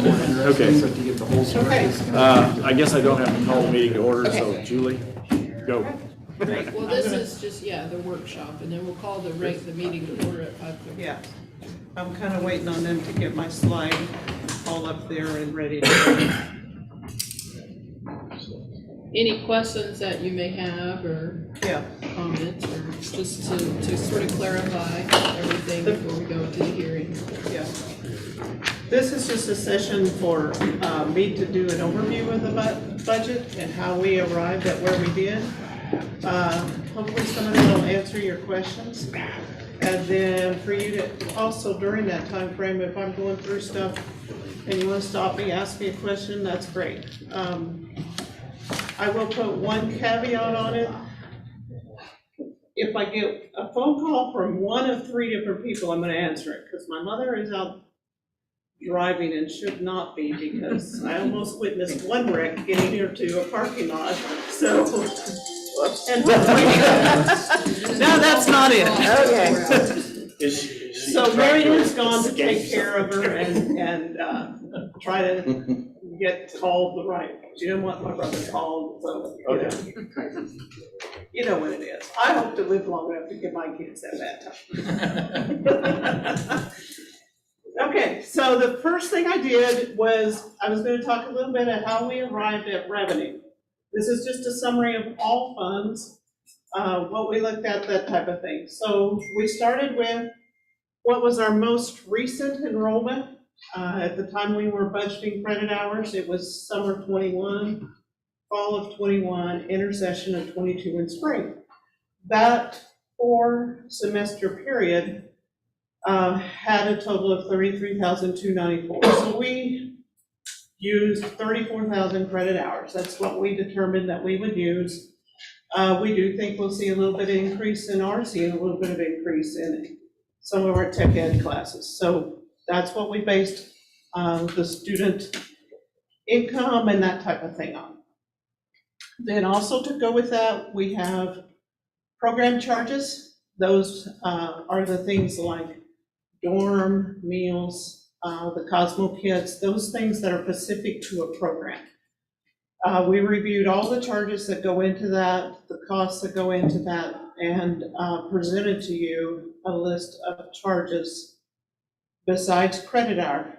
Okay. So to get the whole story. Okay. I guess I don't have to call the meeting to order, so Okay. Julie, go. Great. Well, this is just, yeah, the workshop, and then we'll call the meeting to order at 5:30. Yeah, I'm kind of waiting on them to get my slide all up there and ready to go. Any questions that you may have, or Yeah, comments, or just to sort of clarify everything before we go into the hearing? yeah. This is just a session for me to do an overview of the budget and how we arrived at where we did. Hopefully somebody will answer your questions. And then for you to, also during that time frame, if I'm going through stuff and you want to stop me, ask me a question, that's great. I will put one caveat on it. If I get a phone call from one of 3 different people, I'm going to answer it, because my mother is out driving and should not be, because I almost witnessed one wreck getting here to a parking lot, so. And no, that's not it, okay. So Mary Ann's gone to take care of her and try to get called the right. She didn't want my brother called, so, you know what it is. I hope to live long enough to give my kids that time. Okay, so the first thing I did was, I was gonna talk a little bit about how we arrived at revenue. This is just a summary of all funds, what we looked at, that type of thing. So we started with what was our most recent enrollment. At the time we were budgeting credit hours, it was summer 21, fall of 21, intersession of 22, and spring. That 4-semester period had a total of 33,294. So we used 34,000 credit hours. That's what we determined that we would use. We do think we'll see a little bit of increase in RC and a little bit of increase in some of our tech ed classes. So that's what we based the student income and that type of thing on. Then also to go with that, we have program charges. Those are the things like dorm, meals, the Cosmo kits, those things that are specific to a program. We reviewed all the charges that go into that, the costs that go into that, and presented to you a list of charges besides credit hour,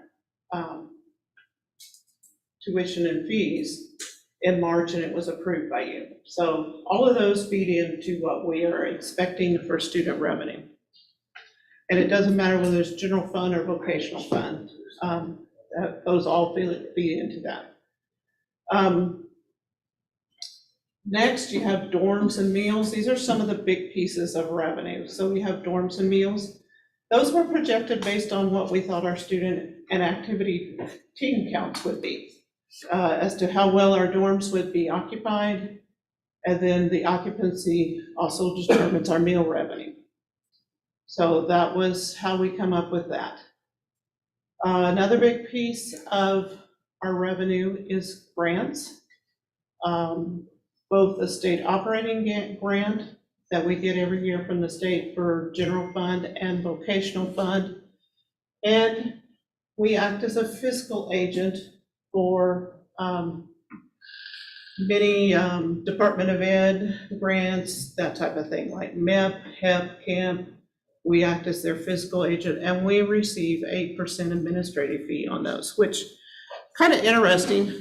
tuition and fees in March, and it was approved by you. So all of those feed into what we are expecting for student revenue. And it doesn't matter whether it's general fund or vocational fund. Those all feed into that. Next, you have dorms and meals. These are some of the big pieces of revenue. So we have dorms and meals. Those were projected based on what we thought our student and activity team counts would be, as to how well our dorms would be occupied. And then the occupancy also determines our meal revenue. So that was how we come up with that. Another big piece of our revenue is grants. Both the state operating grant that we get every year from the state for general fund and vocational fund. And we act as a fiscal agent for many Department of Ed grants, that type of thing, like MEP, HEP, CAMP. We act as their fiscal agent, and we receive 8% administrative fee on those, which kind of interesting.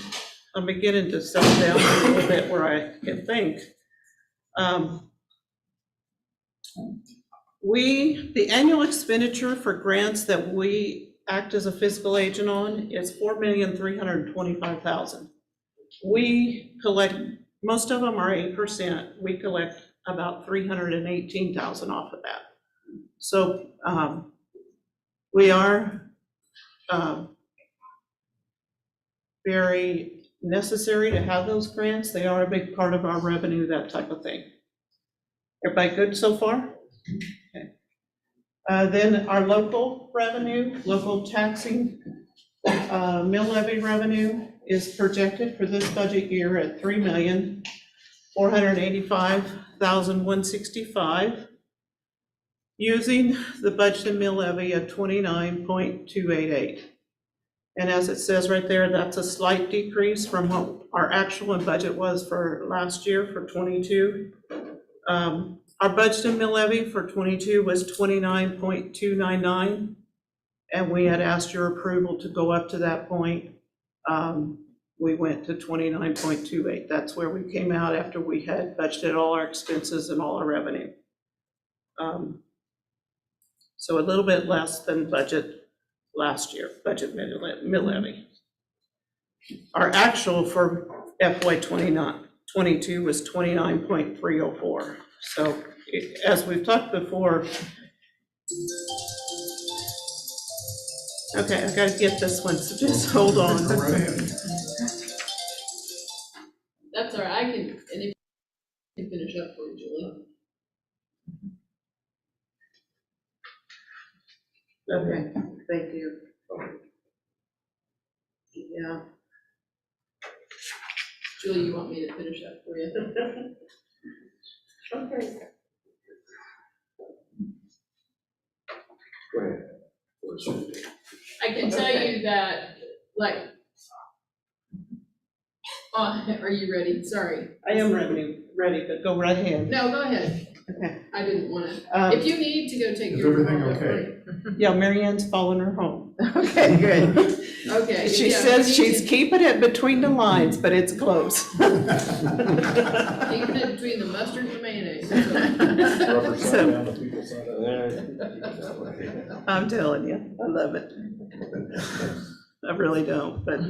I'm beginning to settle down a little bit where I can think. The annual expenditure for grants that we act as a fiscal agent on is $4,325,000. We collect, most of them are 8%. We collect about $318,000 off of that. So we are very necessary to have those grants. They are a big part of our revenue, that type of thing. Everybody good so far? Okay. Then our local revenue, local taxing, mill levy revenue is projected for this budget year at $3,485,165, using the budgeted mill levy of 29.288. And as it says right there, that's a slight decrease from what our actual and budget was for last year for '22. Our budgeted mill levy for '22 was 29.299, and we had asked your approval to go up to that point. We went to 29.28. That's where we came out after we had budgeted all our expenses and all our revenue. So a little bit less than budget last year, budget mill levy. Our actual for FY '22 was 29.304. So as we've talked before, okay, I gotta get this one, so just hold on. That's all right, I can, and if you can finish up for you, Julie. Okay, thank you. Yeah. Julie, you want me to finish up for you? Okay. Go ahead. I can tell you that, like, are you ready? Sorry. I am ready, but go right ahead. No, go ahead. Okay. I didn't want to. If you need to go take Is your. everything phone, okay? Yeah, Mary Ann's following her home. Okay, good. Okay. She yeah, says we she's need keeping it between the lines, but it's close. to keep it between the mustard and the mayonnaise. Rubber So- side down, the people side up. I'm telling you, I love it. I really don't, but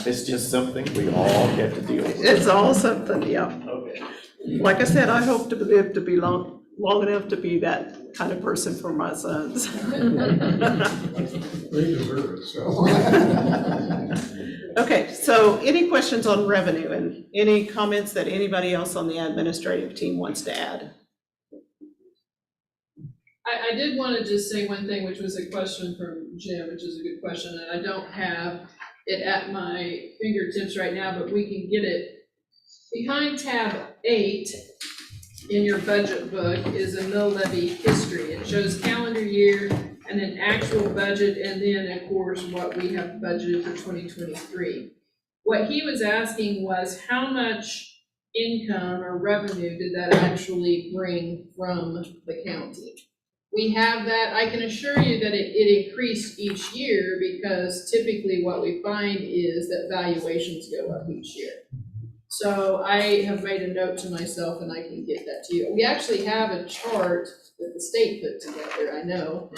It's just something we all have to deal with. it's all something, yeah. Okay. Like I said, I hope to live to be long enough to be that kind of person for my sons. They deserve it, so. Okay, so any questions on revenue and any comments that anybody else on the administrative team wants to add? I did want to just say one thing, which was a question from Jim, which is a good question, and I don't have it at my fingertips right now, but we can get it. Behind tab 8 in your budget book is a mill levy history. It shows calendar year and then actual budget, and then, of course, what we have budgeted for 2023. What he was asking was how much income or revenue did that actually bring from the county? We have that. I can assure you that it increased each year because typically what we find is that valuations go up each year. So I have made a note to myself and I can get that to you. We actually have a chart that the state put together, I know.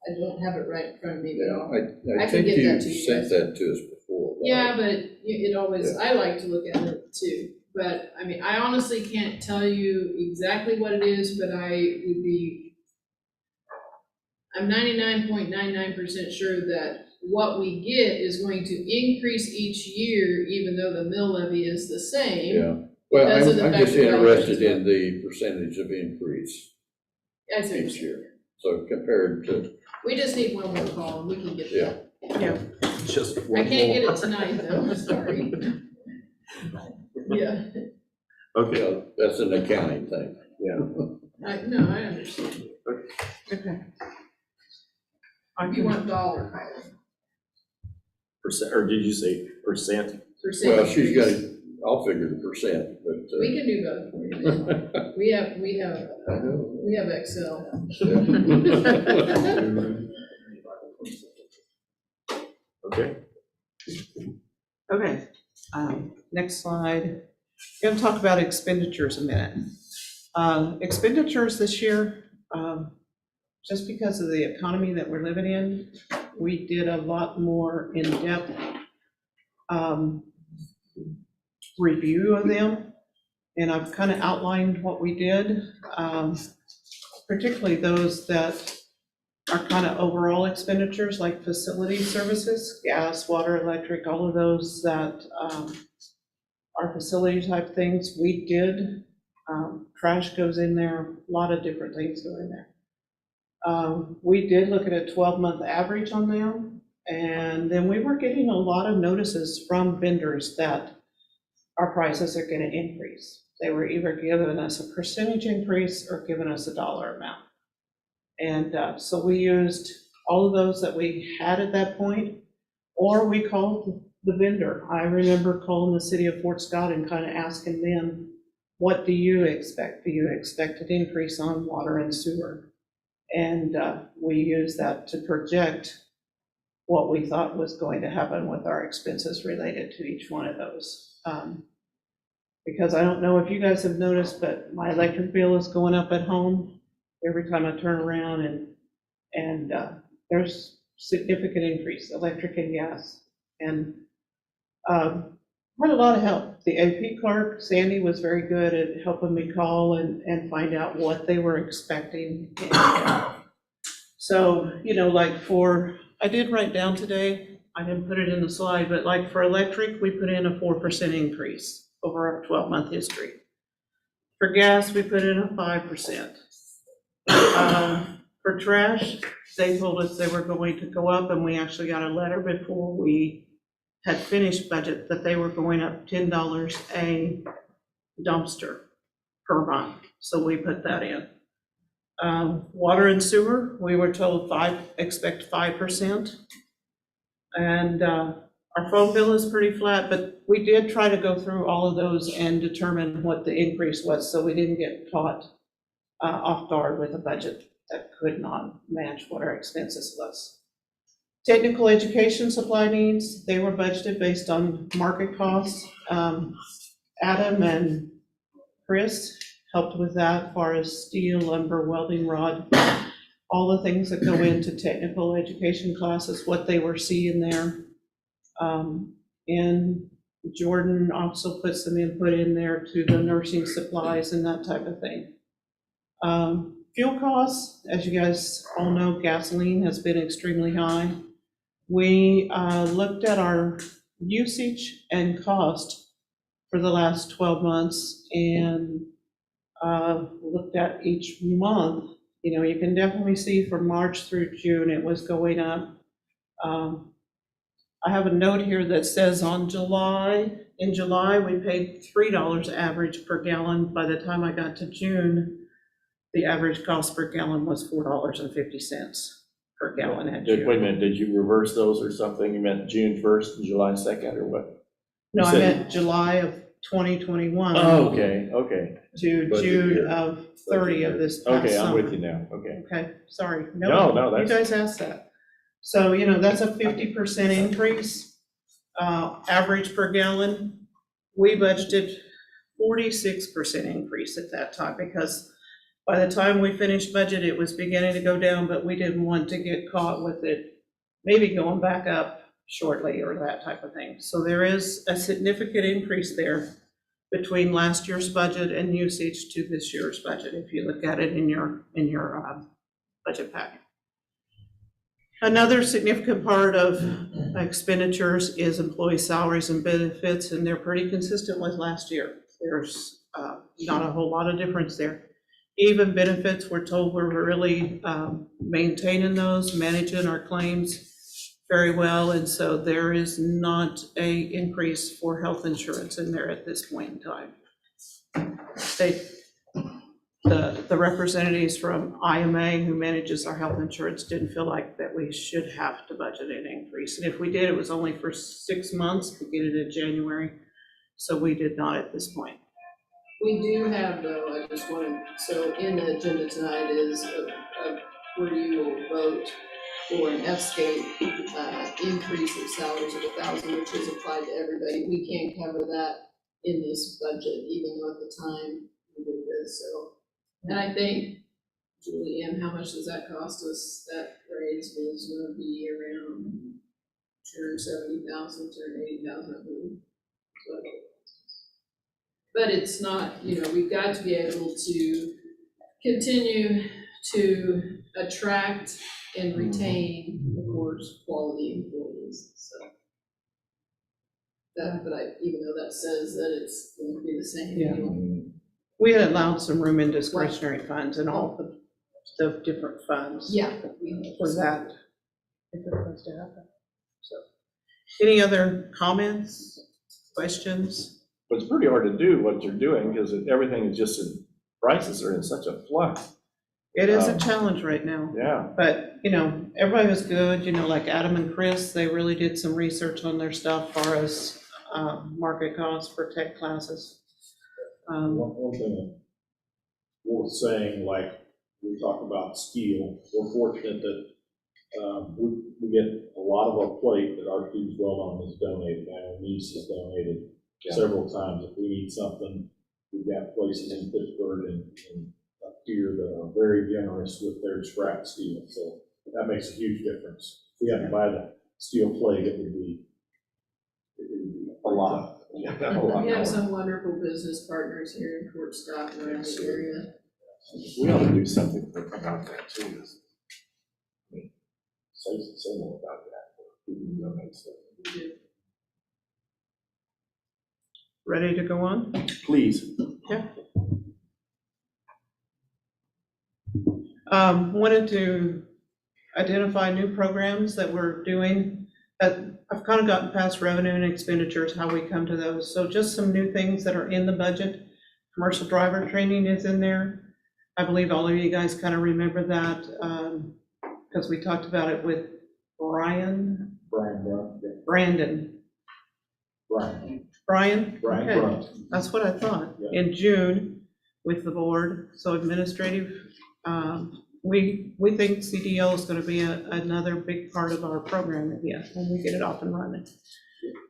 I don't have it right in front of me, but I I can think get you that to you sent guys. that to us before. right? Yeah, but it always, I like to look at it too. But I mean, I honestly can't tell you exactly what it is, but I'm 99.99% sure that what we get is going to increase each year, even though the mill levy is the same. Yeah, well, Because of the I'm fact just that interested valuations in the percentage of increase I see what you're each saying. year. So compared to, We just need one more call and we can get Yeah. that. Yeah. Just I one can't get more. it tonight though, sorry. Yeah, Okay, that's an accounting thing. no, I understand. Okay. You want dollar Percent, or did you say percent? percent. Well, she's got, I'll figure the percent, but. We can do both for you then. We have Excel. Okay. Okay, next slide. I'm going to talk about expenditures a minute. Expenditures this year, just because of the economy that we're living in, we did a lot more in-depth review of them. And I've kind of outlined what we did, particularly those that are kind of overall expenditures like facility services, gas, water, electric, all of those that are facility type things, we did. Trash goes in there, a lot of different things go in there. We did look at a 12-month average on them, and then we were getting a lot of notices from vendors that our prices are gonna increase. They were either giving us a percentage increase or giving us a dollar amount. And so we used all of those that we had at that point, or we called the vendor. I remember calling the city of Fort Scott and kind of asking them, what do you expect? Do you expect an increase on water and sewer? And we used that to project what we thought was going to happen with our expenses related to each one of those. Because I don't know if you guys have noticed, but my electric bill is going up at home every time I turn around, and there's significant increase, electric and gas. And had a lot of help. The AP clerk, Sandy, was very good at helping me call and find out what they were expecting. And, so, like I did write down today, I didn't put it in the slide, but like for electric, we put in a 4% increase over our 12-month history. For gas, we put in a 5%. For trash, they told us they were going to go up, and we actually got a letter before we had finished budget that they were going up $10 a dumpster per month. So we put that in. Water and sewer, we were told expect 5%. And our phone bill is pretty flat, but we did try to go through all of those and determine what the increase was, so we didn't get caught off guard with a budget that could not match what our expenses was. Technical education supply needs, they were budgeted based on market costs. Adam and Chris helped with that as far as steel, lumber, welding rod, all the things that go into technical education classes, what they were seeing there. And Jordan also put some input in there to the nursing supplies and that type of thing. Fuel costs, as you guys all know, gasoline has been extremely high. We looked at our usage and cost for the last 12 months and looked at each month. You can definitely see from March through June, it was going up. I have a note here that says in July, we paid $3 average per gallon. By the time I got to June, the average cost per gallon was $4.50 per gallon at June. Wait a minute, did you reverse those or something? You meant June 1st and July 2nd or what? No, You I said- meant July of 2021 Oh, okay. to Budget June year. of 30 of this past Okay, I'm summer. with you now, okay. Okay, sorry. No, You that's, guys asked that. So, that's a 50% increase, average per gallon. We budgeted 46% increase at that time, because by the time we finished budget, it was beginning to go down, but we didn't want to get caught with it maybe going back up shortly or that type of thing. So there is a significant increase there between last year's budget and usage to this year's budget, if you look at it in your budget packet. Another significant part of expenditures is employee salaries and benefits, and they're pretty consistent with last year. There's not a whole lot of difference there. Even benefits, we're told we're really maintaining those, managing our claims very well, and so there is not a increase for health insurance in there at this point in time. The representatives from IMA, who manages our health insurance, didn't feel like that we should have to budget an increase. And if we did, it was only for 6 months, beginning in January. So we did not at this point. We do have, though, I just wanted, so in the agenda tonight is where you will vote for an Fscc increase of salaries of $1,000, which is applied to everybody. We can't cover that in this budget, even though at the time we did this, so. And I think, Julianne, how much does that cost us? That raise was gonna be around 270,000, 280,000, I believe. But it's not, we've got to be able to continue to attract and retain, of course, quality employees, so. Even though that says that it's going to be the same. Yeah. We had allowed some room in discretionary funds and all the different funds. Yeah. For that, if it was to happen. So, any other comments, questions? but it's pretty hard to do what you're doing, because everything is just prices are in such a flux. It is a challenge right now. Yeah, But, everybody was good, like Adam and Chris, they really did some research on their stuff as far as market costs for tech classes. One thing worth saying, like, we talk about steel, we're fortunate that we get a lot of our plate that our students weld on is donated. My own niece has donated several times. If we need something, we've got places in Pittsburgh and up here that are very generous with their scrap steel, so that makes a huge difference. If we had to buy the steel plate, it would be a lot. Yeah, a lot We have more. some wonderful business partners here in Fort Scott and around the area. We ought to do something about that too. I mean, say more about that. We can donate stuff. We do. Ready to go on? Please. Wanted to identify new programs that we're doing. I've kind of gotten past revenue and expenditures, how we come to those. So just some new things that are in the budget. Commercial driver training is in there. I believe all of you guys kind of remember that because we talked about it with Brandon. Brian, Brian? Okay. Brunt. That's what I thought, Yeah. in June with the board, so administrative. We think CDL is gonna be another big part of our program, when we get it off and running.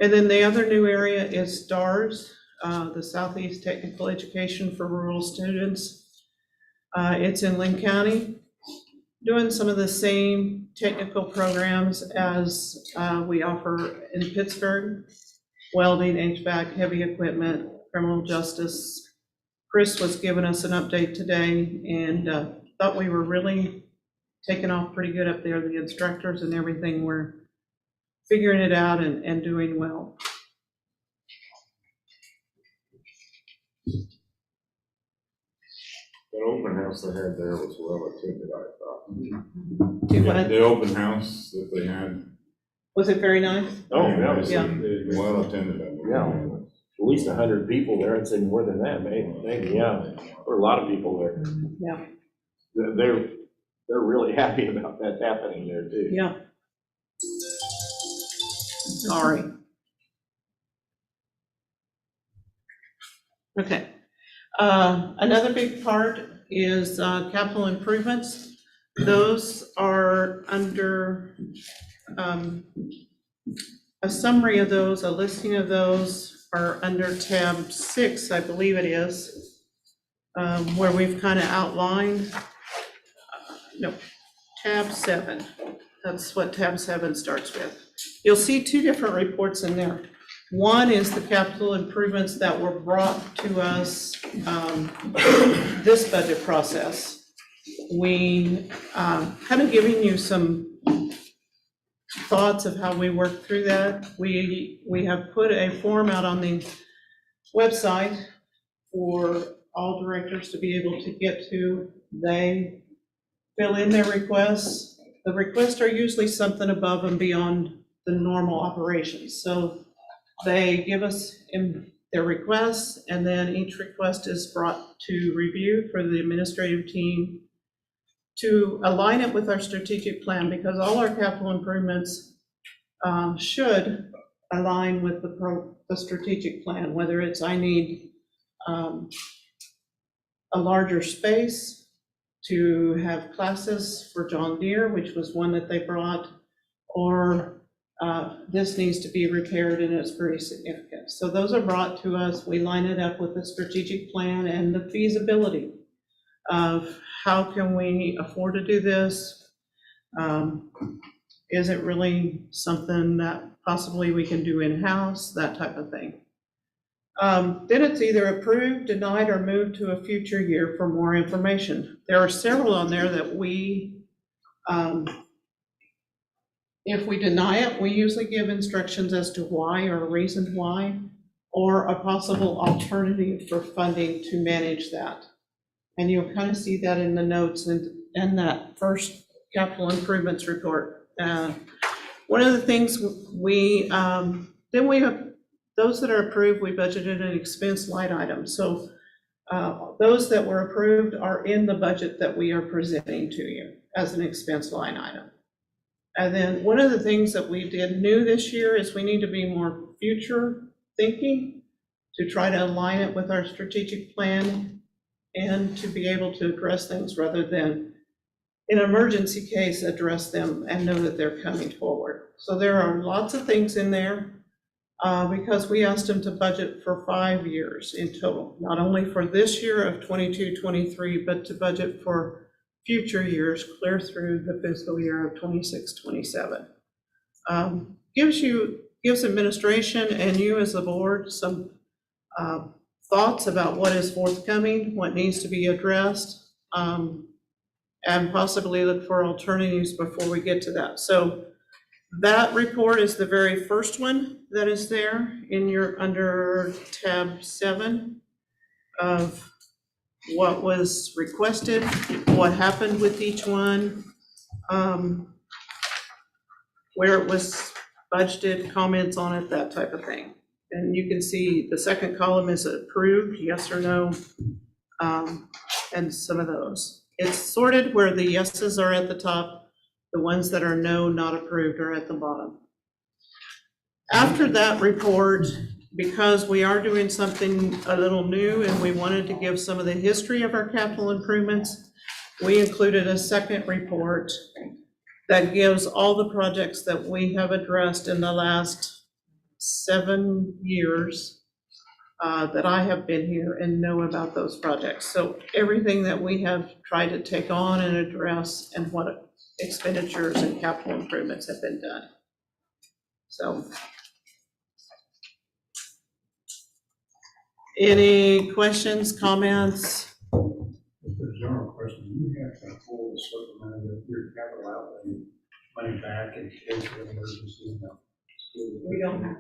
And then the other new area is STARS, the Southeast Technical Education for Rural Students. It's in Lynn County, doing some of the same technical programs as we offer in Pittsburgh. Welding, HVAC, heavy equipment, criminal justice. Chris was giving us an update today and thought we were really taking off pretty good up there. The instructors and everything were figuring it out and doing well. That open house they had there was well attended, I thought. Do what? The open house that they had. Was it very nice? Oh, that was, Yeah. Well attended, I believe. Yeah. At least 100 people there. I'd say more than that, maybe, yeah. There were a lot of people there. Yeah. They're really happy about that happening there too. Yeah. Sorry. Okay. Another big part is capital improvements. Those are under a summary of those, a listing of those are under tab 6, I believe it is, where we've kind of outlined, no, tab 7. That's what tab 7 starts with. You'll see two different reports in there. One is the capital improvements that were brought to us this budget process. We kind of giving you some thoughts of how we work through that. We have put a form out on the website for all directors to be able to get to. They fill in their requests. The requests are usually something above and beyond the normal operations. So they give us in their requests, and then each request is brought to review for the administrative team to align it with our strategic plan, because all our capital improvements should align with the strategic plan, whether it's I need a larger space to have classes for John Deere, which was one that they brought, or this needs to be repaired and it's very significant. So those are brought to us. We line it up with the strategic plan and the feasibility of how can we afford to do this? Is it really something that possibly we can do in-house, that type of thing. Then it's either approved, denied, or moved to a future year for more information. There are several on there that we, if we deny it, we usually give instructions as to why or a reason why, or a possible alternative for funding to manage that. And you'll kind of see that in the notes and that first capital improvements report. One of the things then we have, those that are approved, we budgeted an expense line item. So Those that were approved are in the budget that we are presenting to you as an expense line item. And then one of the things that we did new this year is we need to be more future thinking to try to align it with our strategic plan and to be able to address things rather than in an emergency case, address them and know that they're coming forward. So there are lots of things in there because we asked them to budget for 5 years in total, not only for this year of 22-23, but to budget for future years clear through the fiscal year of 26-27. Gives administration and you as the board some thoughts about what is forthcoming, what needs to be addressed, and possibly look for alternatives before we get to that. So that report is the very first one that is there in your, under tab 7 of what was requested, what happened with each one, where it was budgeted, comments on it, that type of thing. And you can see the second column is approved, yes or no, and some of those. It's sorted where the yeses are at the top, the ones that are no, not approved are at the bottom. After that report, because we are doing something a little new and we wanted to give some of the history of our capital improvements, we included a second report that gives all the projects that we have addressed in the last 7 years that I have been here and know about those projects. So everything that we have tried to take on and address and what expenditures and capital improvements have been done. So any questions, comments? Just a general question, do you have to hold a certain amount of your capital outlay money back in case of emergency? We don't have.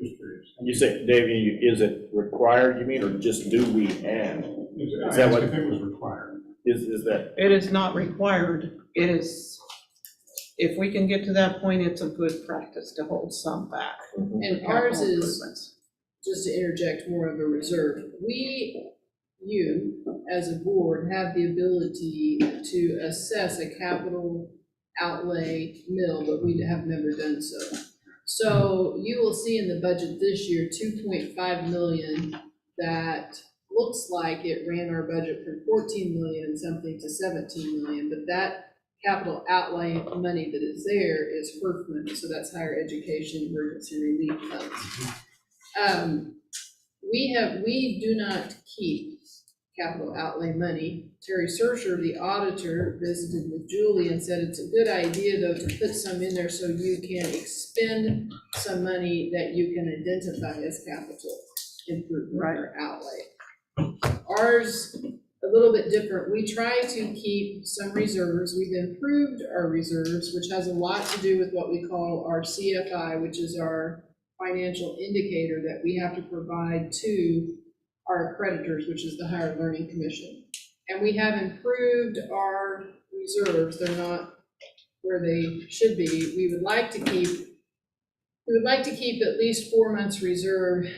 Just curious. You say, Dave, is it required, you mean, or just do we have? I that asked what- if it was required. Is that, It is not required. It is, if we can get to that point, it's a good practice to hold some back. And for ours capital is, improvements. just to interject, more of a reserve. You, as a board, have the ability to assess a capital outlay mill, but we have never done so. So you will see in the budget this year, 2.5 million, that looks like it ran our budget from 14 million and something to 17 million, but that capital outlay money that is there is HERF money, so that's higher education emergency relief funds. We do not keep capital outlay money. Terry Searcher, the auditor, visited with Julie and said it's a good idea, though, to put some in there so you can expend some money that you can identify as capital improvement or outlay. Ours, a little bit different. We try to keep some reserves. We've improved our reserves, which has a lot to do with what we call our CFI, which is our financial indicator that we have to provide to our accreditors, which is the Higher Learning Commission. And we have improved our reserves. They're not where they should be. We would like to keep at least 4 months reserve.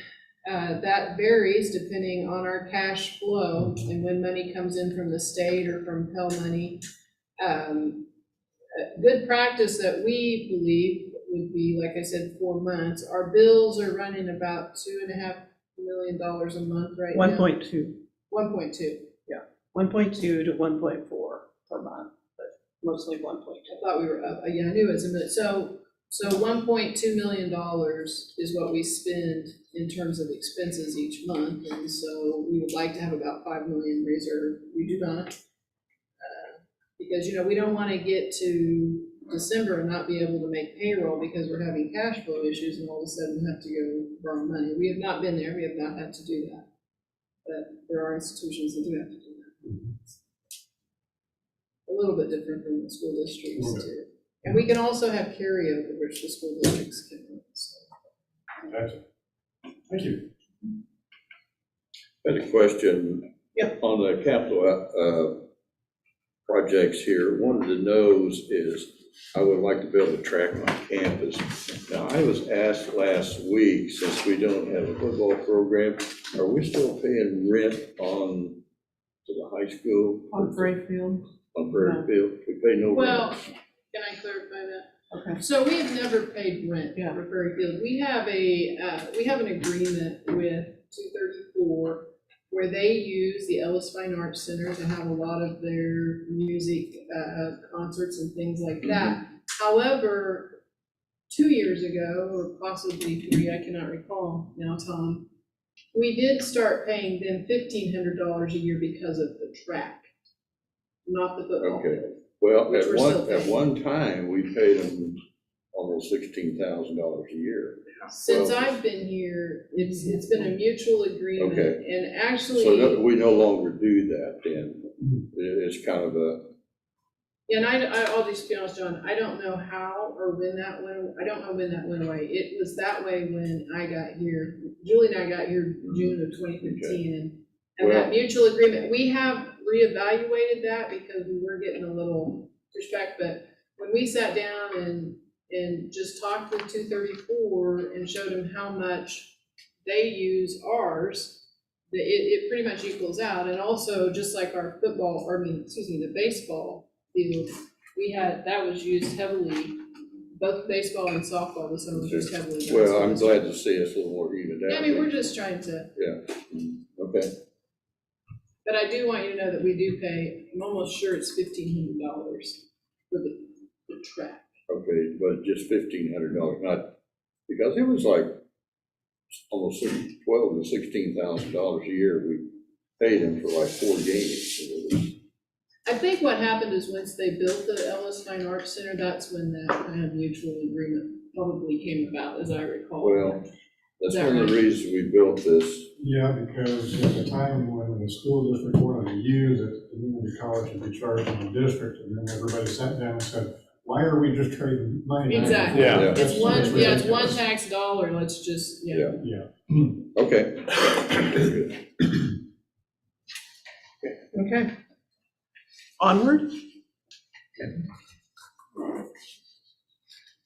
That varies depending on our cash flow and when money comes in from the state or from Pell money. A good practice that we believe would be, like I said, 4 months. Our bills are running about $2.5 million a month right now. 1.2. 1.2. 1.2 to 1.4 per month, but mostly 1.2. I thought we were up. Yeah, I knew it was a minute. So $1.2 million is what we spend in terms of expenses each month. And so we would like to have about 5 million reserved. We do not. Because, we don't want to get to December and not be able to make payroll because we're having cash flow issues and all of a sudden have to go borrow money. We have not been there. We have not had to do that. But there are institutions that do have to do that. A little bit different from the school districts too. And we can also have carryover, which the school districts can. So. Gotcha. Thank you. I had a question. Yeah. On the capital projects here, one of the no's is I would like to build a track on campus. Now, I was asked last week, since we don't have a football program, are we still paying rent on to the high school? On Grayfield. On Prairie Field? We pay no Well, rent. can I clarify that? Okay. So we've never paid rent Yeah. for Prairie Field. We have an agreement with 234 where they use the Ellis Fine Arts Center to have a lot of their music concerts and things like that. However, 2 years ago, or possibly 3, I cannot recall now, Tom, we did start paying them $1,500 a year because of the track, not the football Okay. field. Well, Which we're still at paying. one time, we paid them almost $16,000 a year. Since Well- I've been here, it's been a mutual agreement, Okay. and So actually, we no longer do that then. It's kind of a, and I'll just be honest, John, I don't know how or when that went, I don't know when that went away. It was that way when I got here, Julie and I got here June of 2015, and that Well- mutual agreement, we have reevaluated that because we were getting a little pushback, but when we sat down and just talked with 234 and showed them how much they use ours, it pretty much equals out. And also, just like our football, or the baseball field, that was used heavily, both baseball and softball, this one was used heavily. well, I'm glad to see it's a little more evened out. Yeah, I mean, we're just trying to, Okay, but I do want you to know that we do pay, I'm almost sure it's $1,500 for the track. okay, but just $1,500, not, because it was like almost $12,000 to $16,000 a year. We paid them for like 4 games. So it was- I think what happened is once they built the Ellis Fine Arts Center, that's when that kind of mutual agreement probably came about, as I recall. Well, that's one of the reasons we built this. Yeah, because at the time when the school district wanted to use it, the community college would be charging the district, and then everybody sat down and said, why are we just trading money? back and Exactly. forth? Yeah. It's That's one ridiculous. tax dollar, let's just, Yeah. Yeah. Okay. Very good. Okay. Onward?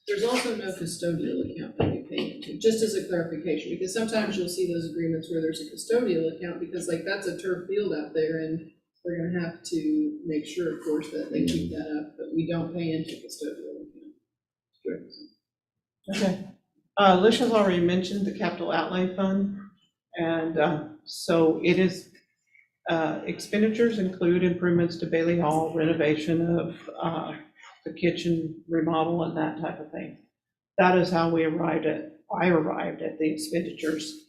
there's also no custodial account that we pay into, just as a clarification, because sometimes you'll see those agreements where there's a custodial account, because like that's a turf field out there, and we're gonna have to make sure, of course, that they keep that up, but we don't pay into custodial account. Okay. Alicia's already mentioned the capital outlay fund, and so it is, expenditures include improvements to Bailey Hall, renovation of the kitchen remodel and that type of thing. That is how I arrived at the expenditures.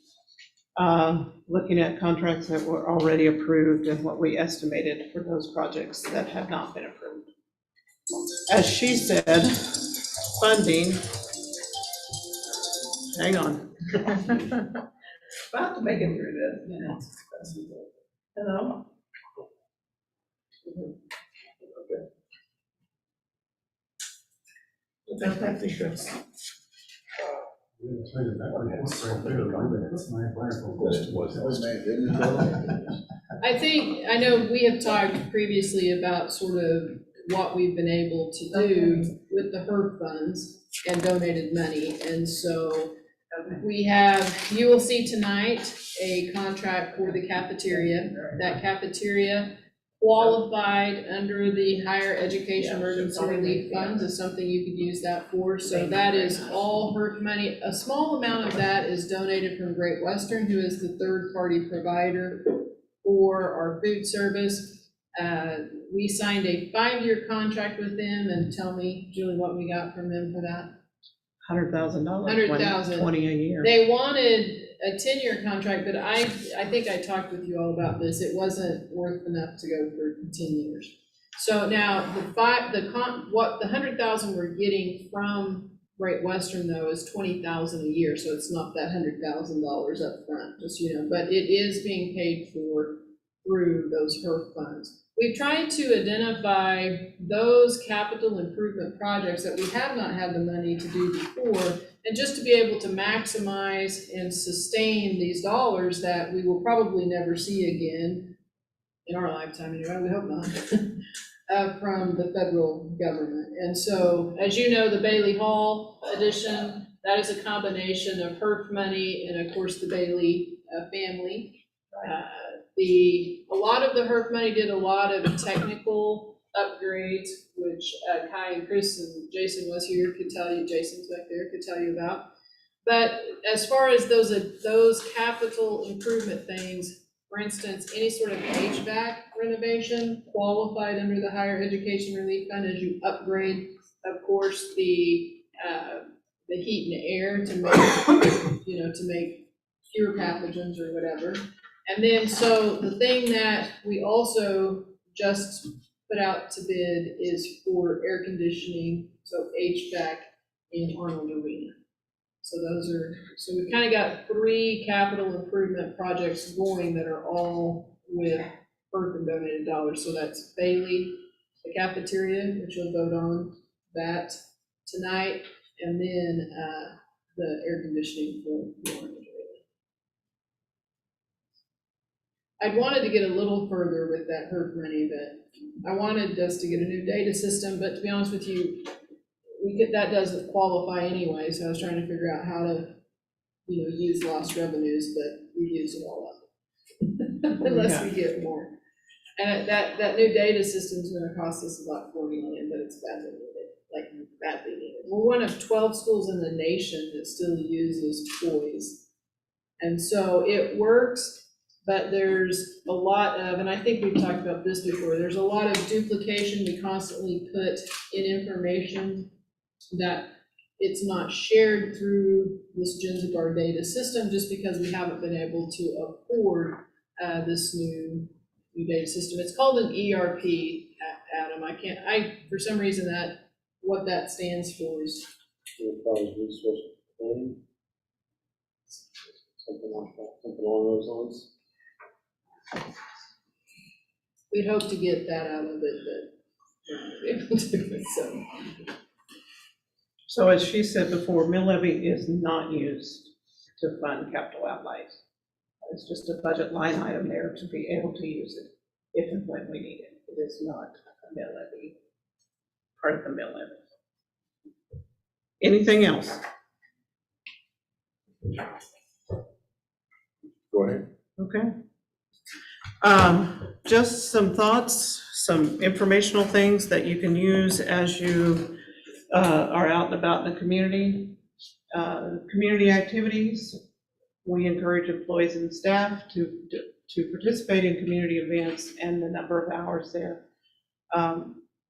Looking at contracts that were already approved and what we estimated for those projects that have not been approved. As she said, funding, hang on. About to make it through this. Hello? I think that's, We didn't say that report right there, really, that's my rifle. I think, I know we have talked previously about sort of what we've been able to do with the HERF funds and donated money, and so we have, you will see tonight, a contract for the cafeteria. That cafeteria qualified under the higher education emergency relief funds is something you could use that for, so that is all HERF money. A small amount of that is donated from Great Western, who is the third-party provider for our food service. We signed a 5-year contract with them, and tell me, Julie, what we got from them for that? $100,000. $100,000. 20 a year. They wanted a 10-year contract, but I think I talked with you all about this. It wasn't worth enough to go for 10 years. So now the $100,000 we're getting from Great Western though is $20,000 a year, so it's not that $100,000 up front, just but it is being paid for through those HERF funds. We've tried to identify those capital improvement projects that we have not had the money to do before, and just to be able to maximize and sustain these dollars that we will probably never see again in our lifetime anyway, we hope not. from the federal government. And so, as you know, the Bailey Hall addition, that is a combination of HERF money and of course the Bailey family. A lot of the HERF money did a lot of technical upgrades, which Kai and Chris and Jason was here, could tell you, Jason's back there, could tell you about. But as far as those capital improvement things, for instance, any sort of HVAC renovation qualified under the Higher Education Relief Fund as you upgrade, of course, the heat and air to make, to make fewer pathogens or whatever. And then, so the thing that we also just put out to bid is for air conditioning, so HVAC in Arnold Arena. So we've kind of got 3 capital improvement projects going that are all with HERF and donated dollars. So that's Bailey, the cafeteria, which you'll vote on that tonight, and then the air conditioning for the Arnold Arena. I'd wanted to get a little further with that HERF money, but I wanted us to get a new data system, but to be honest with you, that doesn't qualify anyway, so I was trying to figure out how to, use lost revenues, but we use it all up. Unless we get more. And that new data system is gonna cost us about $40 million, but it's badly needed, badly needed. We're one of 12 schools in the nation that still uses toys. And so it works, but there's a lot of, and I think we've talked about this before, there's a lot of duplication we constantly put in information that it's not shared through this Genzibar data system just because we haven't been able to afford this new data system. It's called an ERP, Adam. For some reason what that stands for is. Resource planning. Something like that, something along those lines. We'd hope to get that out of it, but we're not able to do it, so. So as she said before, mill levy is not used to fund capital outlays. It's just a budget line item there to be able to use it if and when we need it. It is not a mill levy, part of the mill levy. Anything else? Go ahead. Okay. Just some thoughts, some informational things that you can use as you are out and about in the community. Community activities, we encourage employees and staff to participate in community events and the number of hours there.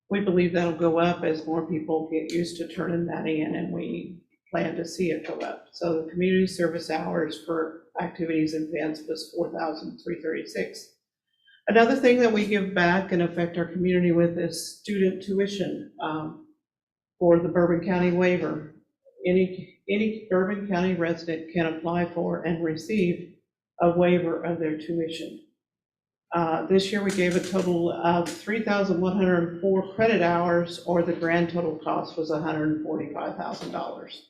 We believe that'll go up as more people get used to turning that in, and we plan to see it go up. So the community service hours for activities and events was 4,336. Another thing that we give back and affect our community with is student tuition for the Bourbon County waiver. Any Bourbon County resident can apply for and receive a waiver of their tuition. This year we gave a total of 3,104 credit hours, or the grand total cost was $145,000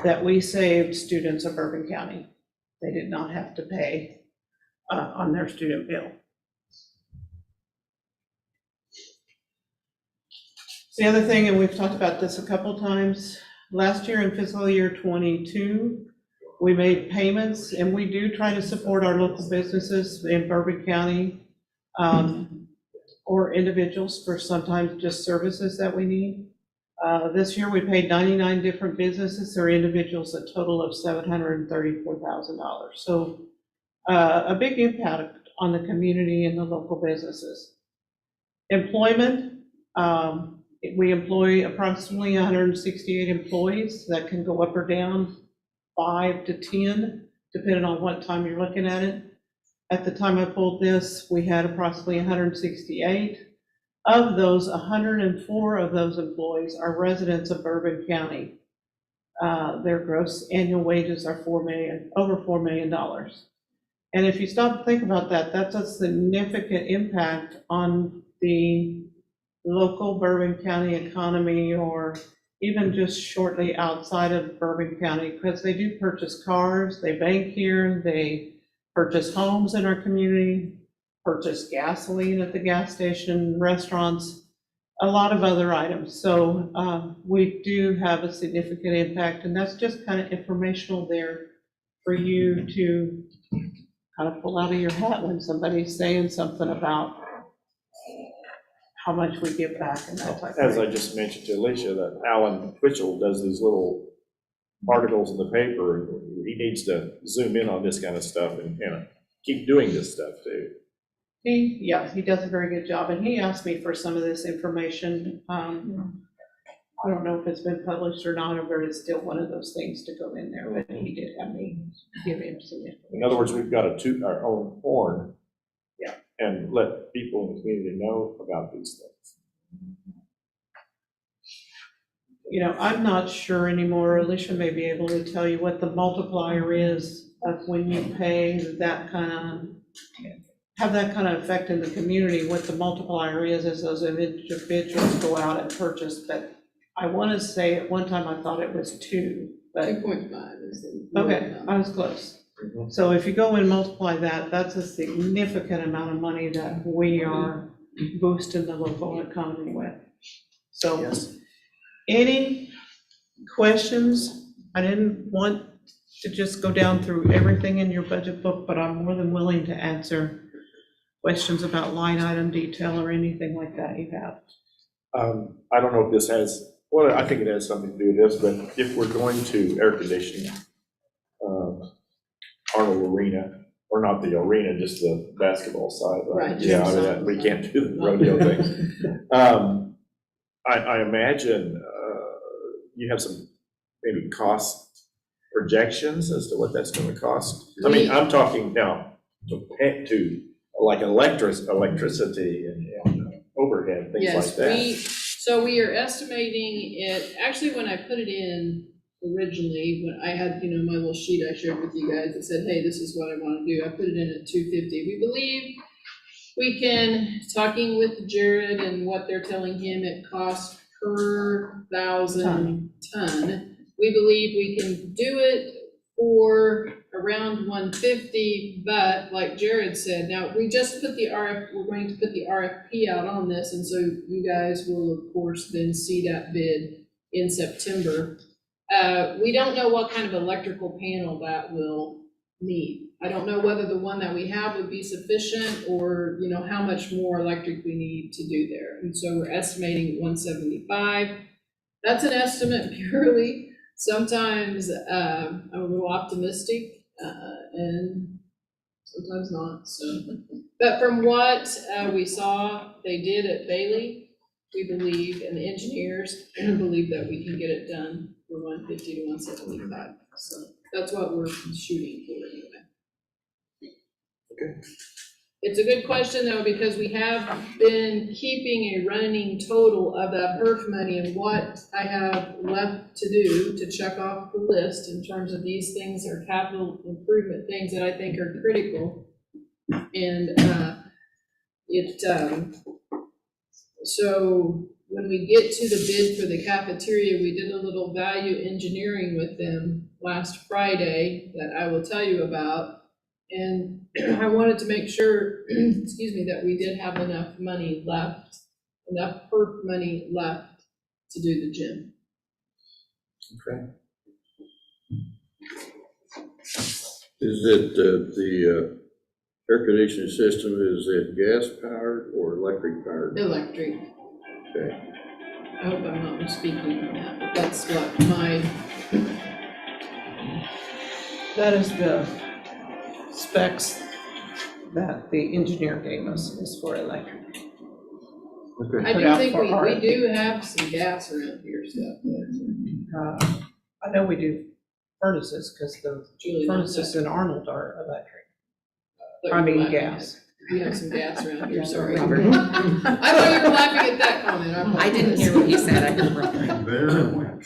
that we saved students of Bourbon County. They did not have to pay on their student bill. The other thing, and we've talked about this a couple times, last year in fiscal year 22, we made payments, and we do try to support our local businesses in Bourbon County or individuals for sometimes just services that we need. This year we paid 99 different businesses or individuals a total of $734,000. So a big impact on the community and the local businesses. Employment, we employ approximately 168 employees. That can go up or down 5 to 10, depending on what time you're looking at it. At the time I pulled this, we had approximately 168. Of those, 104 of those employees are residents of Bourbon County. Their gross annual wages are over $4 million. And if you stop and think about that, that's a significant impact on the local Bourbon County economy, or even just shortly outside of Bourbon County, because they do purchase cars, they bank here, they purchase homes in our community, purchase gasoline at the gas station, restaurants. a lot of other items. So we do have a significant impact, and that's just kind of informational there for you to kind of pull out of your hat when somebody's saying something about how much we give back and that type of As I thing. just mentioned to Alicia, that Alan Twitchell does these little articles in the paper, and he needs to zoom in on this kind of stuff and keep doing this stuff too. He does a very good job, and he asked me for some of this information. I don't know if it's been published or not, or it's still one of those things to go in there, but he did have me give him some information. In other words, we've got to toot our own horn. Yeah. And let people in the community know about these things. You know, I'm not sure anymore, Alicia may be able to tell you what the multiplier is of when you pay that kind of, have that kind of effect in the community, what the multiplier is as those individuals go out and purchase. But I want to say at one time I thought it was 2, but, 2.5 is the. okay, I was close. Mhm. So if you go and multiply that, that's a significant amount of money that we are boosting the local economy with. So. Yes. Any questions? I didn't want to just go down through everything in your budget book, but I'm more than willing to answer questions about line item detail or anything like that you have. I don't know if this has, well, I think it has something to do with this, but if we're going to air conditioning Arnold Arena, or not the arena, just the basketball side. Right. Yeah, I mean, we can't do the rodeo thing. I imagine you have some maybe cost projections as to what that's going to cost. I mean, I'm talking now to like electricity and overhead, things like that. So we are estimating it, actually, when I put it in originally, when I had, my little sheet I shared with you guys that said, hey, this is what I want to do, I put it in at 250. We believe we can, talking with Jared and what they're telling him, it costs per 1,000 ton. We believe we can do it for around 150, but like Jared said, now we just put the we're going to put the RFP out on this, and so you guys will of course then see that bid in September. We don't know what kind of electrical panel that will need. I don't know whether the one that we have would be sufficient, or how much more electric we need to do there. And so we're estimating 175. That's an estimate purely. Sometimes I'm a little optimistic, and sometimes not. So, but from what we saw they did at Bailey, we believe, and the engineers believe that we can get it done for 150 to 175. So that's what we're shooting for anyway. Okay. It's a good question though, because we have been keeping a running total of that HERF money and what I have left to do to check off the list in terms of these things are capital improvement things that I think are critical. And so when we get to the bid for the cafeteria, we did a little value engineering with them last Friday that I will tell you about. And I wanted to make sure, excuse me, that we did have enough money left, enough HERF money left to do the gym. Okay. Is it the air conditioning system, is it gas powered or electric powered? Electric. Okay. I hope I'm not misspeaking on that, but that's what my, That is the specs that the engineer gave us, is for electric. Okay. I Put do out think for we RFP. do have some gas around here, so. I know we do furnaces, because the Julie, furnaces in Arnold are electric. but I you're mean, laughing gas. at- We have some gas around here, Yeah, sorry. Robert. I thought you were laughing at that comment. I didn't hear what you said, I heard Robert. There it went.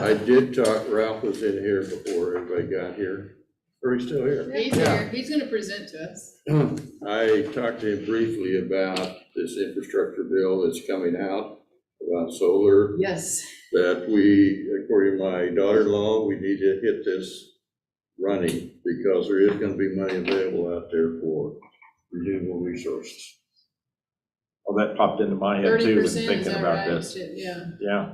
I did talk, Ralph was in here before everybody got here, or he's still here? He's here, he's gonna present to us. I talked to him briefly about this infrastructure bill that's coming out, about solar, Yes. that we, according to my daughter-in-law, we need to hit this running, because there is gonna be money available out there for renewable resources. Oh, that popped into my head Thirty too, when percent, is thinking that about right? this. Yeah. Yeah,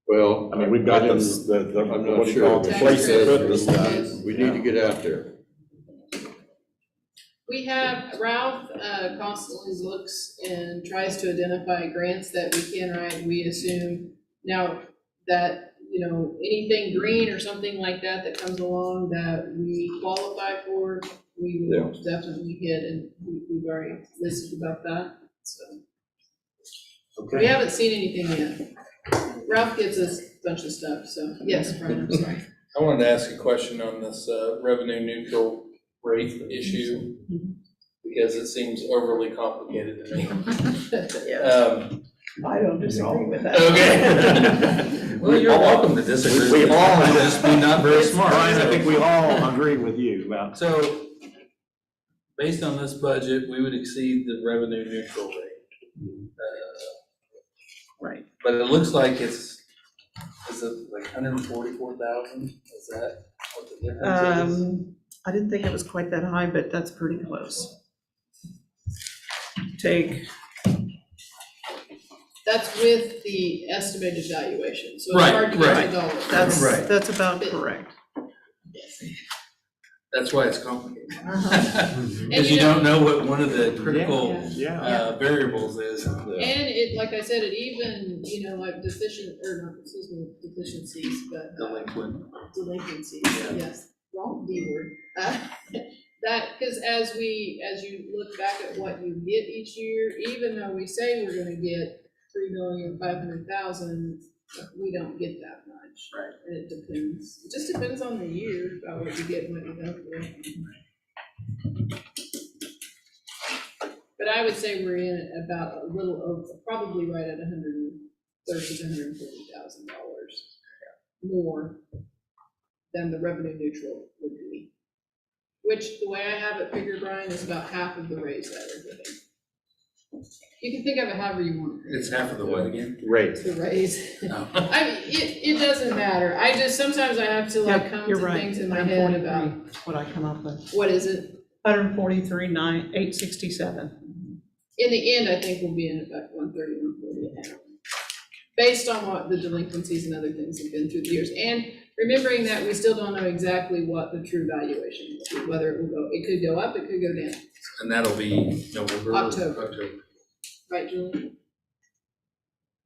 Well. I mean, we've got didn't- the, I'm what not do you sure. call it, the Tax place to put the credits. stuff. We need to get out there. We have, Ralph constantly looks and tries to identify grants that we can write. We assume now that, you know, anything green or something like that that comes along that we qualify for, we will definitely get, and we've already listed about that, so. We Okay. haven't seen anything yet. Ralph gives us a bunch of stuff, so, yes, Brian, I'm sorry. I wanted to ask a question on this revenue neutral rate issue, because it seems overly complicated to me. I don't disagree with that. Okay. Well, you're welcome to disagree. We all- Just be not very smart. Brian, I think we all agree with you about. So, based on this budget, we would exceed the revenue neutral rate. Right. But it looks like is it like 144,000? Is that what the difference is? I didn't think it was quite that high, but that's pretty close. Take, That's with the estimated valuation, so it's Right, hard to get right. the dollar. Right. that's about correct. That's why it's complicated. And Because you don't know what one of the critical Yeah. variables is. And it, like I said, it even, you know, like deficiencies, but Delinquent. delinquencies, Yeah. yes, wrong D word. That, because as you look back at what you get each year, even though we say we're gonna get 3,500,000, we don't get that much. Right. And it depends, it just depends on the year about what you get and what you don't get. But I would say we're in at about a little over, probably right at $130,000 to $140,000 more than the revenue neutral would be. Which, the way I have it figured, Brian, is about half of the raise that we're getting. You can think of it however you want. It's half of the what again? Rate. The raise. No. I mean, it doesn't matter. I just, sometimes I have to like Yep, come you're to right. things in my head about, 143, what I come up with. what is it? 143,867. In the end, I think we'll be in about 130, 140 now. Based on what the delinquencies and other things have been through the years. And remembering that we still don't know exactly what the true valuation will be, whether it will go, it could go up, it could go down. And that'll be November? October. Right, Julie?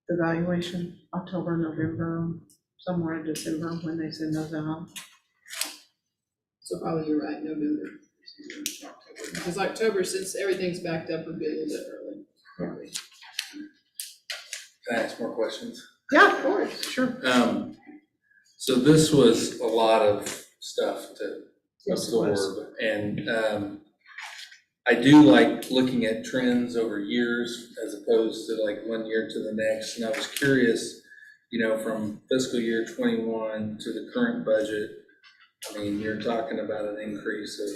The valuation, October, November, somewhere in December when they send those out. So probably you're right, November. Because October, since everything's backed up, would be a little bit early. Probably. Can I ask more questions? Yeah, of course, sure. So this was a lot of stuff to Yes, it was. absorb, and I do like looking at trends over years as opposed to like 1 year to the next. And I was curious, you know, from fiscal year 21 to the current budget, I mean, you're talking about an increase of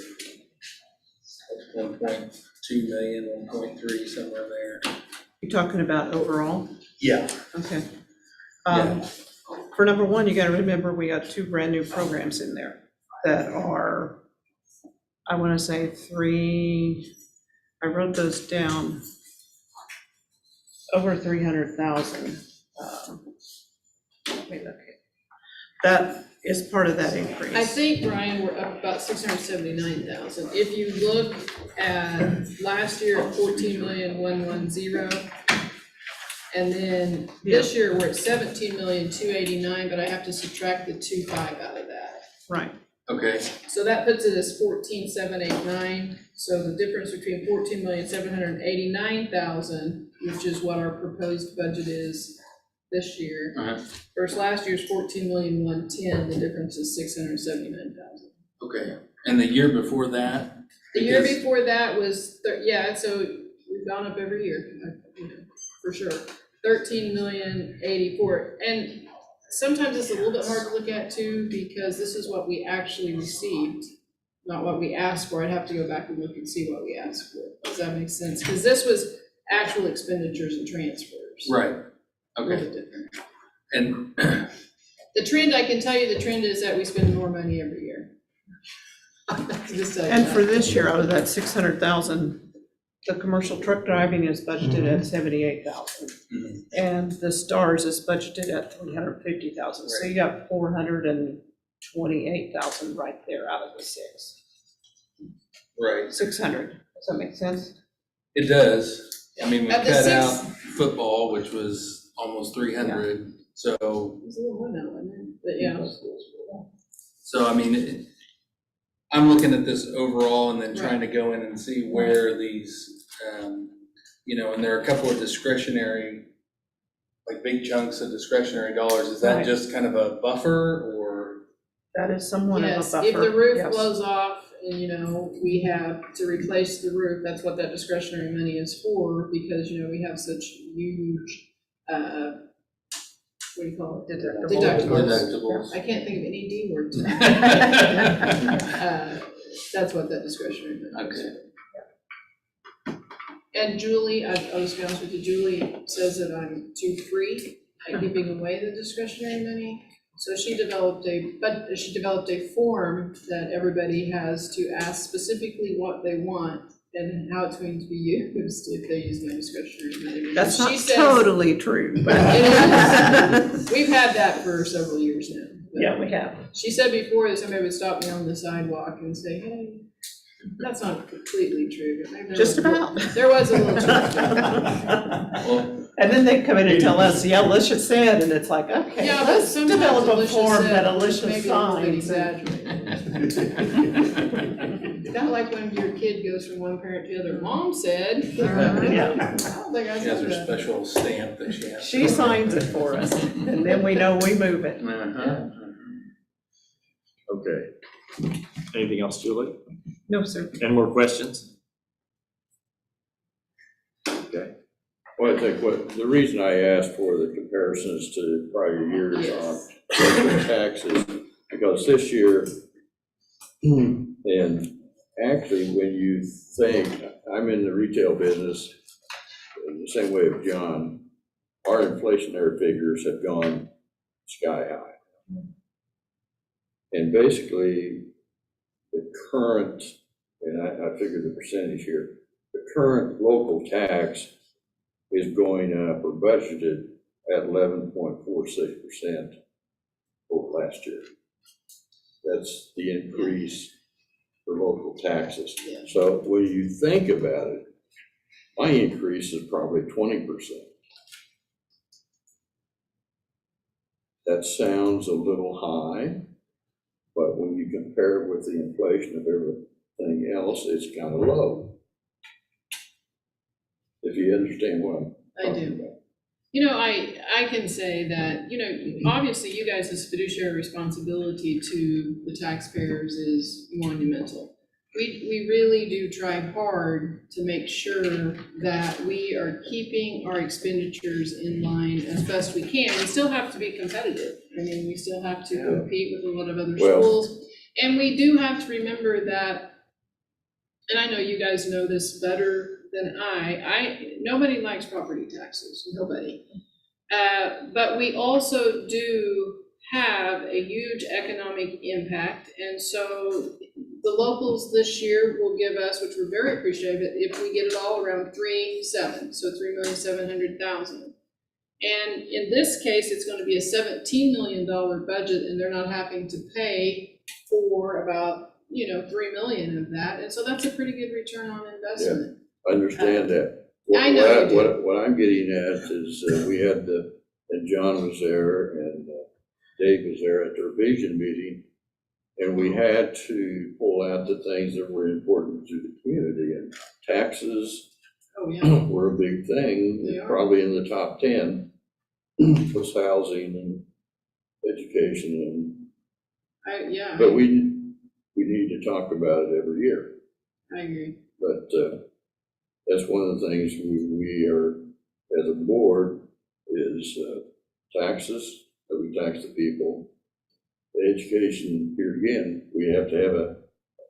1.2 million, 1.3, somewhere there. You're talking about overall? Yeah. Okay. Yeah. For number one, you gotta remember, we got 2 brand-new programs in there that are, I wanna say 3, I wrote those down, over 300,000. Let me look at, that is part of that increase. I think, Brian, we're up about 679,000. If you look at last year at 14,110, and then this year we're at 17,289, but I have to subtract the 2.5 out of that. Right, Okay, So that puts it as 14,789. So the difference between 14,789,000, which is what our proposed budget is this year, versus last year's 14,110, the difference is 679,000. okay. And the year before that? The year Because- before that was, yeah, so we've gone up every year, you know, for sure. 13,084,000, and sometimes it's a little bit hard to look at too, because this is what we actually received, not what we asked for. I'd have to go back and look and see what we asked for. Does that make sense? Because this was actual expenditures and transfers. Right, A little okay. bit different. And The trend, I can tell you, the trend is that we spend more money every year. Just tell you and that. for this year, out of that 600,000, the commercial truck driving is budgeted at 78,000. Mhm. And the STARS is budgeted at 350,000. So you got 428,000 right there out of the Right, 600. Does that make sense? it does. I mean, we At the cut six- out football, which was almost 300, so, It was a little more now, wasn't it? But yeah. so I mean, I'm looking at this overall and then trying to go in and see where these, you know, and there are a couple of discretionary, like big chunks of discretionary dollars. Is that Right. just kind of a buffer or? That is somewhat of a Yes, buffer. if the roof yes. blows off and, you know, we have to replace the roof, that's what that discretionary money is for, because, you know, we have such huge, what do you call it? Deductibles. I can't think of any D words. That's what that discretionary money is. Okay. And Julie, I'll just be honest with you, Julie says that I'm too free at giving away the discretionary money. So she developed a form that everybody has to ask specifically what they want and how it's going to be used if they use my discretionary money. That's She not says- totally true, but. It is. We've had that for several years now. But Yeah, we have. she said before that somebody would stop me on the sidewalk and say, hey, that's not completely true, but maybe there Just was- about. There was a little truth to it. Well, And then they come in and tell us, yeah, Alicia said, and it's like, okay, Yeah, but let's sometimes develop a Alicia form said that was Alicia maybe a little bit signs. and- exaggerated. It's kind of like when your kid goes from one parent to the other, mom said. Yeah, I don't think I she has said her that. special stamp that she has. she signs it for us, and then we know we move it. Uh-huh. Okay. Anything else, Julie? No, sir. Any more questions? Okay. Well, I think the reason I asked for the comparisons to prior years on Yes. local taxes, because this year, and actually, when you think, I'm in the retail business, in the same way of John, our inflationary figures have gone sky high. And basically, the current, and I figured the percentage here, the current local tax is going up or budgeted at 11.46% over last year. That's the increase for local taxes. Yeah. So when you think about it, my increase is probably 20%. That sounds a little high, but when you compare it with the inflation of everything else, it's kind of low. If you understand what I'm I talking do. about. You know, I can say that, you know, obviously you guys' fiduciary responsibility to the taxpayers is monumental. We really do try hard to make sure that we are keeping our expenditures in line as best we can. We still have to be competitive. I mean, we still have to compete with a lot of other Well- schools. And we do have to remember that, and I know you guys know this better than nobody likes property taxes, nobody. But we also do have a huge economic impact, and so the locals this year will give us, which we're very appreciative of, if we get it all around 3.7, so 3,700,000. And in this case, it's gonna be a $17 million budget, and they're not having to pay for about, you know, 3 million of that, and so that's a pretty good return on investment. I understand that. I know you do. What I'm getting at is, we had and John was there, and Dave was there at the revision meeting, and we had to pull out the things that were important to the community, and taxes Oh, yeah, were a big thing, They are. probably in the top 10, was housing and education, yeah, but we need to talk about it every year. I agree. But that's one of the things we are, as a board, is taxes, that we tax the people. The education, here again, we have to have a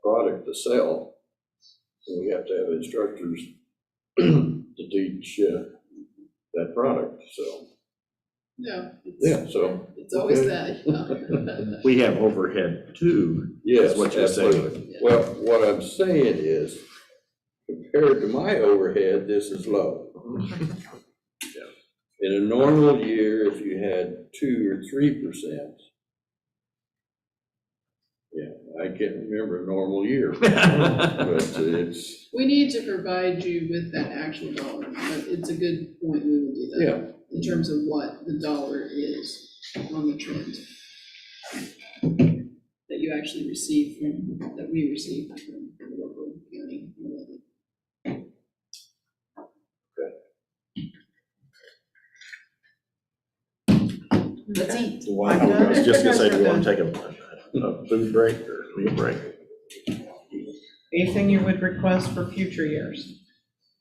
product to sell. And we have to have instructors to teach that product, so, No, yeah, so, it's always okay. that, yeah. We have overhead too. yes, That's what you're saying. absolutely. Well, what I'm saying is, compared to my overhead, this is low. In a normal year, if you had 2 or 3%, yeah, I can't remember a normal year, but it's, We need to provide you with that actual dollar, but it's a good point, we will do that. yeah. In terms of what the dollar is on the trend. That you actually receive from, that we receive from the local county. Let's eat. Well, I was just gonna say, do you want to take a food break or meal break? Anything you would request for future years?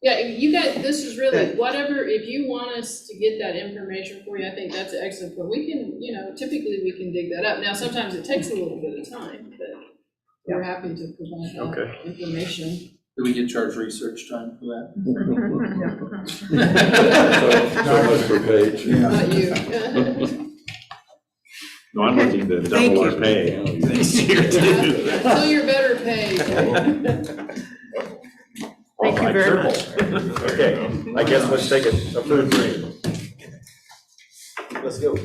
Yeah, you guys, this is really, Good. whatever, if you want us to get that information for you, I think that's an excellent point. We can, typically we can dig that up. Now, sometimes it takes a little bit of time, but we're happy to provide that Okay. information. Do we get charged research time for that? So much per page. Not you. No, I'm looking to double our pay this year too. So you're better paid. Thank you very much. Okay, I guess let's take a food break. Let's go.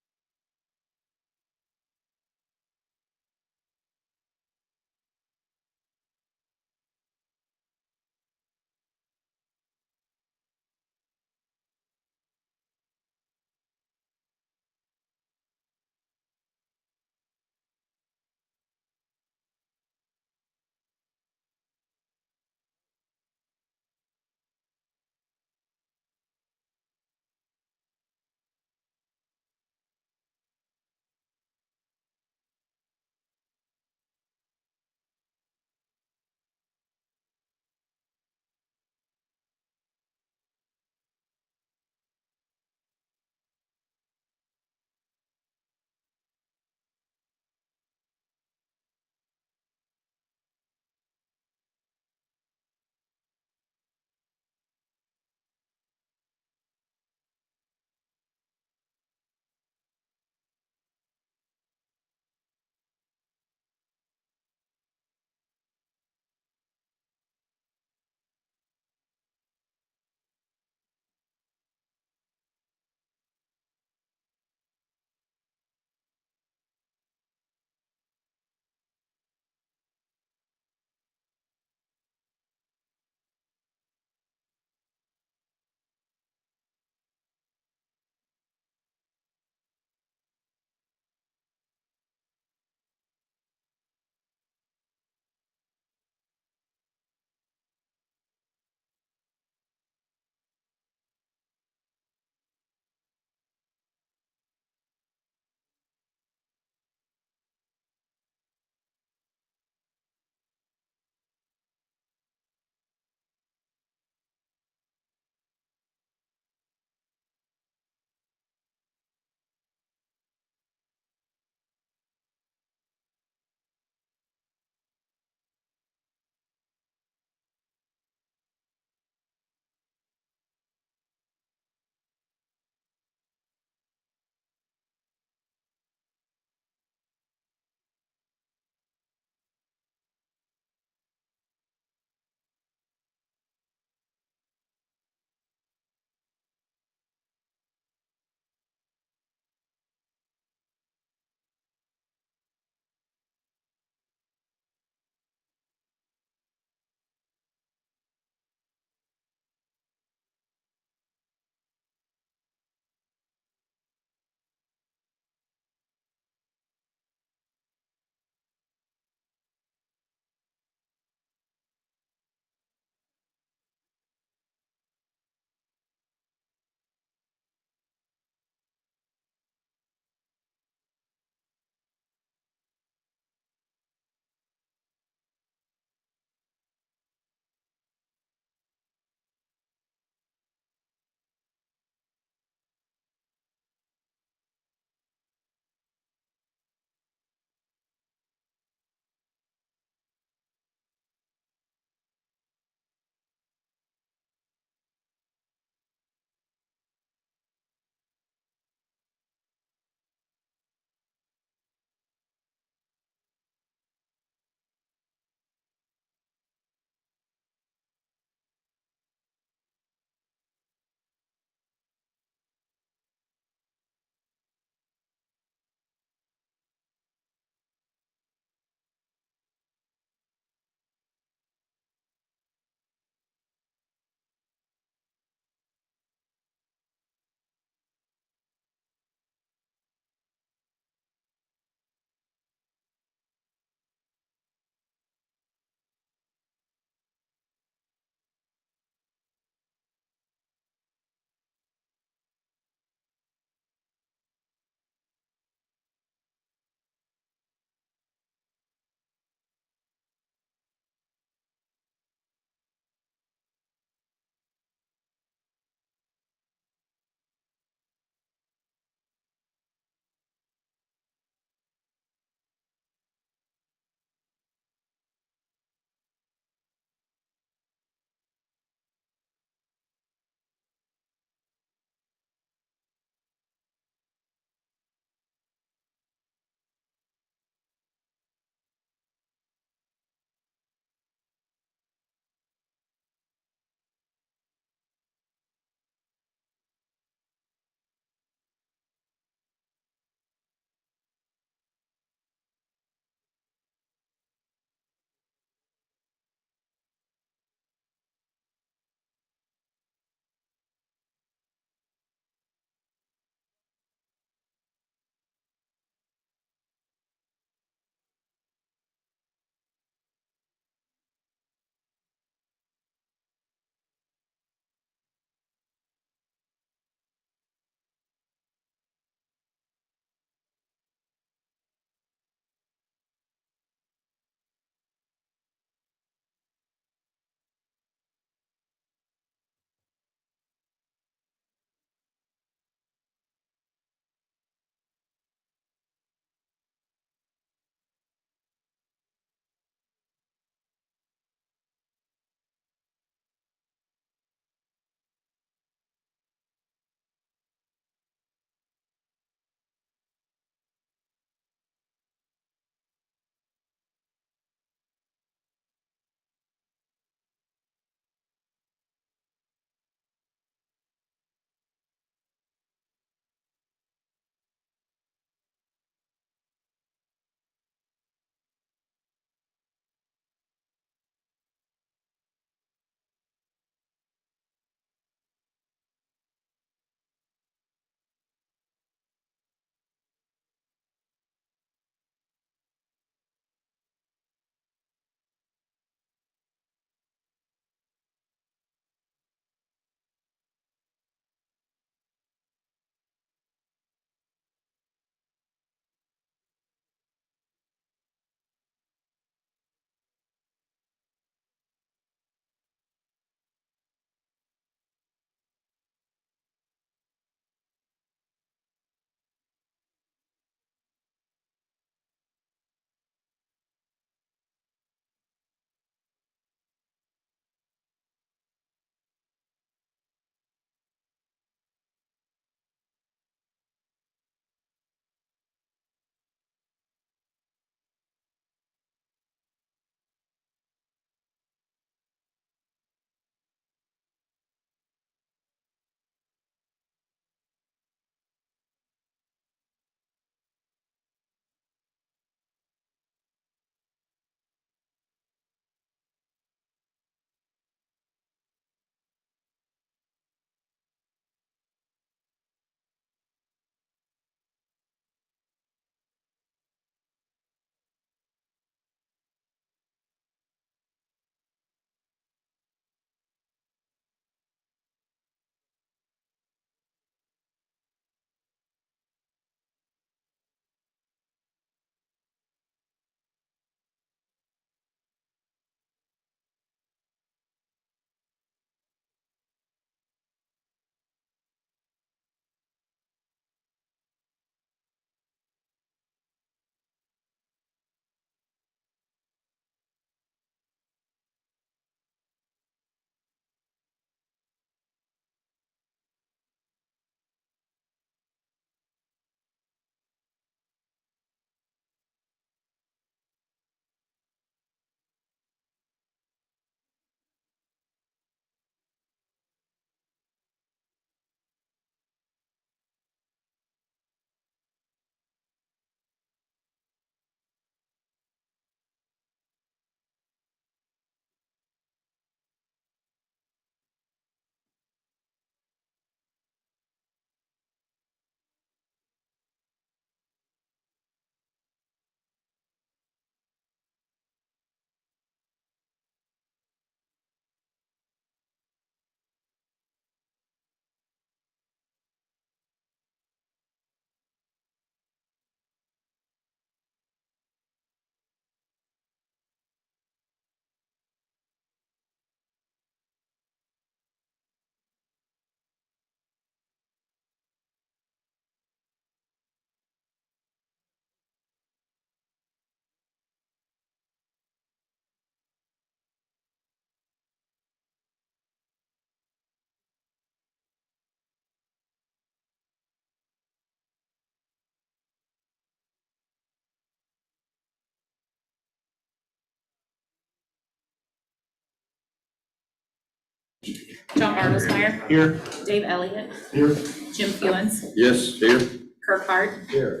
John Bartlesmeyer. Here. Dave Elliott. Here. Jim Fewens. Yes, here? Kirk Hart. Here.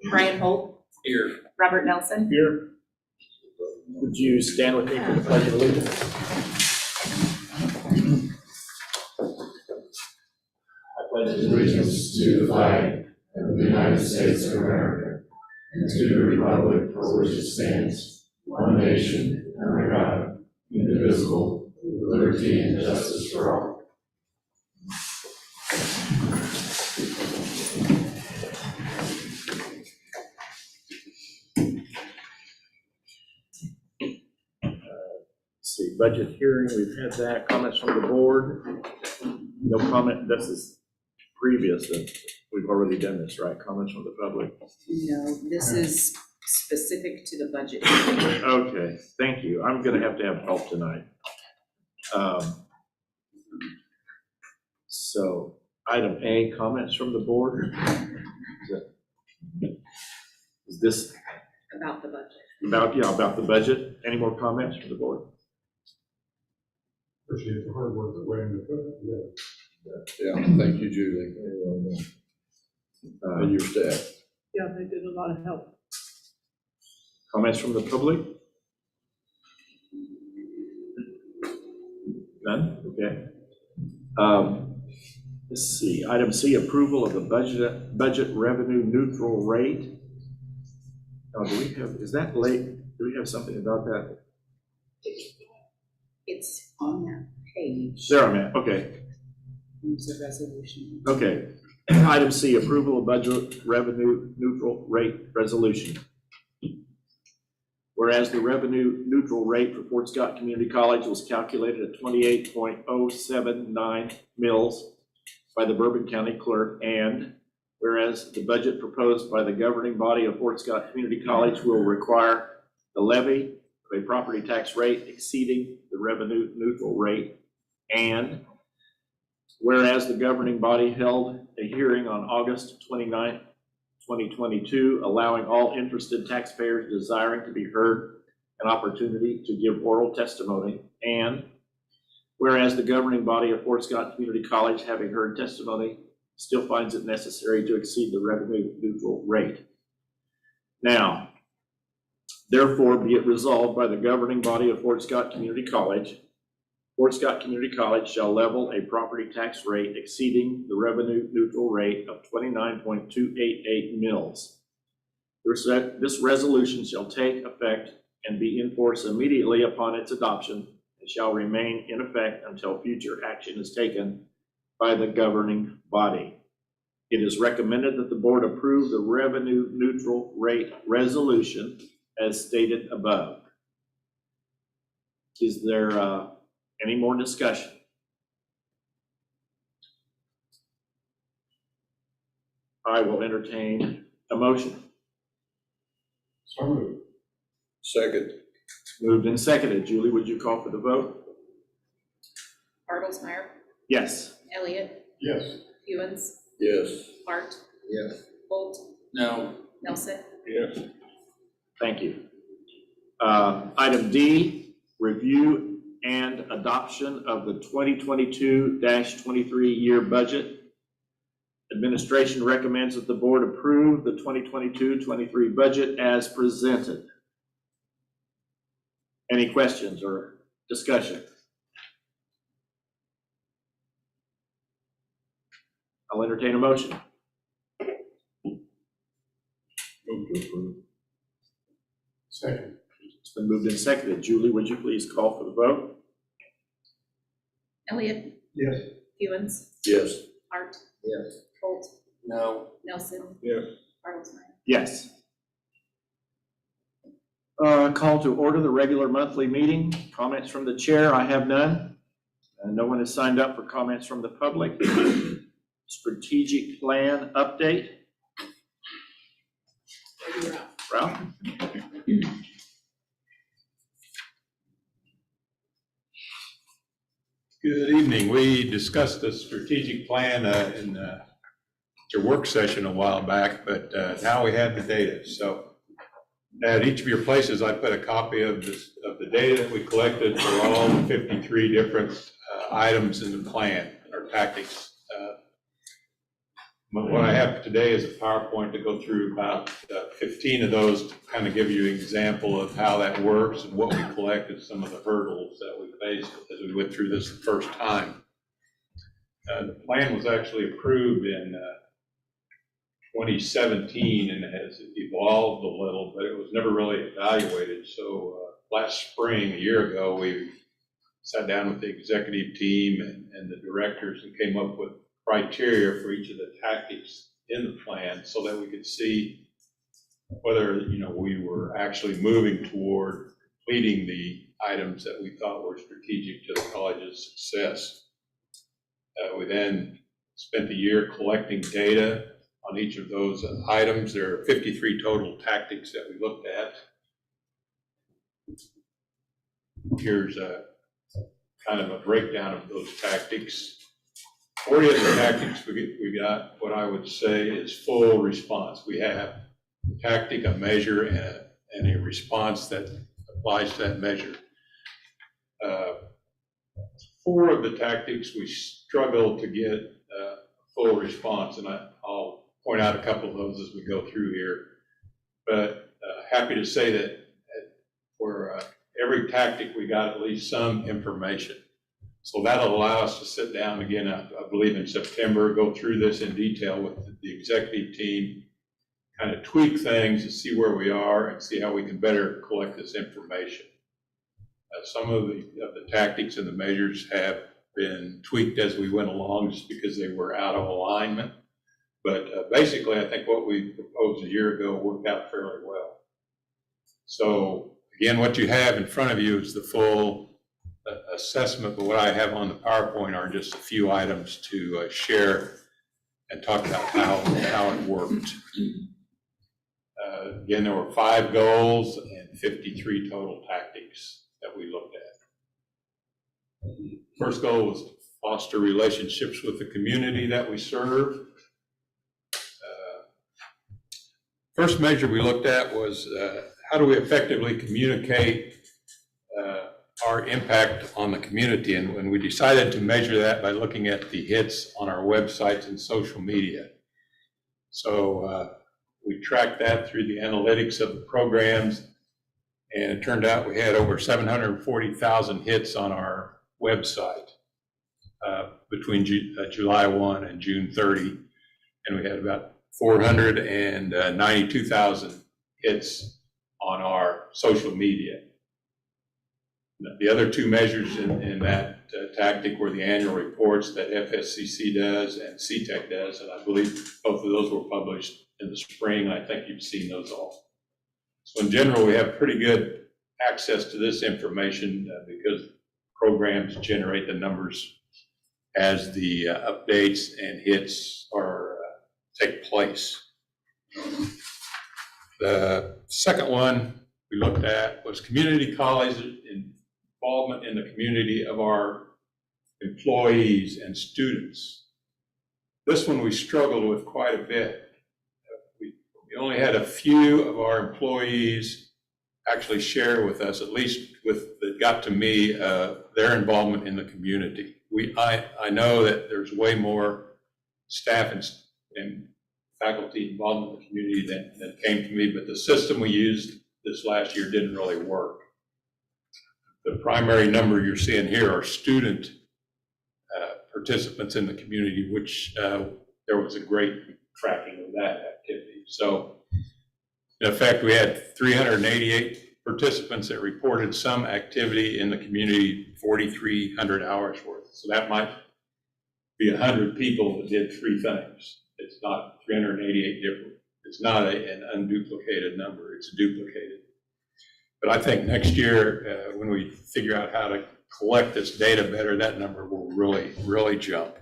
Brian Holt. Here. Robert Nelson. Here. Would you stand with me for the pledge of allegiance? I pledge allegiance to the flag of the United States of America and to the republic for which it stands, one nation, under God, indivisible, with liberty and justice for all. See, budget hearing, we've had that. Comments from the board? No comment, this is previous, and we've already done this, right? Comments from the public? No, this is specific to the budget. Okay, thank you. I'm gonna have to have help tonight. So, item A, comments from the board? Is this About the budget. about the budget? Any more comments from the board? Appreciate the hard work that went into putting it together. Yeah, thank you, Julie. And your staff. Yeah, they did a lot of help. Comments from the public? None? Okay. Let's see, item C, approval of the budget revenue neutral rate. Oh, do we have, is that late? Do we have something about that? It's on that page. There I'm at, okay. There's a resolution. Okay. Item C, approval of budget revenue neutral rate resolution. Whereas the revenue neutral rate for Fort Scott Community College was calculated at 28.079 mils by the Bourbon County Clerk, and whereas the budget proposed by the governing body of Fort Scott Community College will require the levy of a property tax rate exceeding the revenue neutral rate, and whereas the governing body held a hearing on August 29th, 2022, allowing all interested taxpayers desiring to be heard an opportunity to give oral testimony, and whereas the governing body of Fort Scott Community College, having heard testimony, still finds it necessary to exceed the revenue neutral rate. Now, therefore be it resolved by the governing body of Fort Scott Community College, Fort Scott Community College shall level a property tax rate exceeding the revenue neutral rate of 29.288 mils. This resolution shall take effect and be in force immediately upon its adoption and shall remain in effect until future action is taken by the governing body. It is recommended that the board approve the revenue neutral rate resolution as stated above. Is there any more discussion? I will entertain a motion. So moved. Second. Moved and seconded. Julie, would you call for the vote? Bartlesmeyer. Yes. Elliott. Yes. Fewens. Yes. Hart. Yes. Holt. No. Nelson. Yes. Thank you. Item D, review and adoption of the 2022-23 year budget. Administration recommends that the board approve the 2022-23 budget as presented. Any questions or discussion? I'll entertain a motion. Move to approve. Second. It's been moved and seconded. Julie, would you please call for the vote? Elliott. Yes. Fewens. Yes. Hart. Yes. Holt. No. Nelson. Yes. Bartlesmeyer. Yes. Call to order the regular monthly meeting. Comments from the chair, I have none. No one has signed up for comments from the public. Strategic plan update. Ralph? Good evening. We discussed the strategic plan in your work session a while back, but now we have the data. So at each of your places, I put a copy of the data that we collected for all the 53 different items in the plan, or tactics. But what I have today is a PowerPoint to go through about 15 of those to kind of give you an example of how that works and what we collected, some of the hurdles that we faced as we went through this the first time. The plan was actually approved in 2017 and it has evolved a little, but it was never really evaluated. So last spring, a year ago, we sat down with the executive team and the directors and came up with criteria for each of the tactics in the plan so that we could see whether, we were actually moving toward completing the items that we thought were strategic to the college's success. We then spent the year collecting data on each of those items. There are 53 total tactics that we looked at. Here's a kind of a breakdown of those tactics. 40 of the tactics we got what I would say is full response. We have a tactic, a measure, and a response that applies to that measure. 4 of the tactics we struggled to get a full response, and I'll point out a couple of those as we go through here. But happy to say that for every tactic we got at least some information. So that'll allow us to sit down again, I believe in September, go through this in detail with the executive team, kind of tweak things and see where we are and see how we can better collect this information. Some of the tactics and the measures have been tweaked as we went along just because they were out of alignment. But basically, I think what we proposed a year ago worked out fairly well. So again, what you have in front of you is the full assessment, but what I have on the PowerPoint are just a few items to share and talk about how it worked. Again, there were 5 goals and 53 total tactics that we looked at. First goal was to foster relationships with the community that we serve. First measure we looked at was how do we effectively communicate our impact on the community, and when we decided to measure that by looking at the hits on our websites and social media. So we tracked that through the analytics of the programs, and it turned out we had over 740,000 hits on our website between July 1 and June 30, and we had about 492,000 hits on our social media. The other 2 measures in that tactic were the annual reports that Fscc does and CTEC does, and I believe both of those were published in the spring. I think you've seen those all. So in general, we have pretty good access to this information because programs generate the numbers as the updates and hits take place. The second one we looked at was community college involvement in the community of our employees and students. This one we struggled with quite a bit. We only had a few of our employees actually share with us, at least that got to me, their involvement in the community. I know that there's way more staff and faculty involvement in the community than came to me, but the system we used this last year didn't really work. The primary number you're seeing here are student participants in the community, which there was a great tracking of that activity. So in effect, we had 388 participants that reported some activity in the community, 4,300 hours worth. So that might be 100 people that did 3 things. It's not 388 different. It's not an unduplicated number. It's duplicated. But I think next year, when we figure out how to collect this data better, that number will really, really jump.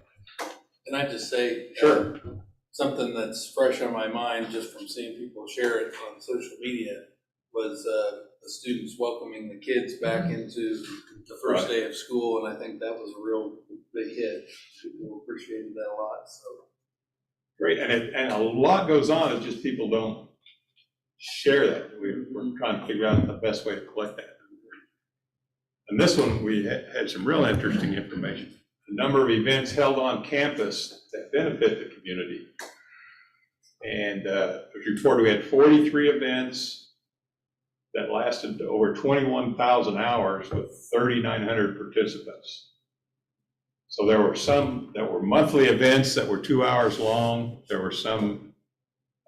Can I just say? Sure. Something that's fresh on my mind just from seeing people share it on social media was the students welcoming the kids back into the first day of school, and I think that was a real big hit. People appreciated that a lot. So great, and a lot goes on. It's just people don't share that. We're trying to figure out the best way to collect that. And this one, we had some real interesting information. The number of events held on campus that benefit the community. And it was reported we had 43 events that lasted over 21,000 hours with 3,900 participants. So there were some that were monthly events that were 2 hours long. There were some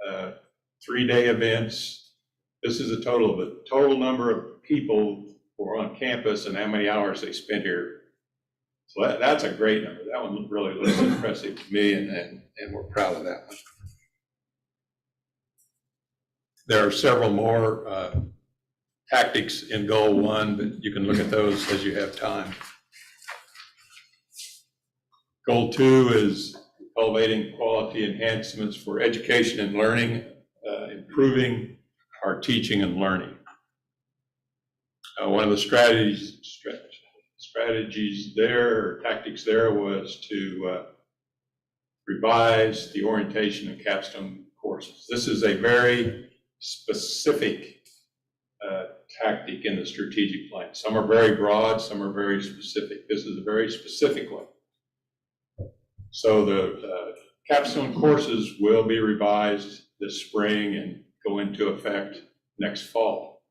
3-day events. This is a total number of people who were on campus and how many hours they spent here. So that's a great number. That one really looks impressive to me, and we're proud of that one. There are several more tactics in Goal 1, but you can look at those as you have time. Goal 2 is cultivating quality enhancements for education and learning, improving our teaching and learning. One of the strategies there, or tactics there, was to revise the orientation and capstone courses. This is a very specific tactic in the strategic plan. Some are very broad, some are very specific. This is a very specific one. So the capstone courses will be revised this spring and go into effect next fall.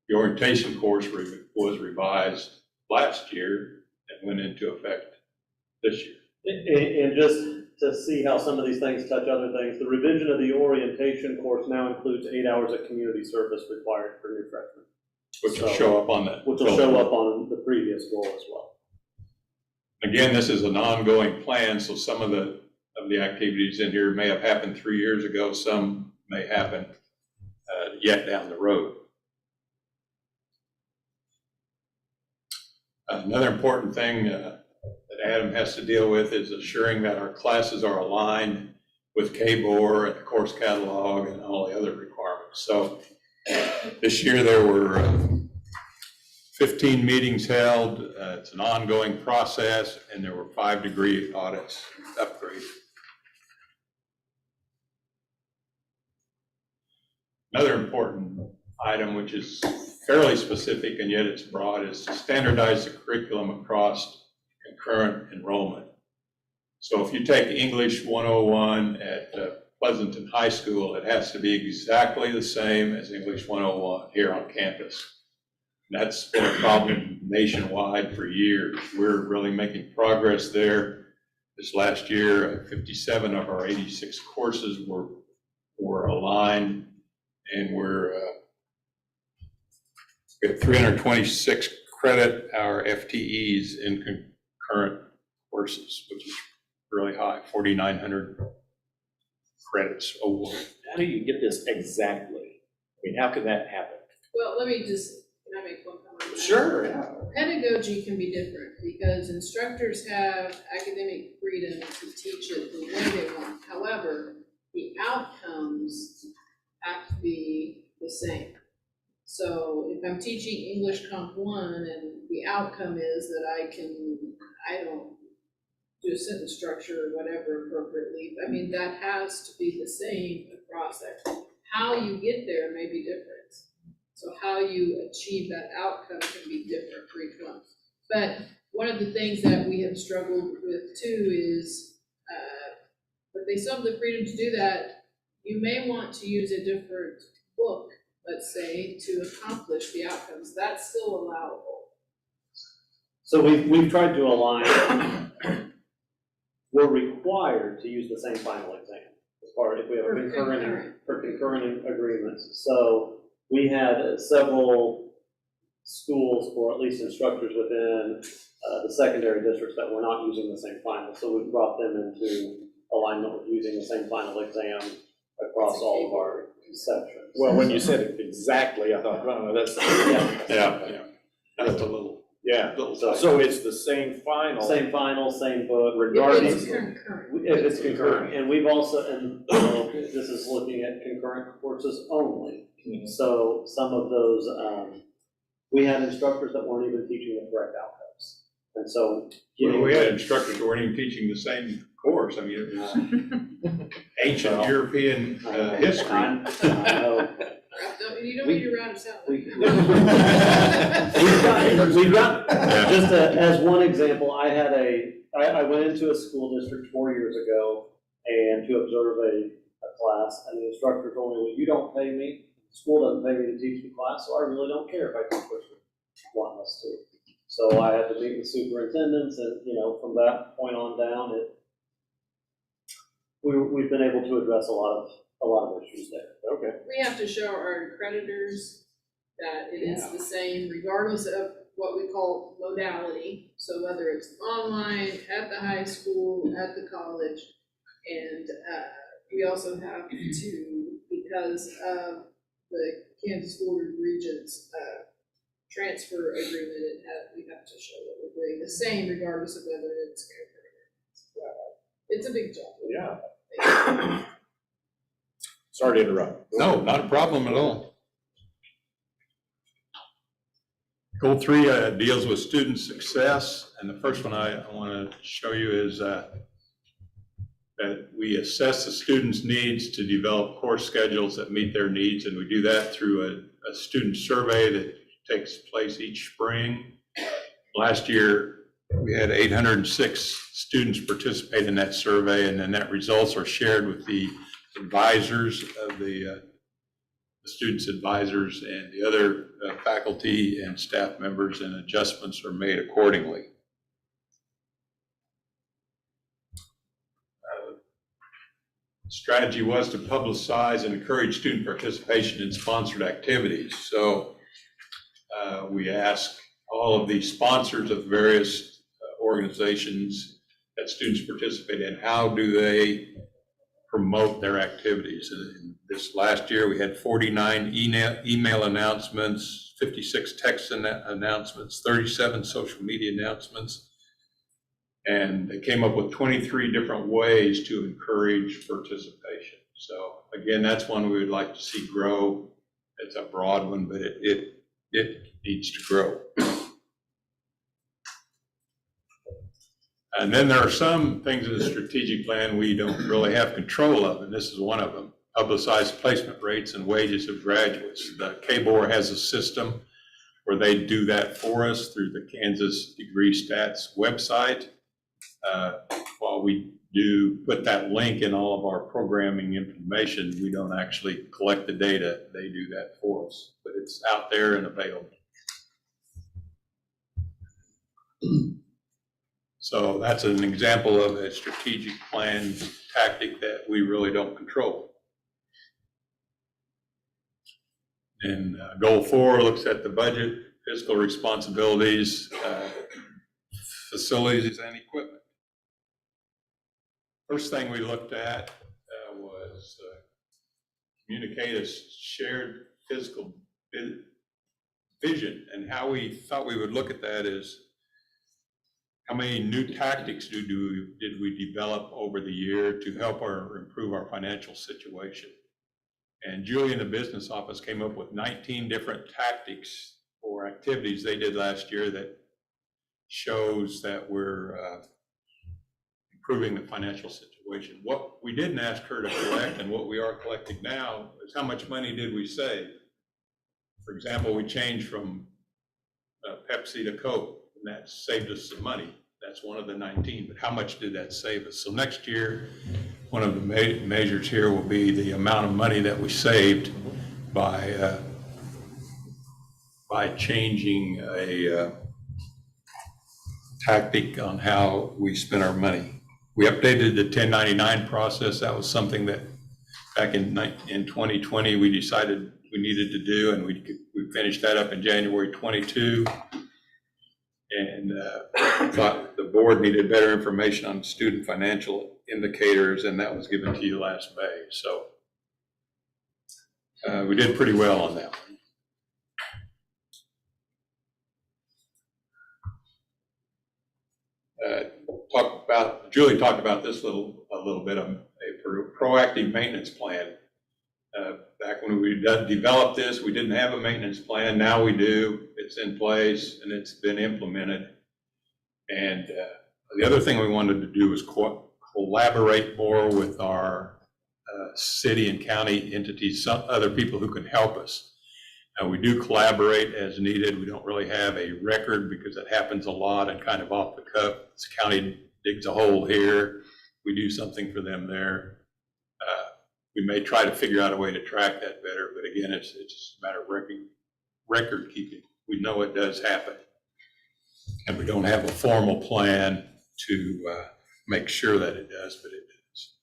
The orientation course was revised last year and went into effect this year. And just to see how some of these things touch other things, the revision of the orientation course now includes 8 hours of community service required for new freshmen. Which will show up on that. Which will show up on the previous goal as well. Again, this is an ongoing plan, so some of the activities in here may have happened 3 years ago, some may happen yet down the road. Another important thing that Adam has to deal with is assuring that our classes are aligned with KBOR and the course catalog and all the other requirements. So this year there were 15 meetings held. It's an ongoing process, and there were 5 degree audits upgraded. Another important item, which is fairly specific and yet it's broad, is to standardize the curriculum across concurrent enrollment. So if you take English 101 at Pleasanton High School, it has to be exactly the same as English 101 here on campus. And that's been a problem nationwide for years. We're really making progress there. This last year, 57 of our 86 courses were aligned, and we're we have 326 credit hour FTEs in concurrent courses, which is really high, 4,900 credits award. How do you get this exactly? I mean, how can that happen? Well, let me just, can I make one comment? on that? Sure, yeah. Pedagogy can be different because instructors have academic freedom to teach it the way they want. However, the outcomes have to be the same. So if I'm teaching English Comp 1 and the outcome is that I don't do a sentence structure or whatever appropriately, I mean, that has to be the same across that. How you get there may be different. So how you achieve that outcome can be different for each one. But one of the things that we have struggled with too is, but they still have the freedom to do that. You may want to use a different book, let's say, to accomplish the outcomes. That's still allowable. So we've tried to align, we're required to use the same final exam as part, if we have concurrent agreements. So we had several schools, or at least instructors within the secondary districts, that were not using the same final. So we brought them into alignment with using the same final exam across all of our sections. Well, when you said it exactly, I thought, oh, no, that's. Yeah. That's a little. Yeah, so it's the same final. Same final, same book. If it's concurrent. If it's concurrent, and we've also, and this is looking at concurrent courses only. Mhm. So some of those, we had instructors that weren't even teaching the correct outcomes. And so. We had instructors who weren't even teaching the same course. I mean, it was ancient European history. I know. Don't you you don't need to round us out. We've got, just as one example, I went into a school district 4 years ago and to observe a class, and the instructor told me, well, you don't pay me, the school doesn't pay me to teach the class, so I really don't care if I teach what you want us to. So I had to meet with superintendents, and, from that point on down, we've been able to address a lot of issues there. Okay. We have to show our creditors that it is the same regardless of what we call modality. So whether it's online, at the high school, at the college, and we also have to, because of the Kansas Board of Regents transfer agreement, we have to show that we're doing the same regardless of whether it's concurrent. It's a big job. Yeah. Sorry to interrupt. No, not a problem at all. Goal 3 deals with student success, and the first one I want to show you is that we assess the students' needs to develop course schedules that meet their needs, and we do that through a student survey that takes place each spring. Last year, we had 806 students participate in that survey, and then that results are shared with the advisors of the students' advisors and the other faculty and staff members, and adjustments are made accordingly. Strategy was to publicize and encourage student participation in sponsored activities. So we asked all of the sponsors of various organizations that students participate in, how do they promote their activities? And this last year, we had 49 email announcements, 56 text announcements, 37 social media announcements, and they came up with 23 different ways to encourage participation. So again, that's one we would like to see grow. It's a broad one, but it needs to grow. And then there are some things in the strategic plan we don't really have control of, and this is one of them. Publicize placement rates and wages of graduates. The KBOR has a system where they do that for us through the Kansas Degree Stats website. While we do put that link in all of our programming information, we don't actually collect the data. They do that for us, but it's out there and available. So that's an example of a strategic plan tactic that we really don't control. And goal 4 looks at the budget, fiscal responsibilities, facilities and equipment. First thing we looked at was communicate a shared physical vision, and how we thought we would look at that is how many new tactics did we develop over the year to help improve our financial situation. And Julie in the business office came up with 19 different tactics or activities they did last year that shows that we're improving the financial situation. What we didn't ask her to collect, and what we are collecting now, is how much money did we save? For example, we changed from Pepsi to Coke, and that saved us some money. That's one of the 19, but how much did that save us? So next year, one of the measures here will be the amount of money that we saved by changing a tactic on how we spend our money. We updated the 1099 process. That was something that back in 2020 we decided we needed to do, and we finished that up in January 22. And thought the board needed better information on student financial indicators, and that was given to you last May. So we did pretty well on that one. Julie talked about this a little bit, a proactive maintenance plan. Back when we developed this, we didn't have a maintenance plan. Now we do. It's in place and it's been implemented. And the other thing we wanted to do was collaborate more with our city and county entities, some other people who can help us. We do collaborate as needed. We don't really have a record because it happens a lot and kind of off the cuff. This county digs a hole here, we do something for them there. We may try to figure out a way to track that better, but again, it's just a matter of record keeping. We know it does happen. And we don't have a formal plan to make sure that it does, but it does.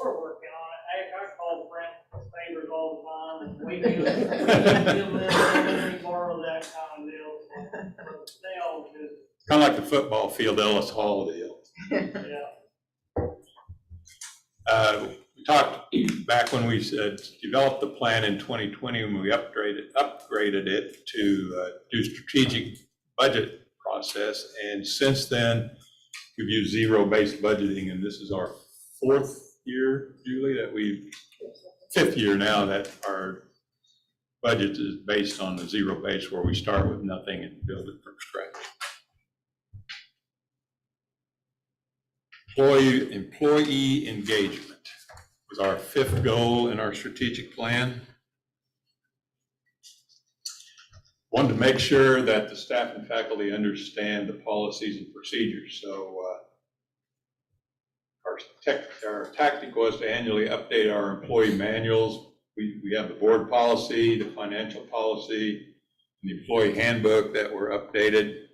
We're working on it. I call Brent favors all the time, and we give them, we borrow that kind of deal. So they all just, Kind of like the football field Ellis Hall deal. yeah. We talked back when we said developed the plan in 2020 when we upgraded it to do strategic budget process. And since then, we've used zero-based budgeting, and this is our 4th year, Julie, that 5th year now that our budget is based on the zero base, where we start with nothing and build it from scratch. Employee engagement was our 5th goal in our strategic plan. Wanted to make sure that the staff and faculty understand the policies and procedures. So our tactic was to annually update our employee manuals. We have the board policy, the financial policy, and the employee handbook that were updated.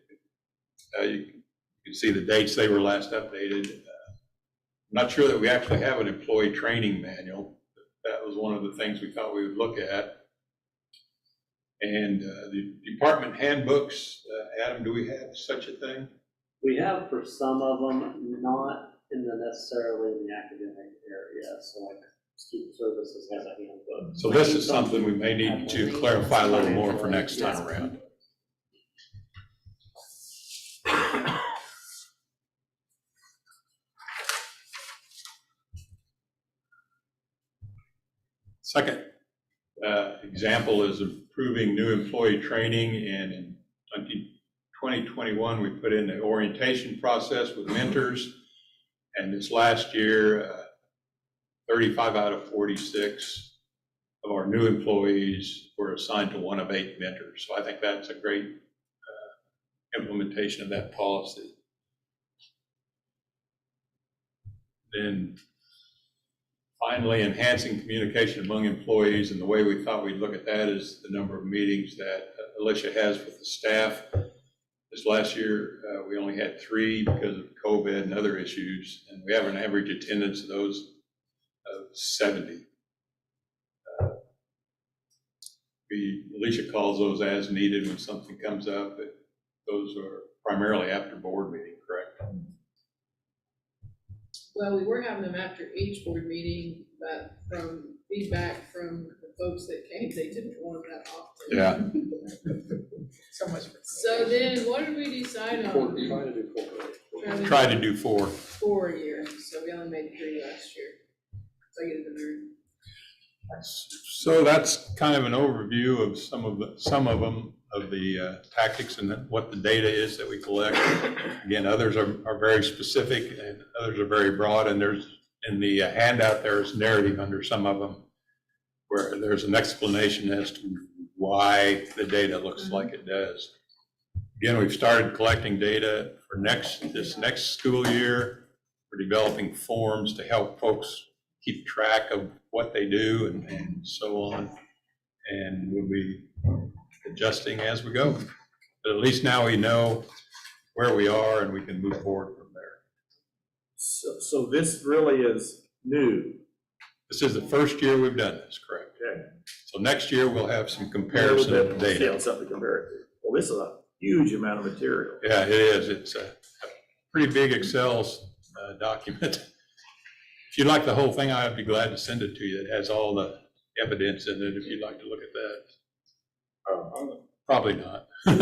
You can see the dates they were last updated. I'm not sure that we actually have an employee training manual. That was one of the things we thought we would look at. And the department handbooks, Adam, do we have such a thing? We have for some of them, not in necessarily in the academic area, so like student services has a handbook. So this is something we may need to clarify a little more for next time around. Second example is improving new employee training, and in 2021 we put in the orientation process with mentors, and this last year 35 out of 46 of our new employees were assigned to one of 8 mentors. So I think that's a great implementation of that policy. Then finally, enhancing communication among employees, and the way we thought we'd look at that is the number of meetings that Alicia has with the staff. This last year, we only had 3 because of COVID and other issues, and we have an average attendance of those of 70. Alicia calls those as needed when something comes up, but those are primarily after board meeting, correct? Well, we were having them after each board meeting, but from feedback from the folks that came, they didn't want them that often. Yeah. So much for. So then what did we decide on? Try to do 4. 4 a year, so we only made 3 last year. So I get it in there. So that's kind of an overview of some of the tactics and what the data is that we collect. Again, others are very specific and others are very broad, and there's in the handout there's narrative under some of them where there's an explanation as to why the data looks like it does. Again, we've started collecting data for this next school year. We're developing forms to help folks keep track of what they do and so on, and we'll be adjusting as we go. But at least now we know where we are and we can move forward from there. So this really is new. This is the first year we've done this, correct? Okay. So next year we'll have some comparison data. Something to compare it to. Well, this is a huge amount of material. Yeah, it is. It's a pretty big Excel document. If you'd like the whole thing, I'd be glad to send it to you. It has all the evidence in it if you'd like to look at that. Probably not. One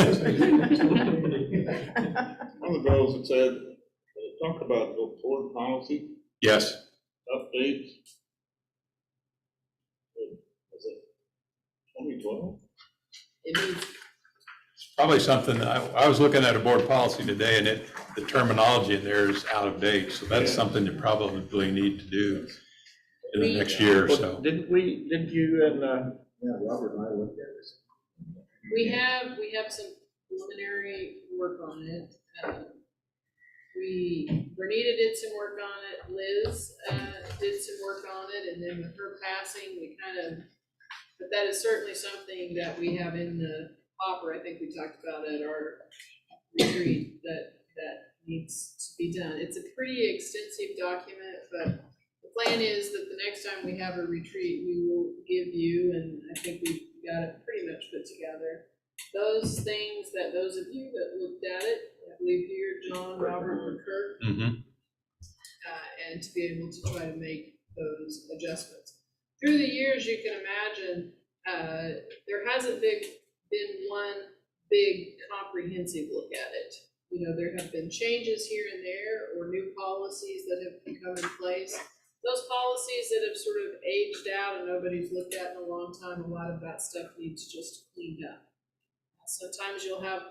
of the goals that said, talk about the board policy Yes. updates. Was it 2012? It is, Probably something, I was looking at a board policy today, and the terminology in there is out of date, so that's something you probably need to do in the next year or so. Didn't you and Yeah, Robert and I looked at this. We have some preliminary work on it. Bernita did some work on it, Liz, did some work on it, and then with her passing, but that is certainly something that we have in the hopper. I think we talked about at our retreat that needs to be done. It's a pretty extensive document, but the plan is that the next time we have a retreat, we will give you, and I think we've got it pretty much put together, those things that those of you that looked at it, I believe here, John, Robert, or Kirk, and to be able to try to make those adjustments. Through the years, you can imagine, there hasn't been one big comprehensive look at it. You know, there have been changes here and there, or new policies that have come in place. Those policies that have sort of aged out and nobody's looked at in a long time, a lot of that stuff needs just cleaned up. Sometimes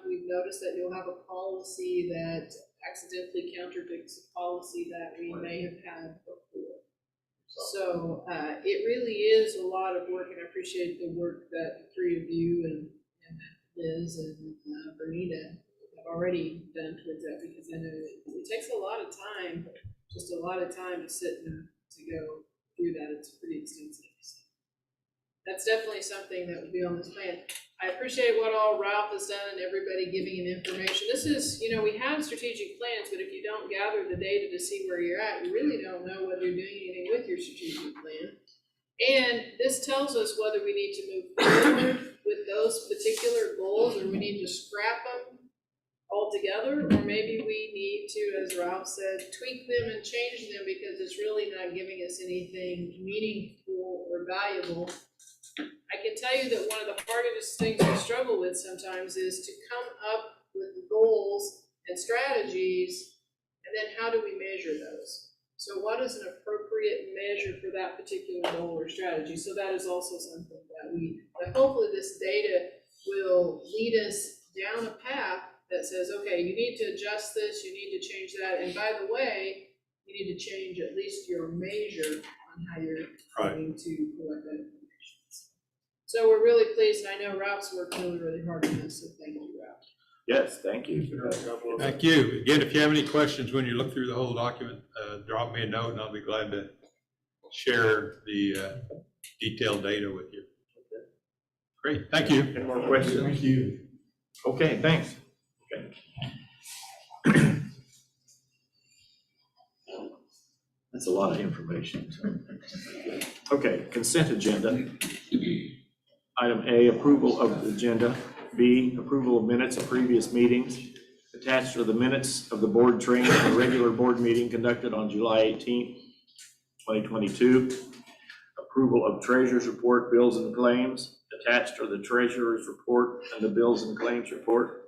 we've noticed that you'll have a policy that accidentally contradicts a policy that we may have had before. So it really is a lot of work, and I appreciate the work that the three of you and Liz and Bernita have already done towards that, because I know it takes a lot of time, just a lot of time to sit and to go through that. It's pretty extensive. So that's definitely something that would be on this plan. I appreciate what all Ralph has done and everybody giving him information. This is, you know, we have strategic plans, but if you don't gather the data to see where you're at, you really don't know whether you're doing anything with your strategic plan. And this tells us whether we need to move forward with those particular goals, or we need to scrap them altogether, or maybe we need to, as Ralph said, tweak them and change them because it's really not giving us anything meaningful or valuable. I can tell you that one of the hardest things we struggle with sometimes is to come up with goals and strategies, and then how do we measure those? So what is an appropriate measure for that particular goal or strategy? So that is also something that hopefully this data will lead us down a path that says, okay, you need to adjust this, you need to change that, and by the way, you need to change at least your measure on how you're going to collect that information. So we're really pleased, and I know Ralph's worked really, really hard on this, so thank you, Ralph. Yes, thank you. Thank you. Again, if you have any questions when you look through the whole document, drop me a note and I'll be glad to share the detailed data with you. Great, thank you. Any more questions? Thank you. Okay, thanks. Okay. That's a lot of information. Okay, consent agenda. Item A, approval of the agenda. B, approval of minutes of previous meetings. Attached are the minutes of the board training and regular board meeting conducted on July 18th, 2022. Approval of treasurer's report, bills and claims. Attached are the treasurer's report and the bills and claims report.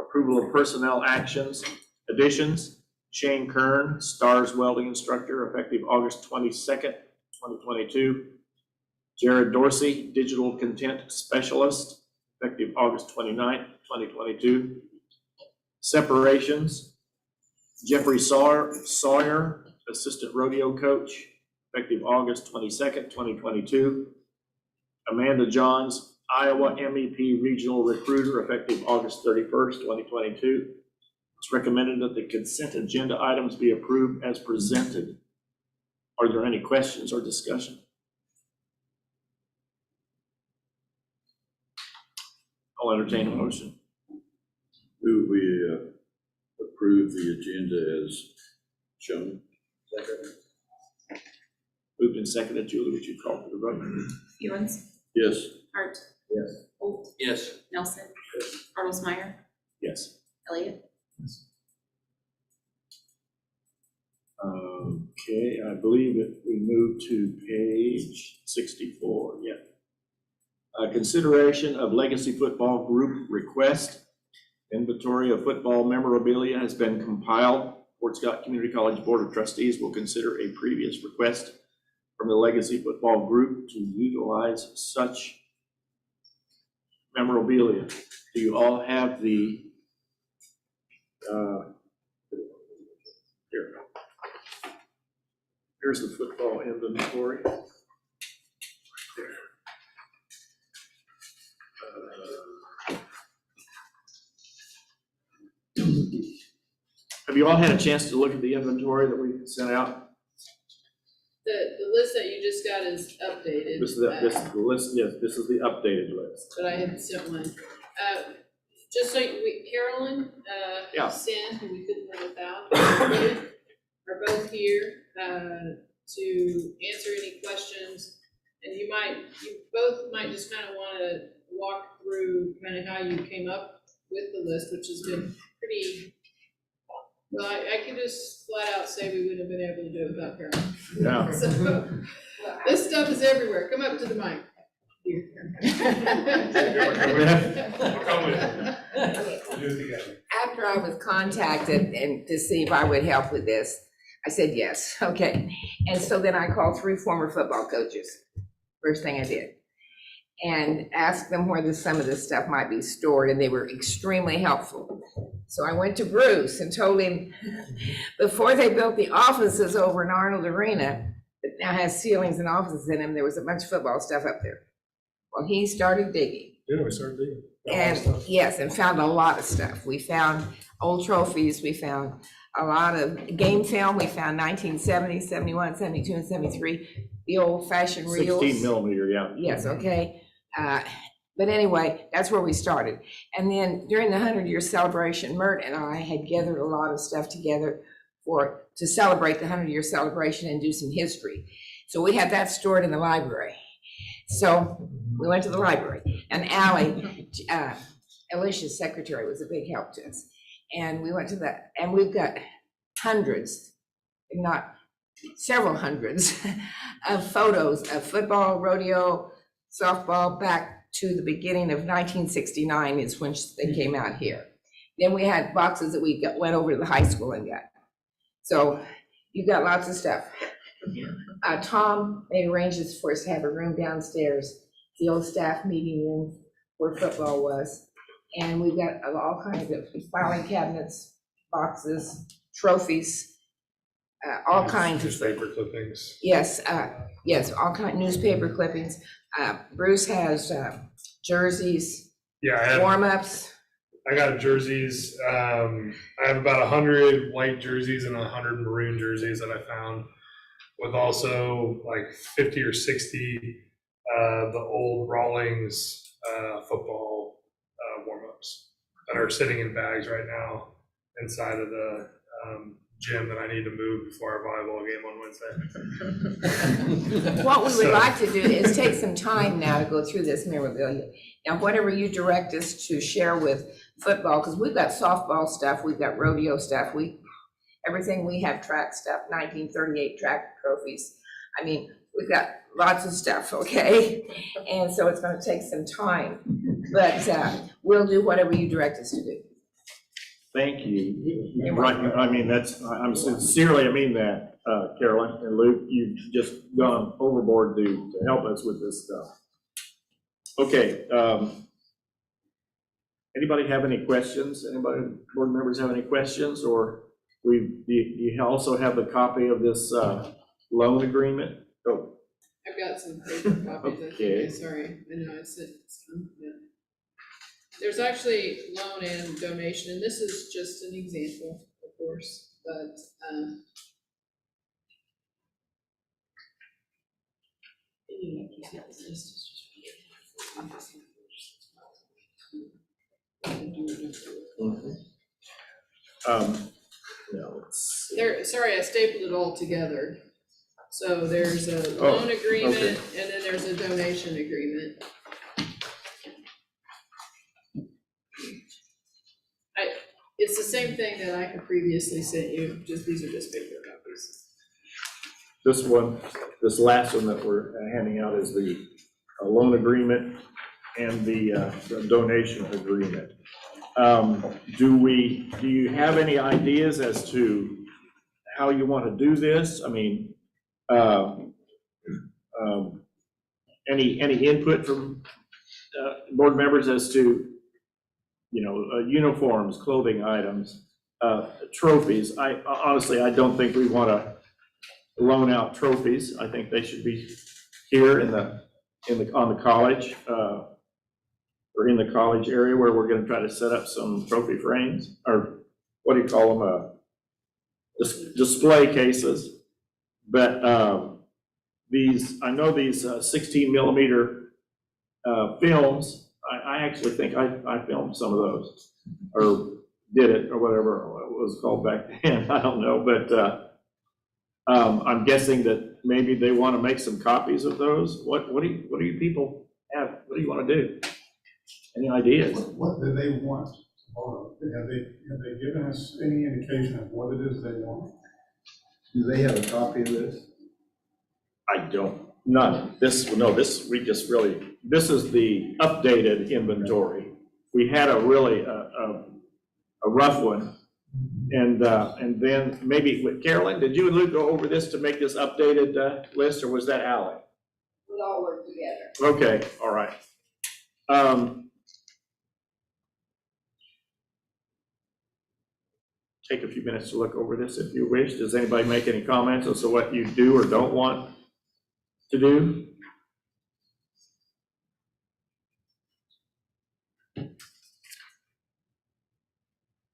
Approval of personnel actions, additions. Shane Kern, Stars Welding Instructor, effective August 22nd, 2022. Jared Dorsey, Digital Content Specialist, effective August 29th, 2022. Separations. Jeffrey Sawyer, Assistant Rodeo Coach, effective August 22nd, 2022. Amanda Johns, Iowa MEP Regional Recruiter, effective August 31st, 2022. It's recommended that the consent agenda items be approved as presented. Are there any questions or discussion? I'll entertain a motion. Do we approve the agenda as shown? Second. Moved and seconded. Julie, would you call for the vote? Hewens, Yes. Hart, Yes. Holt, Yes. Nelson, Artles-Meyer, Yes. Elliott. Okay, I believe if we move to page 64, yeah. Consideration of Legacy Football Group request. Inventory of football memorabilia has been compiled. Fort Scott Community College Board of Trustees will consider a previous request from the Legacy Football Group to utilize such memorabilia. Do you all have the, here. Here's the football inventory. Right there. you all had a chance to look at the inventory that we sent out? The list that you just got is updated. This is the list, yes, this is the updated list. But I had sent one. Just so Carolyn, Yeah. Sin, who we couldn't live without, are both here to answer any questions. And you both might just kind of want to walk through kind of how you came up with the list, which has been pretty, well, I can just flat out say we wouldn't have been able to do it without Carolyn. Yeah. So, this stuff is everywhere. Come up to the mic. After I was contacted and to see if I would help with this, I said yes, okay. And so then I called 3 former football coaches, first thing I did, and asked them where some of this stuff might be stored, and they were extremely helpful. So I went to Bruce and told him, before they built the offices over in Arnold Arena, that now has ceilings and offices in them, there was a bunch of football stuff up there. Well, he started digging. Yeah, we started digging. And yes, and found a lot of stuff. We found old trophies, we found a lot of game film, we found 1970, 71, 72, and 73, the old fashioned reels. 16 millimeter, yeah. Yes, okay. But anyway, that's where we started. And then during the 100-year celebration, Mert and I had gathered a lot of stuff together to celebrate the 100-year celebration and do some history. So we had that stored in the library. So we went to the library, and Allie, Alicia's secretary, was a big help to us. And we went to that, and we've got hundreds, if not several hundreds, of photos of football, rodeo, softball, back to the beginning of 1969 is when they came out here. Then we had boxes that we went over to the high school and got. So you've got lots of stuff. Tom made arrangements for us to have a room downstairs, the old staff meeting room where football was. And we've got all kinds of filing cabinets, boxes, trophies, all kinds of newspaper clippings. Yes, yes, all kind of newspaper clippings. Bruce has jerseys, Yeah, warm-ups. I got jerseys. I have about 100 white jerseys and 100 maroon jerseys that I found, with also like 50 or 60 the old Rawlings football warm-ups that are sitting in bags right now inside of the gym that I need to move before our volleyball game on Wednesday. What we would like to do is take some time now to go through this memorabilia. Now, whatever you direct us to share with football, because we've got softball stuff, we've got rodeo stuff, everything we have, track stuff, 1938 track trophies. I mean, we've got lots of stuff, okay? And so it's going to take some time, but we'll do whatever you direct us to do. Thank you. Right, I mean, I'm sincerely, I mean that, Carolyn and Luke, you've just gone overboard to help us with this stuff. Okay, anybody have any questions? Anybody, board members have any questions? Or do you also have the copy of this loan agreement? Oh. I've got some paper copies. Okay. Sorry, I know I said some, yeah. There's actually loan and donation, and this is just an example, of course, but No, it's. sorry, I stapled it all together. So there's a loan agreement, okay. and then there's a donation agreement. It's the same thing that I had previously sent you, just these are just paper copies. This one, this last one that we're handing out is the loan agreement and the donation agreement. Do you have any ideas as to how you want to do this? I mean, any input from board members as to, uniforms, clothing items, trophies? Honestly, I don't think we want to loan out trophies. I think they should be here on the college, or in the college area where we're going to try to set up some trophy frames, or what do you call them? display cases. But I know these 16 millimeter films, I actually think I filmed some of those, or did it, or whatever it was called back then, I don't know, but I'm guessing that maybe they want to make some copies of those. What do you people have, what do you want to do? Any ideas? What do they want? Have they given us any indication of what it is they want? Do they have a copy of this? I don't, none. This is the updated inventory. We had a really, a rough one. And then maybe, with Carolyn, did you and Luke go over this to make this updated list, or was that Alec? We all work together. Okay, all right. Take a few minutes to look over this if you wish. Does anybody make any comments as to what you do or don't want to do?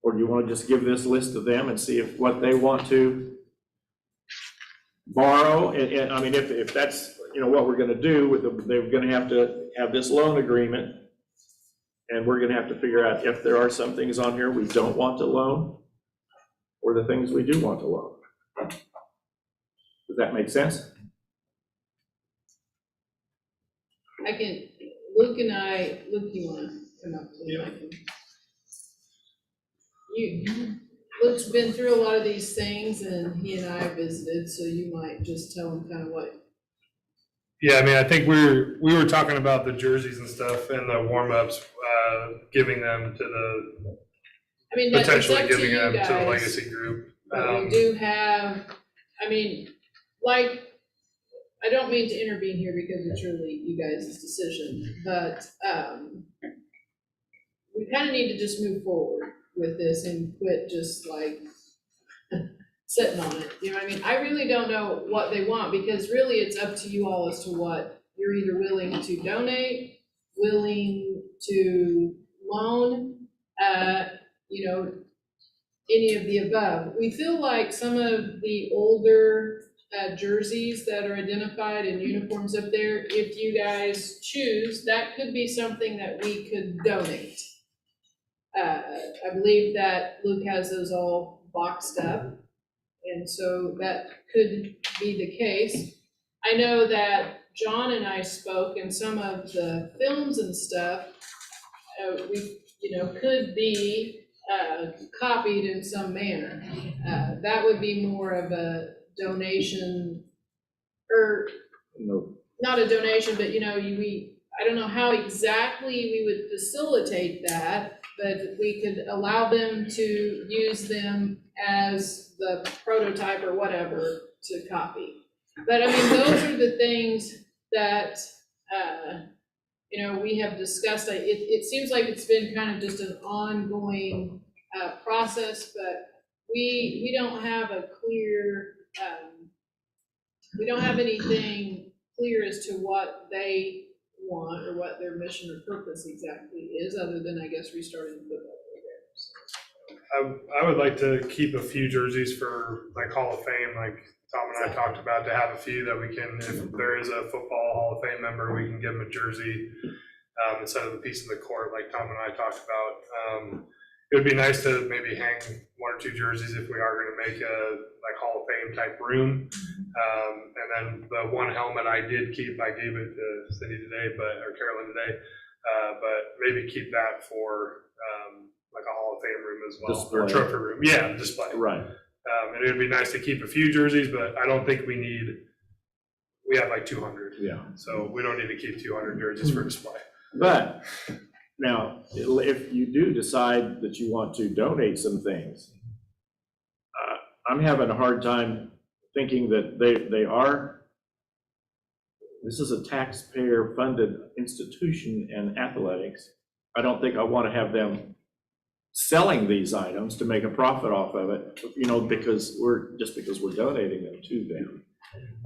Or do you want to just give this list to them and see if what they want to borrow? And I mean, if that's, what we're going to do with them, they're going to have this loan agreement. And we're going to have to figure out if there are some things on here we don't want to loan or the things we do want to loan. Does that make sense? Luke, you wanna come up to the mic? Luke's been through a lot of these things, and he and I visited, so you might just tell him kind of what. Yeah, I mean, I think we were talking about the jerseys and stuff and the warm-ups, giving them to the, I mean, it's potentially up to giving you them to the guys, legacy group. but we do have, I mean, like, I don't mean to intervene here because it's really you guys' decision, but we kind of need to just move forward with this and quit just like sitting on it. You know what I mean? I really don't know what they want, because really it's up to you all as to what you're either willing to donate, willing to loan, any of the above. We feel like some of the older jerseys that are identified and uniforms up there, if you guys choose, that could be something that we could donate. I believe that Luke has those all boxed up, and so that could be the case. I know that John and I spoke, and some of the films and stuff, could be copied in some manner. That would be more of a donation, or No. not a donation, but I don't know how exactly we would facilitate that, but we could allow them to use them as the prototype or whatever to copy. But I mean, those are the things that, we have discussed. It seems like it's been kind of just an ongoing process, but we don't have a clear, we don't have anything clear as to what they want or what their mission or purpose exactly is, other than, I guess, restarting the football program. I would like to keep a few jerseys for like Hall of Fame, like Tom and I talked about, to have a few that we can, if there is a football Hall of Fame member, we can give them a jersey instead of the piece of the court like Tom and I talked about. It would be nice to maybe hang one or two jerseys if we are going to make a like Hall of Fame type room. And then the one helmet I did keep, I gave it to Cindy today, or Carolyn today, but maybe keep that for like a Hall of Fame room as well, Display. or trophy room. Yeah, display. Right. And it would be nice to keep a few jerseys, but I don't think we have like 200. Yeah. So we don't need to keep 200 jerseys for display. But now, if you do decide that you want to donate some things, I'm having a hard time thinking that this is a taxpayer-funded institution in athletics. I don't think I want to have them selling these items to make a profit off of it, because we're donating them to them.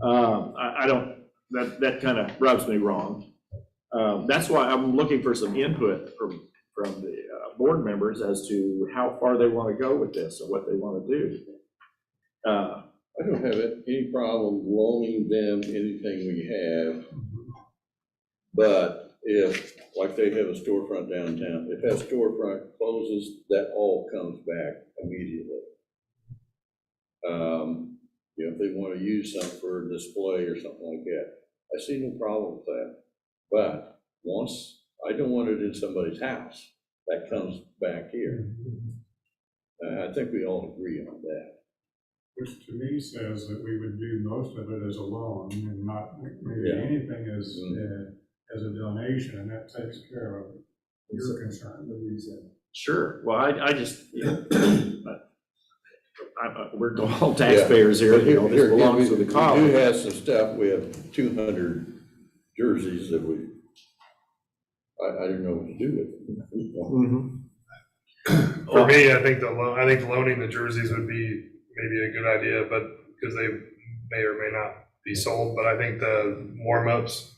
I don't, that kind of rubs me wrong. That's why I'm looking for some input from the board members as to how far they want to go with this and what they want to do. I don't have any problem loaning them anything we have. But if, like they have a storefront downtown, if that storefront closes, that all comes back immediately. You know, if they want to use something for a display or something like that, I see no problem with that. But once, I don't want it in somebody's house, that comes back here. I think we all agree on that. Which to me says that we would do most of it as a loan and not maybe Yeah. anything as a donation, and that takes care of your concern. Sure, well, I just, you know, we're all taxpayers here, you know, this belongs to the We do college. have some stuff, we have 200 jerseys that I don't know what to do with them. For me, I think loaning the jerseys would be maybe a good idea, but because they may or may not be sold, but I think the warm-ups,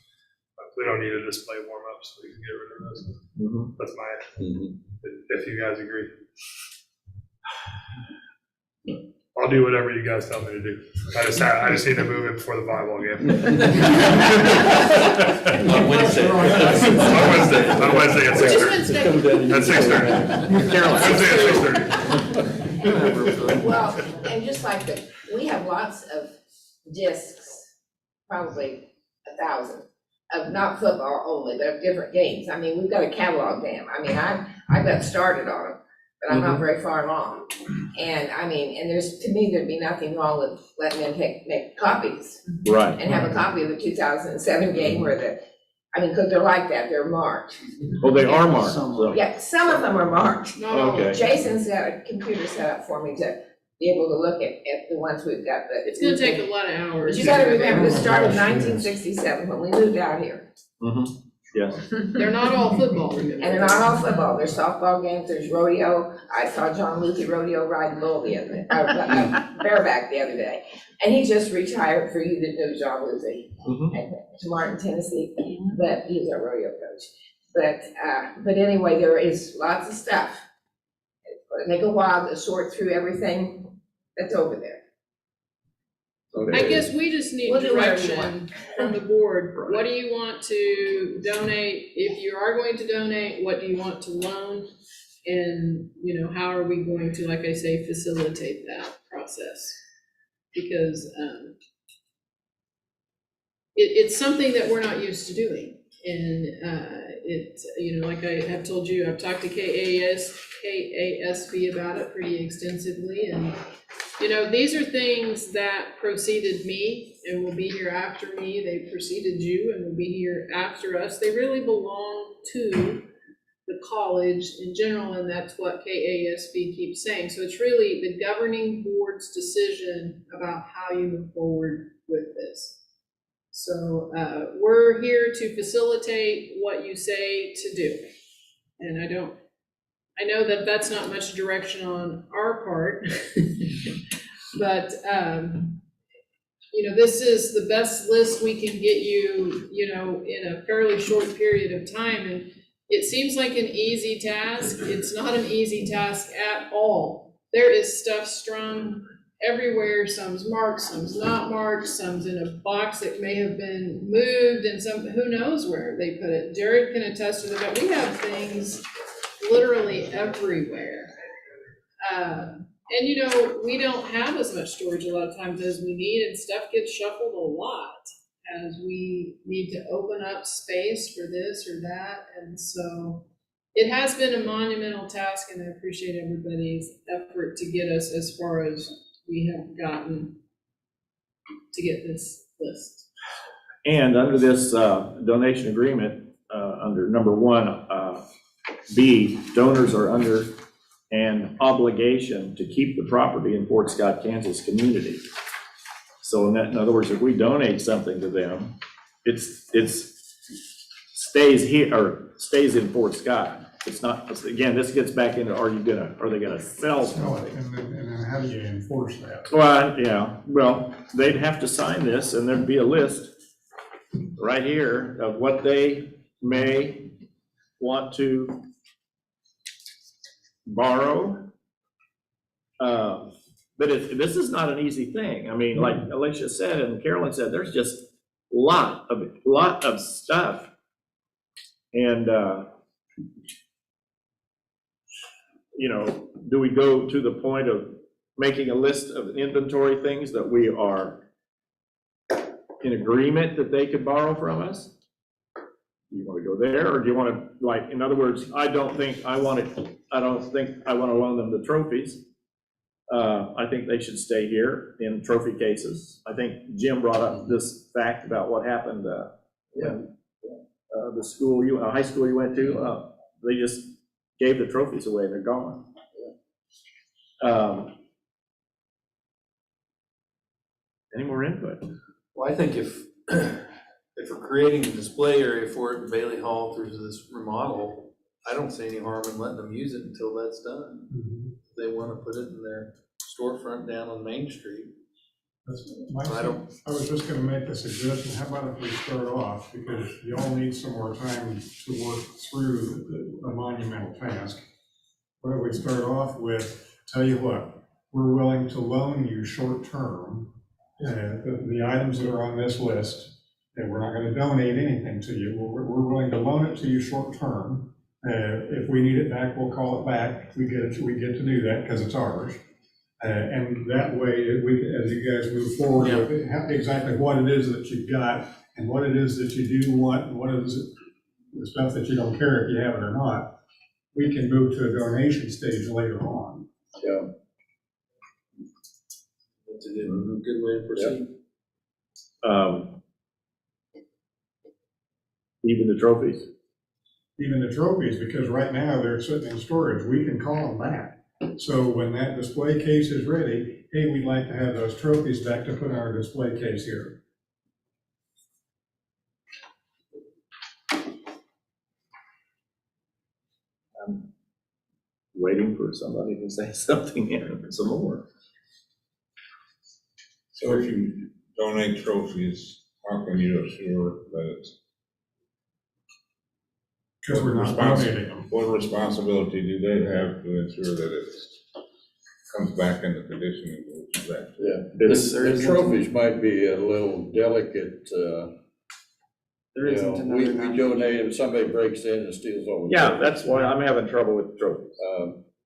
we don't need a display warm-ups, we can get rid of those. That's if you guys agree. I'll do whatever you guys tell me to do. I just need to move it before the volleyball game. On Wednesday. On Wednesday at 6:30. At 6:30. Wednesday at 6:30. Well, and just like that, we have lots of discs, probably 1,000, of not football only, but of different games. I mean, we've got a catalog them. I mean, I got started on them, but I'm not very far along. And I mean, and to me, there'd be nothing wrong with letting them make copies. Right. And have a copy of the 2007 game because they're like that, they're marked. Well, they are marked, so. Yeah, some of them are marked. Not all. Okay. Jason's got a computer set up for me to be able to look at the ones we've got, but. It's gonna take a lot of hours. But you gotta remember, this started in 1967 when we moved out here. Yes. They're not all football. And they're not all football, there's softball games, there's rodeo. I saw John Luthi rodeo riding bull bareback the other day. And he just retired, for you that know John Luthi, to Martin, Tennessee, but he's our rodeo coach. But anyway, there is lots of stuff. It's gonna take a while to sort through everything that's over there. I guess we just need We'll do whatever you direction from the board. What do you want to donate? If you are going to donate, what do you want to loan? And, you know, how are we going to, like I say, facilitate that process? Because it's something that we're not used to doing. And you know, like I have told you, I've talked to KASB about it pretty extensively. And, you know, these are things that preceded me and will be here after me. They preceded you and will be here after us. They really belong to the college in general, and that's what KASB keeps saying. So it's really the governing board's decision about how you move forward with this. So we're here to facilitate what you say to do. And I know that that's not much direction on our part, but you know, this is the best list we can get you, you know, in a fairly short period of time. And it seems like an easy task. It's not an easy task at all. There is stuff strung everywhere. Some's marked, some's not marked, some's in a box that may have been moved, and some, who knows where they put it. Jared can attest to that. We have things literally everywhere. And you know, we don't have as much storage a lot of times as we need, and stuff gets shuffled a lot as we need to open up space for this or that. And so it has been a monumental task, and I appreciate everybody's effort to get us as far as we have gotten to get this list. And under this donation agreement, under number 1, B, donors are under an obligation to keep the property in Fort Scott, Kansas community. So in other words, if we donate something to them, it's stays here, or stays in Fort Scott. It's not, again, this gets back into, are they gonna sell something? And then how do you enforce that? Well, yeah, well, they'd have to sign this, and there'd be a list right here of what they may want to borrow, But this is not an easy thing. I mean, like Alicia said and Carolyn said, there's just lot of stuff. And, you know, do we go to the point of making a list of inventory things that we are in agreement that they could borrow from us? Do you want to go there, or do you want to, like, in other words, I don't think I want to loan them the trophies. I think they should stay here in trophy cases. I think Jim brought up this fact about what happened, the school high school you went to, they just gave the trophies away, they're gone. Any more input? Well, I think if we're creating a display area for it in Bailey Hall through this remodel, I don't see any harm in letting them use it until that's done. If they want to put it in their storefront down on Main Street. I was just gonna make the suggestion, how about if we start off, because you all need some more time to work through the monumental task. What if we start off with, tell you what, we're willing to loan you short-term, the items that are on this list, and we're not gonna donate anything to you, we're willing to loan it to you short-term. If we need it back, we'll call it back, we get to do that because it's ours. And that way, as you guys move forward, with exactly what it is that you've got, and what it is that you do want, and what is the stuff that you don't care if you have it or not, we can move to a donation stage later on. Yeah. That's a good way to proceed. Even the trophies? Even the trophies, because right now they're sitting in storage, we can call them back. So when that display case is ready, hey, we'd like to have those trophies back to put in our display case here. I'm waiting for somebody to say something here, some more. So if you donate trophies, how can you assure that it's? Because we're not donating them. What responsibility do they have to ensure that it comes back in the condition it goes back? Yeah, the trophies might be a little delicate, There you isn't know, we another donate them, somebody breaks in and steals all the. Yeah, that's why I'm having trouble with the trophies.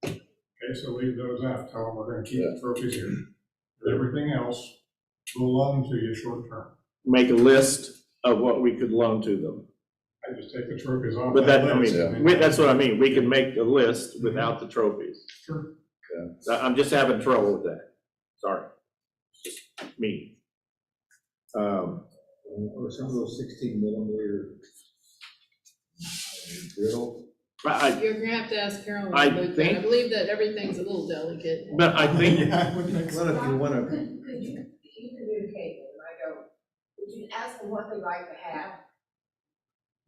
Okay, so leave those out, tell them we're gonna keep the trophies here. Everything else, we'll loan to you short term. Make a list of what we could loan to them. I just take the trophies off. But that, I list, mean, and that's what I mean, we can make a list without the trophies. Sure. I'm just having trouble with that, sorry, it's just me. Or some of those 16mm brittle. You're gonna have to ask Carolyn I about that. think- I believe that everything's a little delicate. But I think, Yeah, I would think so. Well, if you wanna, Could you communicate with them? I go, would you ask them what they'd like to have?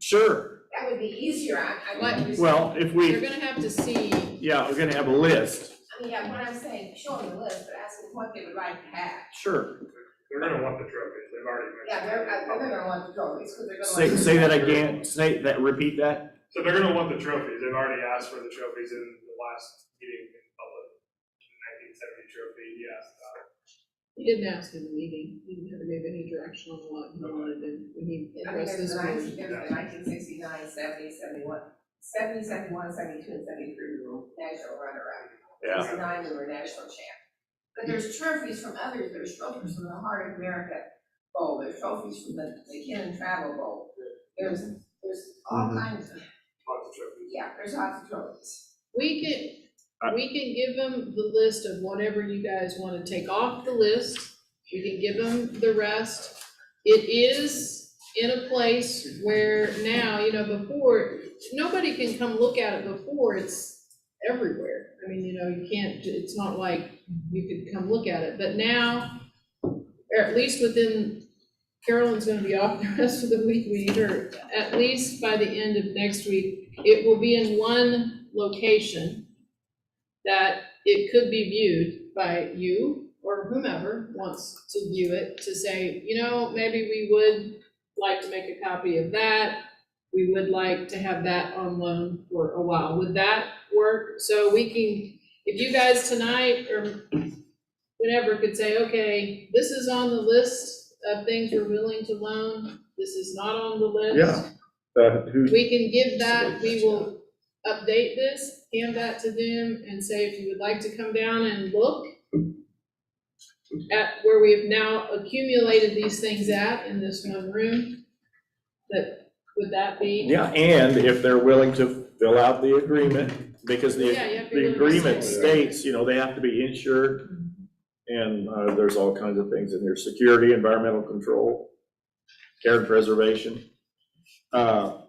sure, That would be easier, I'd like to. well, if You're we, gonna have to see, yeah, we're gonna have a list, I mean, yeah, what I'm saying, show them the list, but ask them what they would like to have. sure. They're gonna want the trophies, they've already mentioned. Yeah, they're gonna want the trophies, because they're gonna. Say that again, say that, repeat that. So they're gonna want the trophies, they've already asked for the trophies in the last meeting in public. The 1970 trophy, he asked about it. he didn't ask in the meeting, he never gave any direction on what he wanted to, when he I mean, addressed there's this the board. 1969, 70, 71, 70, 71, 72, and 73, we were national runner-up. Yeah. 69, we were national champ. But there's trophies from others, there's trophies from the Heart of America Bowl, there's trophies from the McKinnon Travel Bowl. There's all kinds of, Lots of trophies. yeah, there's lots of trophies. We can give them the list of whatever you guys wanna take off the list, we can give them the rest. It is in a place where now, you know, before, nobody can come look at it before, it's everywhere. I mean, you know, you can't, it's not like you could come look at it, but now, or at least within, Carolyn's gonna be off the rest of the week, we need her, at least by the end of next week, it will be in one location that it could be viewed by you or whomever wants to view it, to say, you know, maybe we would like to make a copy of that. We would like to have that on loan for a while. Would that work? So we can, if you guys tonight, or whenever could say, okay, this is on the list of things we're willing to loan, this is not on the list. Yeah. We can give that, we will update this, hand that to them and say, if you would like to come down and look at where we have now accumulated these things at in this one room, would that be? Yeah, and if they're willing to fill out the agreement, because the Yeah, you have to be willing to agreement say. states, you know, they have to be insured. And there's all kinds of things in there, security, environmental control, care and preservation. Do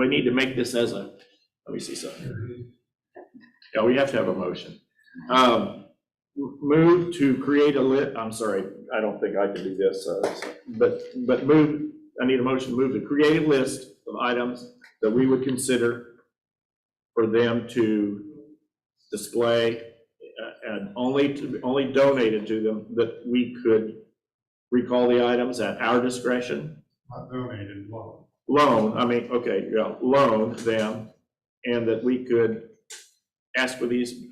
I need to make this as a, let me see something. Yeah, we have to have a motion. Move to create I'm sorry, I don't think I can do this, but move, I need a motion, move to create a list of items that we would consider for them to display and only donated to them, that we could recall the items at our discretion. Not donated, loan. Loan, I mean, okay, yeah, loan them, and that we could ask for these,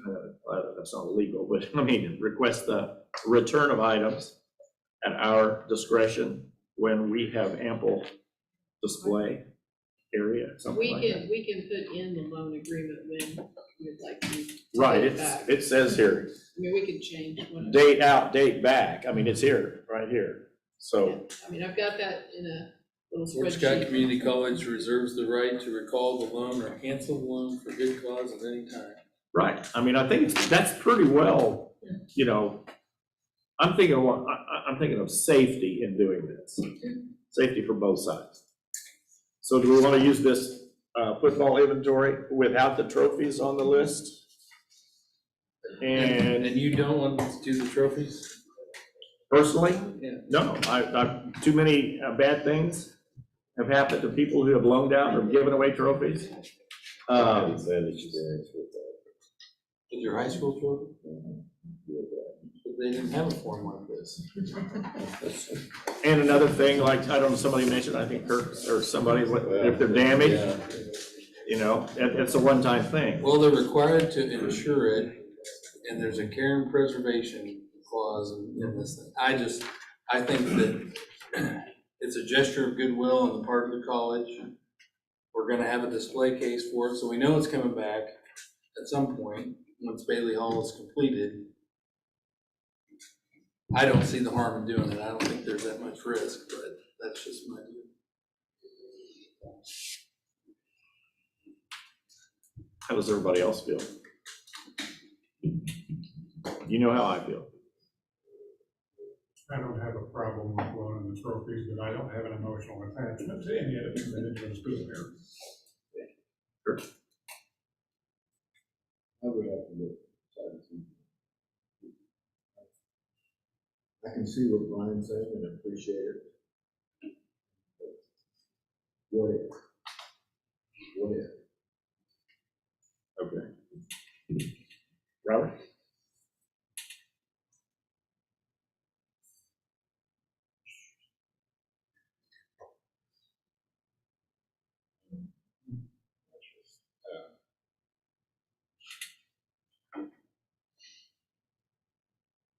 that's not illegal, but I mean, request the return of items at our discretion when we have ample display area, something like that. We can put in the loan agreement when you'd like to. Right, take it back. it says here, I mean, we could change one. date out, date back, I mean, it's here, right here, so. I mean, I've got that in a little Fort Scott spreadsheet. Community College reserves the right to recall the loan or cancel the loan for good cause at any time. Right, I mean, I think that's pretty well, you know, I'm thinking of safety in doing this, safety for both sides. So do we want to use this football inventory without the trophies on the list? And you don't want to do the trophies? personally, Yeah. no, too many bad things have happened to people who have loaned out or given away trophies. With your high school trophy? But they didn't have a form like this. And another thing, like, I don't know, somebody mentioned, I think Kirk or somebody, if they're damaged, you know, it's a one-time thing. Well, they're required to insure it, and there's a care and preservation clause in this thing. I think that it's a gesture of goodwill on the part of the college. We're gonna have a display case for it, so we know it's coming back at some point, once Bailey Hall is completed. I don't see the harm in doing it. I don't think there's that much risk, but that's just my view. How does everybody else feel? You know how I feel. I don't have a problem with loaning the trophies, but I don't have an emotional attachment to any of them that it was good there. Sure. I would have to look. I can see what Brian's saying and appreciate it. What if? What if? Okay. Robert?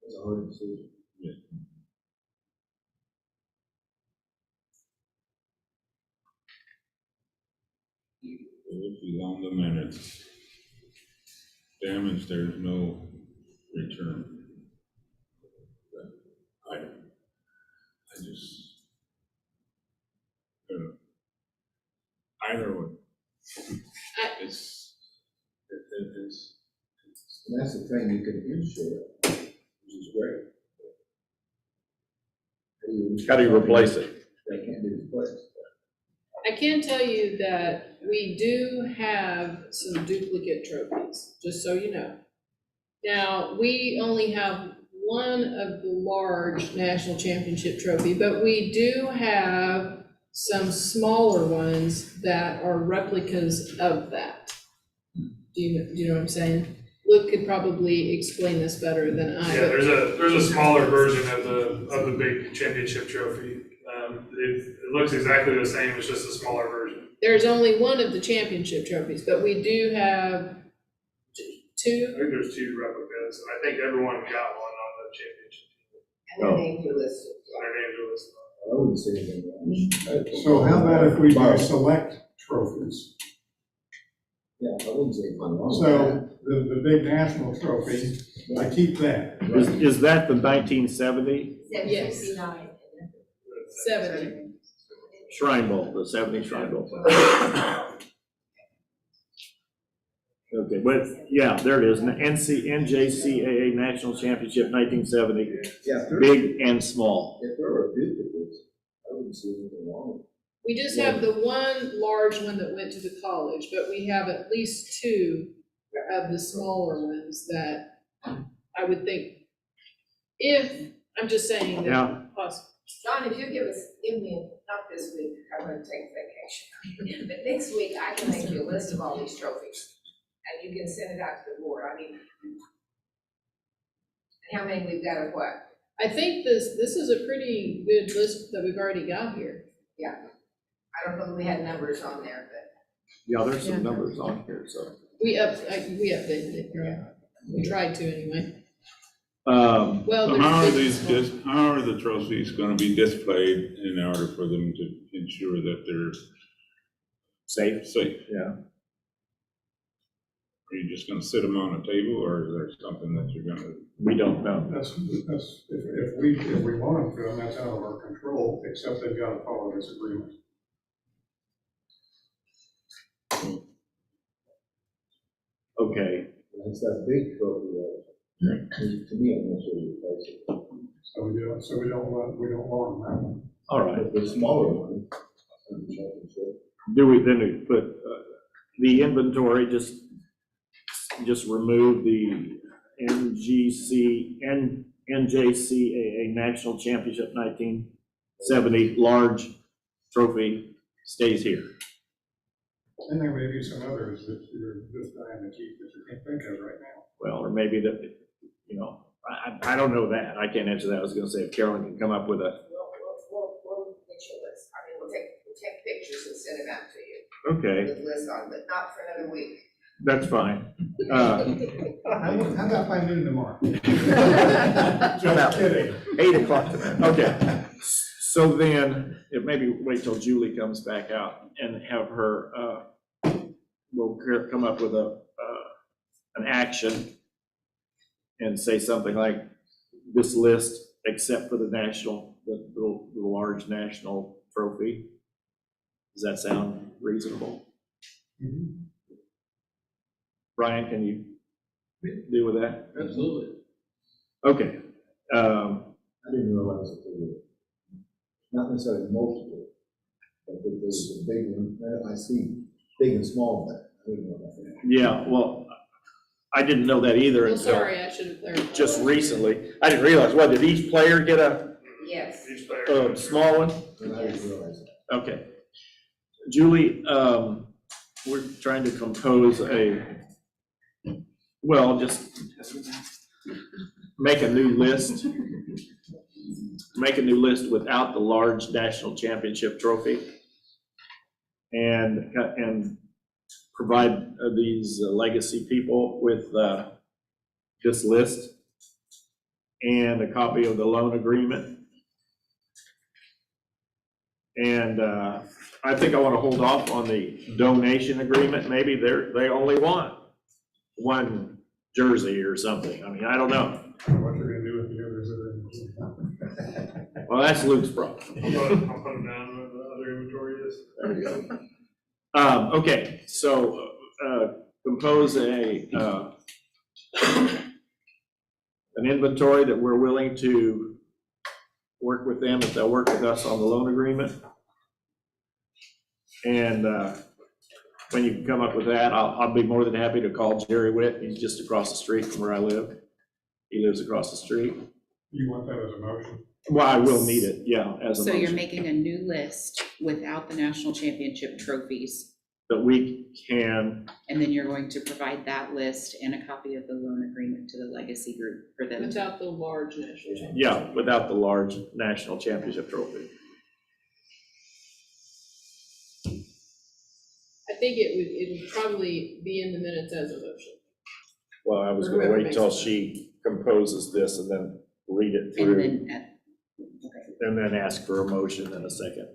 It's a hard decision. Yeah. If you loan them and it's damaged, there's no return. I just, either one. It's. And that's the thing, you can insure it, which is great. How do you replace it? They can't be replaced. I can tell you that we do have some duplicate trophies, just so you know. Now, we only have one of the large national championship trophy, but we do have some smaller ones that are replicas of that. Do you know what I'm saying? Luke could probably explain this better than I. Yeah, there's a smaller version of the big championship trophy. It looks exactly the same, it's just a smaller version. there's only one of the championship trophies, but we do have I two. think there's 2 replicas, and I think everyone got one on the championship team. And their names are listed. Their names are listed. I wouldn't say anything wrong. So how about if we do select trophies? Yeah, I wouldn't say anything wrong. So the big national trophy, I keep that. Is that the 1970 Yes. 69. 70. Shrine Bowl, the 70 Shrine Bowl? Okay, but, yeah, there it is, NJCAA National Championship 1970, Yeah, if there- big and small. if there are duplicates, I wouldn't see anything wrong. We just have the one large one that went to the college, but we have at least 2 of the smaller ones that I would think, if, I'm just saying Yeah. that possible. John, if you give me, not this week, I'm gonna take vacation, but next week, I can make you a list of all these trophies, and you can send it out to the board, I mean, and how many we've got of what? I think this is a pretty good list that we've already got here. I don't know if we had numbers on there, but. Yeah, there's Yeah. some numbers on here, so. We updated it, right? We tried to anyway. Um, Well, So there's how are this these, one. how are the trophies gonna be displayed in order for them to ensure that they're safe, safe? yeah. Are you just gonna sit them on a table, or is there something that you're gonna? We don't know. That's, if we want them to, that's out of our control, except they've got to follow this agreement. Okay, It's that big trophy that, to me, I'm not sure you place it. So we don't want them that one. all right. But the smaller one, championship, Do we then put the inventory, just remove the NJCAA National Championship 1970 large trophy stays here? And there may be some others that you're just dying to keep that you can't think of right now. Well, or maybe that, I don't know that. I can't answer that. I was gonna say if Carolyn can come up with a, We'll get you a list, I mean, we'll take pictures and send them out to you. okay, With lists on, but not for another week. that's fine. How about by noon tomorrow? About Just kidding. 8 o'clock tonight. Okay. So then, maybe wait till Julie comes back out and have her, we'll come up with an action and say something like this list, except for the large national trophy. Does that sound reasonable? Mhm. Brian, can you deal with that? Absolutely. Okay. I didn't realize that there were, not necessarily multiple, but that there was a big one, I see big and small, but I didn't know that. Yeah, well, I didn't know that either Well, until sorry, I should have clarified. just recently. I didn't realize, what, did each player get a Yes. Each player. small one? And I didn't realize that. Okay. Julie, we're trying to compose just make a new list. Make a new list without the large national championship trophy. And provide these legacy people with this list and a copy of the loan agreement. And I think I want to hold off on the donation agreement. Maybe they only want one jersey or something. I mean, I don't know. What you're gonna do with the others that are. Well, that's Luke's problem. I'll put them down with the other inventory is. There you go. Okay, so compose an inventory that we're willing to work with them if they'll work with us on the loan agreement. And when you can come up with that, I'll be more than happy to call Jerry Witt. He's just across the street from where I live. He lives across the street. You want that as a motion? Well, I will need it, yeah, as a So you're motion. making a new list without the national championship trophies, That we can, and then you're going to provide that list and a copy of the loan agreement to the legacy group for them. Without the large national championship. yeah, without the large national championship trophy. think it would probably be in the minutes as a motion. Well, I was Or gonna whoever wait makes till it. she composes this and then read it And through, then, and then ask for a motion in a second.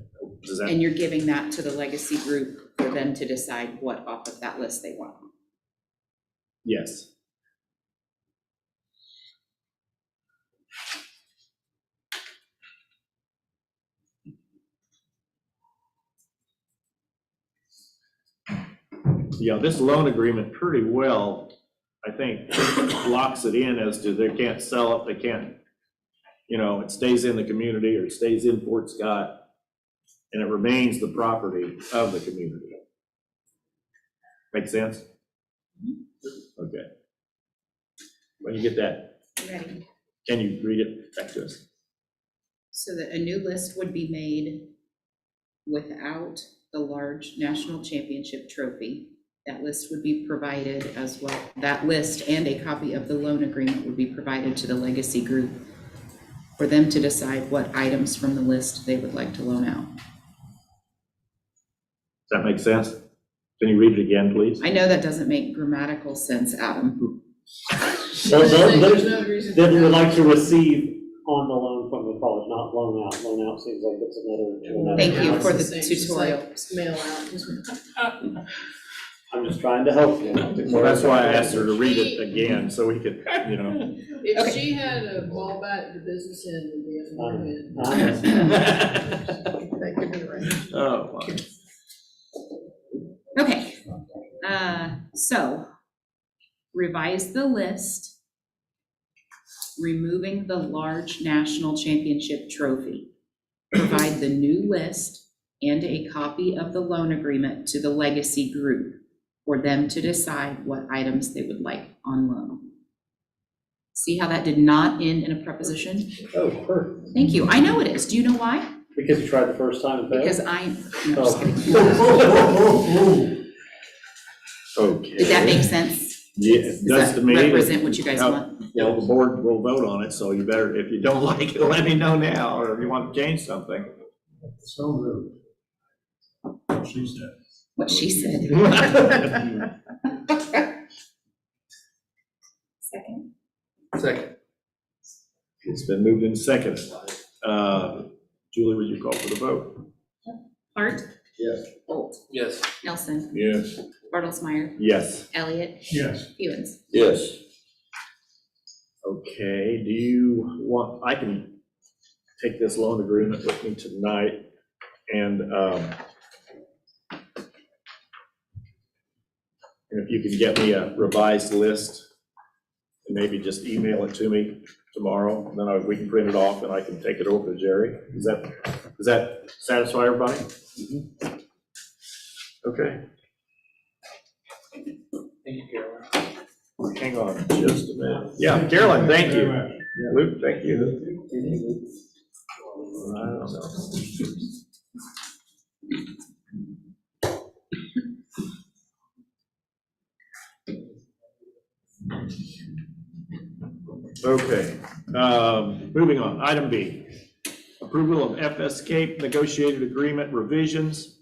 Does that? and you're giving that to the legacy group for them to decide what off of that list they want. Yes. Yeah, this loan agreement pretty well, I think, locks it in as to they can't sell it, they can't, it stays in the community or it stays in Fort Scott, and it remains the property of the community. Make sense? Okay. When you get that, Ready? can you read it back to us? So that a new list would be made without the large national championship trophy. That list would be provided as well. That list and a copy of the loan agreement would be provided to the legacy group for them to decide what items from the list they would like to loan out. Does that make sense? Can you read it again, please? I know that doesn't make grammatical sense, Adam. They would like to receive on the loan from the college, not loan out. Loan out seems like it's another. Thank you for the It's just tutorial. like mail out. I'm just trying to help you. Well, that's why I asked her to read it again, so we could, If she had a ball bat in the business end, it'd be a more win. That could be right. Oh, wow. Okay, so revise the list, removing the large national championship trophy. Provide the new list and a copy of the loan agreement to the legacy group for them to decide what items they would like on loan. See how that did not end in a preposition? Oh, perfect. Thank you. I know it is. Do you know why? Because you tried the first time and failed? Because no, just kidding. Okay. Did that make sense? Yeah, it Does does that to me. represent what you guys want? Well, the board will vote on it, so you better, if you don't like it, let me know now, or if you want to change something. So rude. She said. What she said. Second. Second. It's been moved in second. Julie, would you call for the vote? Hart. Yes. Bolt. Yes. Nelson. Yes. Bartlesmeyer. Yes. Elliott. Yes. Hewens. Yes. Okay, do you want, I can take this loan agreement with me tonight, and if you can get me a revised list, and maybe just email it to me tomorrow, and then we can print it off and I can take it over to Jerry. Does that satisfy everybody? Mm-hmm. Okay. Thank you, Carolyn. Hang on just a minute. Yeah, Carolyn, thank you. Luke, thank you. I don't know. Okay, moving on. Item B, approval of Fscc negotiated agreement revisions.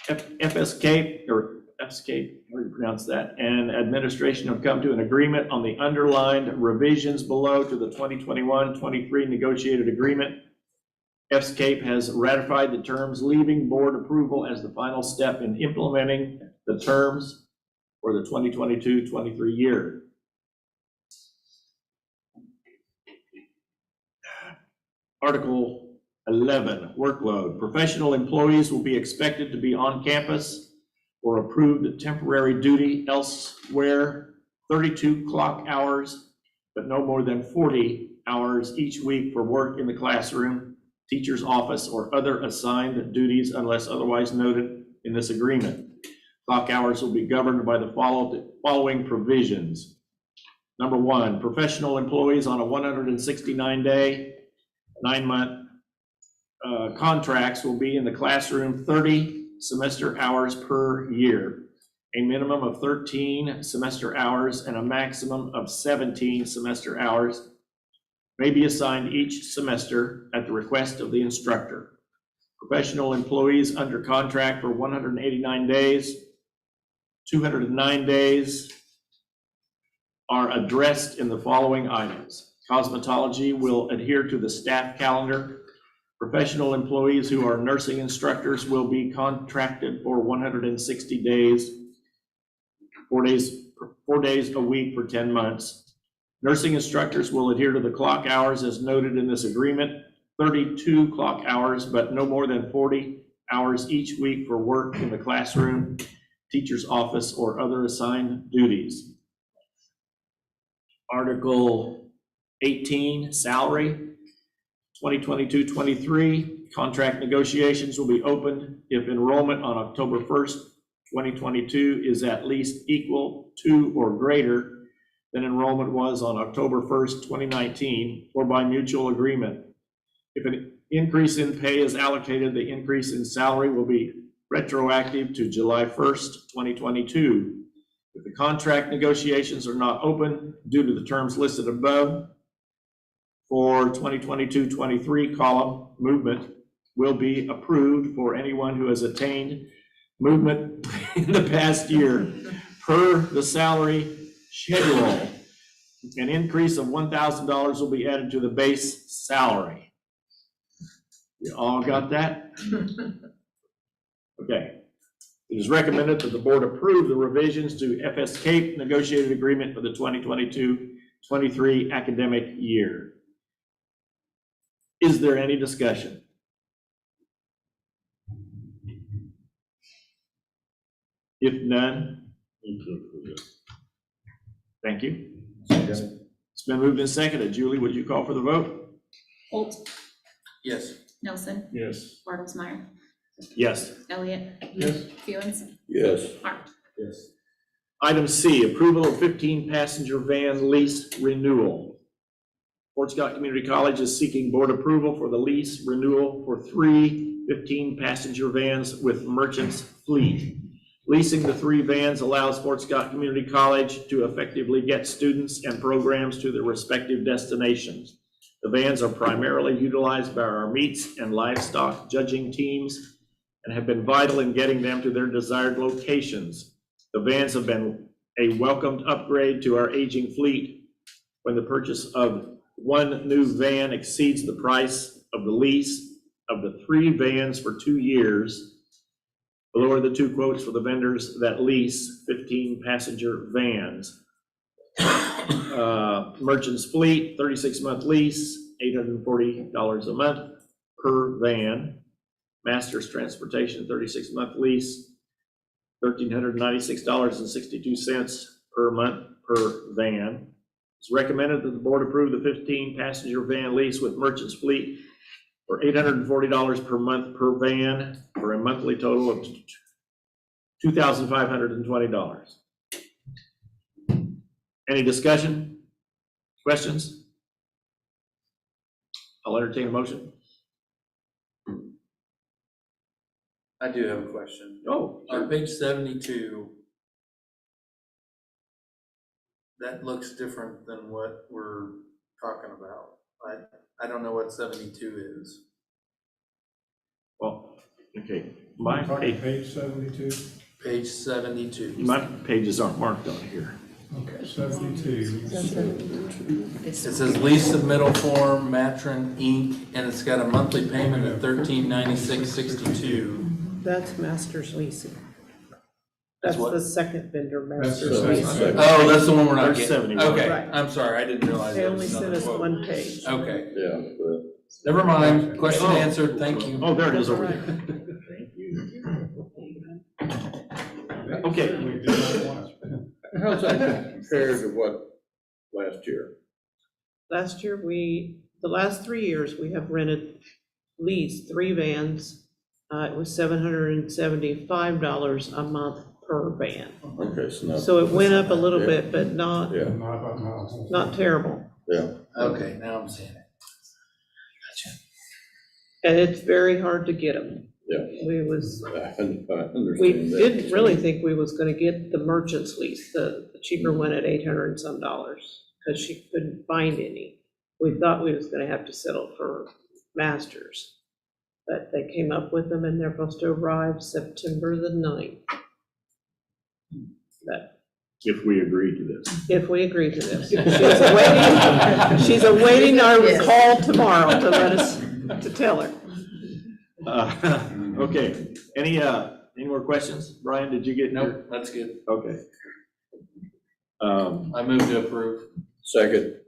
Fscc, how do you pronounce that? And administration have come to an agreement on the underlined revisions below to the 2021-23 negotiated agreement. Fscc has ratified the terms, leaving board approval as the final step in implementing the terms for the 2022-23 year. Article 11, workload. Professional employees will be expected to be on campus or approved temporary duty elsewhere 32 clock hours, but no more than 40 hours each week for work in the classroom, teacher's office, or other assigned duties unless otherwise noted in this agreement. Clock hours will be governed by the following provisions. Number 1, professional employees on a 169-day, 9-month contracts will be in the classroom 30 semester hours per year, a minimum of 13 semester hours and a maximum of 17 semester hours may be assigned each semester at the request of the instructor. Professional employees under contract for 189 days 209 days are addressed in the following items. Cosmetology will adhere to the staff calendar. Professional employees who are nursing instructors will be contracted for 160 days, 4 days a week for 10 months. Nursing instructors will adhere to the clock hours as noted in this agreement, 32 clock hours, but no more than 40 hours each week for work in the classroom, teacher's office, or other assigned duties. Article 18, salary, 2022-23, contract negotiations will be opened if enrollment on October 1st, 2022 is at least equal to or greater than enrollment was on October 1st, 2019, or by mutual agreement. If an increase in pay is allocated, the increase in salary will be retroactive to July 1st, 2022. If the contract negotiations are not open due to the terms listed above, for 2022-23 column, movement will be approved for anyone who has attained movement in the past year per the salary schedule. An increase of $1,000 will be added to the base salary. You all got that? Okay. It is recommended that the board approve the revisions to Fscc negotiated agreement for the 2022-23 academic year. Is there any discussion? If none, thank you. It's been moved and seconded. Julie, would you call for the vote? Holt, Yes. Nelson, Yes. Bartlesmeyer, Yes. Elliott. Yes. Fewens, Yes. Hart. Yes. Item C, approval of 15 passenger van lease renewal. Fort Scott Community College is seeking board approval for the lease renewal for 3 15 passenger vans with Merchants Fleet. Leasing the 3 vans allows Fort Scott Community College to effectively get students and programs to their respective destinations. The vans are primarily utilized by our meats and livestock judging teams and have been vital in getting them to their desired locations. The vans have been a welcomed upgrade to our aging fleet. When the purchase of 1 new van exceeds the price of the lease of the 3 vans for 2 years, below are the 2 quotes for the vendors that lease 15 passenger vans. Merchants Fleet, 36-month lease, $840 a month per van. Masters Transportation, 36-month lease, $1,396.62 per month per van. It's recommended that the board approve the 15 passenger van lease with Merchants Fleet for $840 per month per van for a monthly total of $2,520. Any discussion? Questions? I'll entertain a motion. I do have a question. Oh, On page 72, that looks different than what we're talking about. I don't know what 72 is. well, okay. My Page 72. Page 72. pages aren't marked on here. Okay, 72. It says lease submittal form, Matron Inc., and it's got a monthly payment of $1396.62. That's Masters Leasing. That's That's what? the second vendor, That's Masters the Leasing. second. Oh, that's the one we're not There's getting. 71. Okay, Right. I'm sorry, I didn't realize They there only was sent another us quote. 1 page. Okay, Yeah, but never mind, question Oh. answered, thank you. Oh, there it is over All right. there. Thank you. Okay. how's that compared to what last year? Last year, the last 3 years, we have leased 3 vans. It was $775 a month per van. Okay, So it went up a little Yeah. bit, but not terrible. Yeah. Okay, now I'm seeing it. And it's very hard to get them. Yeah. We I understand We that. didn't really think we was gonna get the Merchants lease, the cheaper one at $800 and some, because she couldn't find any. We thought we was gonna have to settle for Masters. But they came up with them and they're supposed to arrive September the 9th. If we agree to this. If we agree to this. She's awaiting our Yes. call tomorrow to let us, to tell her. Okay, any more questions? Brian, did you get your? Nope, that's good. Okay. I move to approve. Second.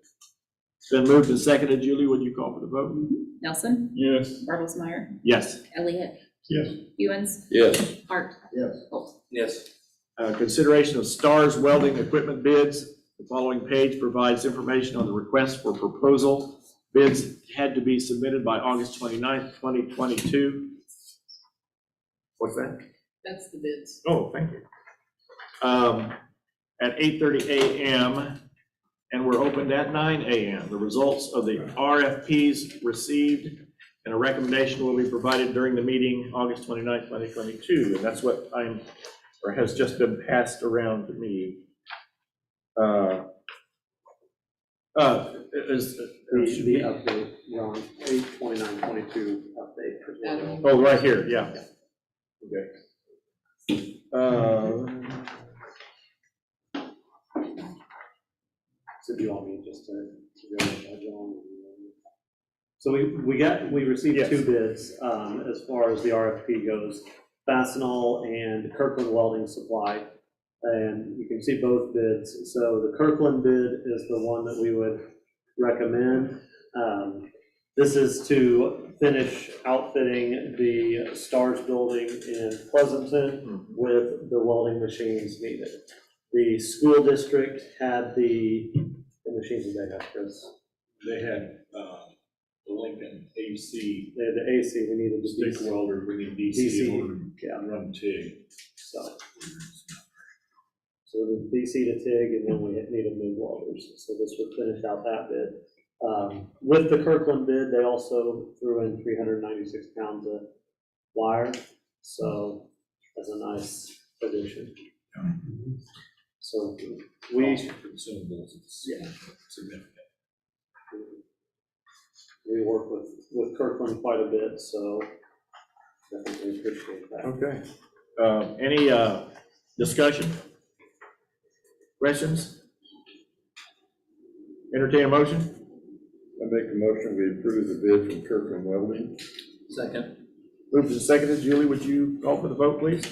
It's been moved and seconded. Julie, would you call for the vote? Nelson, Yes. Bartlesmeyer, Yes. Elliott, Yes. Hewens, Yes. Hart, Yes. Holt. Yes. Consideration of Stars Welding Equipment bids. The following page provides information on the request for proposal. Bids had to be submitted by August 29th, 2022. What's that? That's the bids. Oh, thank you. At 8:30 a.m., and we're opened at 9 a.m. The results of the RFPs received and a recommendation will be provided during the meeting August 29th, 2022. And that's what has just been passed around to me. The update, Ron, 8/29/22 update. Oh, right here, yeah. Okay. So do you want me just to go with that, John? So we received Yes. two bids, as far as the RFP goes, Fastenal and Kirkland Welding Supply. And you can see both bids. So the Kirkland bid is the one that we would recommend. This is to finish outfitting the Stars building in Pleasanton with the welding machines needed. The school district had the machines that they had, Chris. They had, the Lincoln AC, They had the AC, we needed the stick DC. welder, we need DC in order Yeah, to run TIG. so. So we did DC to TIG, and then we needed MIG welders, so this would finish out that bid. With the Kirkland bid, they also threw in 396 pounds of wire, so that's a nice addition. So we, Consumables, it's yeah, significant. we work with Kirkland quite a bit, so definitely appreciate that. Okay. Any discussion? Questions? Entertain a motion? I make a motion, we approve the bid from Kirkland Welding. Second. Moved and seconded. Julie, would you call for the vote, please?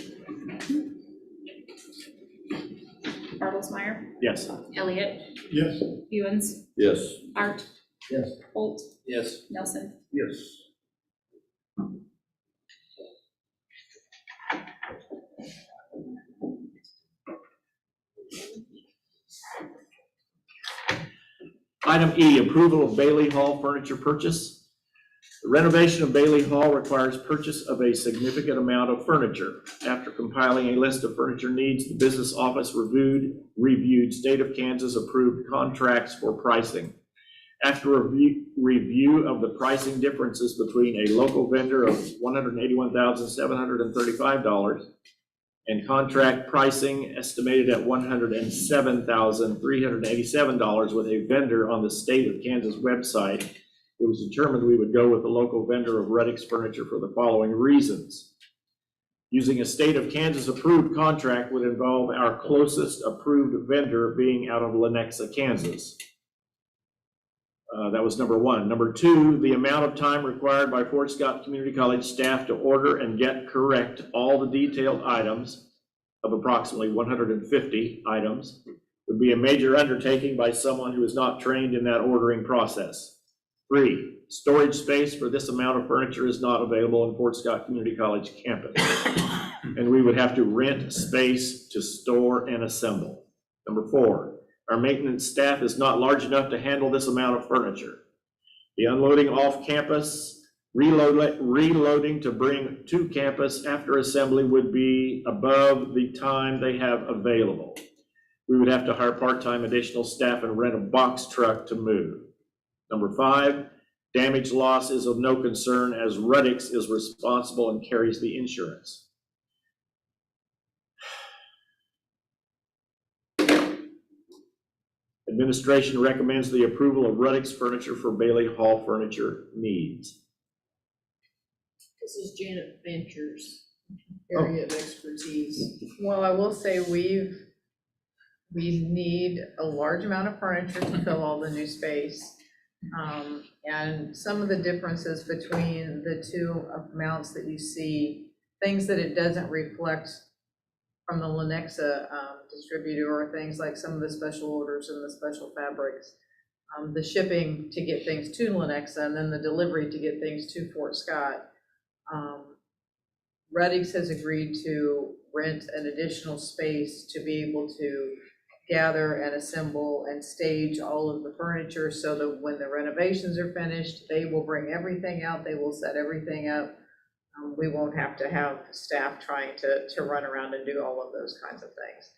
Bartlesmeyer, Yes. Elliott, Yes. Hewens, Yes. Hart, Yes. Holt, Yes. Nelson. Yes. Item E, approval of Bailey Hall furniture purchase. The renovation of Bailey Hall requires purchase of a significant amount of furniture. After compiling a list of furniture needs, the business office reviewed State of Kansas approved contracts for pricing. After a review of the pricing differences between a local vendor of $181,735 and contract pricing estimated at $107,387 with a vendor on the State of Kansas website, it was determined we would go with the local vendor of Reddick's Furniture for the following reasons. Using a State of Kansas approved contract would involve our closest approved vendor being out of Lenexa, Kansas. That was number one. Number two, the amount of time required by Fort Scott Community College staff to order and get correct all the detailed items of approximately 150 items would be a major undertaking by someone who is not trained in that ordering process. Three, storage space for this amount of furniture is not available in Fort Scott Community College campus, and we would have to rent space to store and assemble. Number four, our maintenance staff is not large enough to handle this amount of furniture. The unloading off campus, reloading to bring to campus after assembly would be above the time they have available. We would have to hire part-time additional staff and rent a box truck to move. Number five, damage loss is of no concern as Reddick's is responsible and carries the insurance. Administration recommends the approval of Reddick's Furniture for Bailey Hall furniture needs. This is Janet Venture's area of expertise. Well, I will say we've we need a large amount of furniture to fill all the new space. And some of the differences between the two amounts that you see, things that it doesn't reflect from the Lenexa distributor, or things like some of the special orders and the special fabrics, the shipping to get things to Lenexa, and then the delivery to get things to Fort Scott. Reddings has agreed to rent an additional space to be able to gather and assemble and stage all of the furniture, so that when the renovations are finished, they will bring everything out, they will set everything up. We won't have to have staff trying to run around and do all of those kinds of things.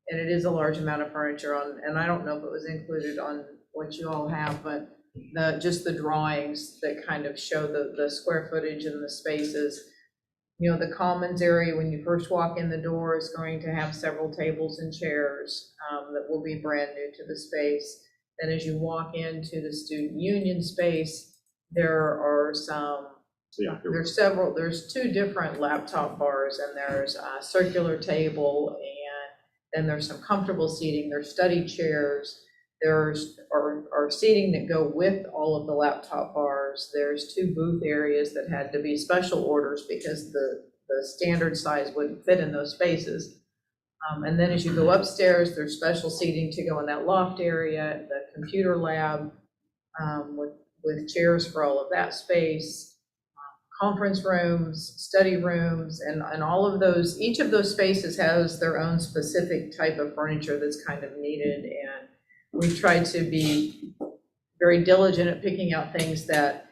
And it is a large amount of furniture and I don't know if it was included on what you all have, but just the drawings that kind of show the square footage and the spaces. You know, the commons area, when you first walk in the door, is going to have several tables and chairs that will be brand new to the space. Then as you walk into the student union space, there are there's two different laptop bars, and there's a circular table, and then there's some comfortable seating, there's study chairs, there's seating that go with all of the laptop bars. There's two booth areas that had to be special orders because the standard size wouldn't fit in those spaces. And then as you go upstairs, there's special seating to go in that loft area, the computer lab with chairs for all of that space, conference rooms, study rooms, and all of those. Each of those spaces has their own specific type of furniture that's kind of needed, and we tried to be very diligent at picking out things that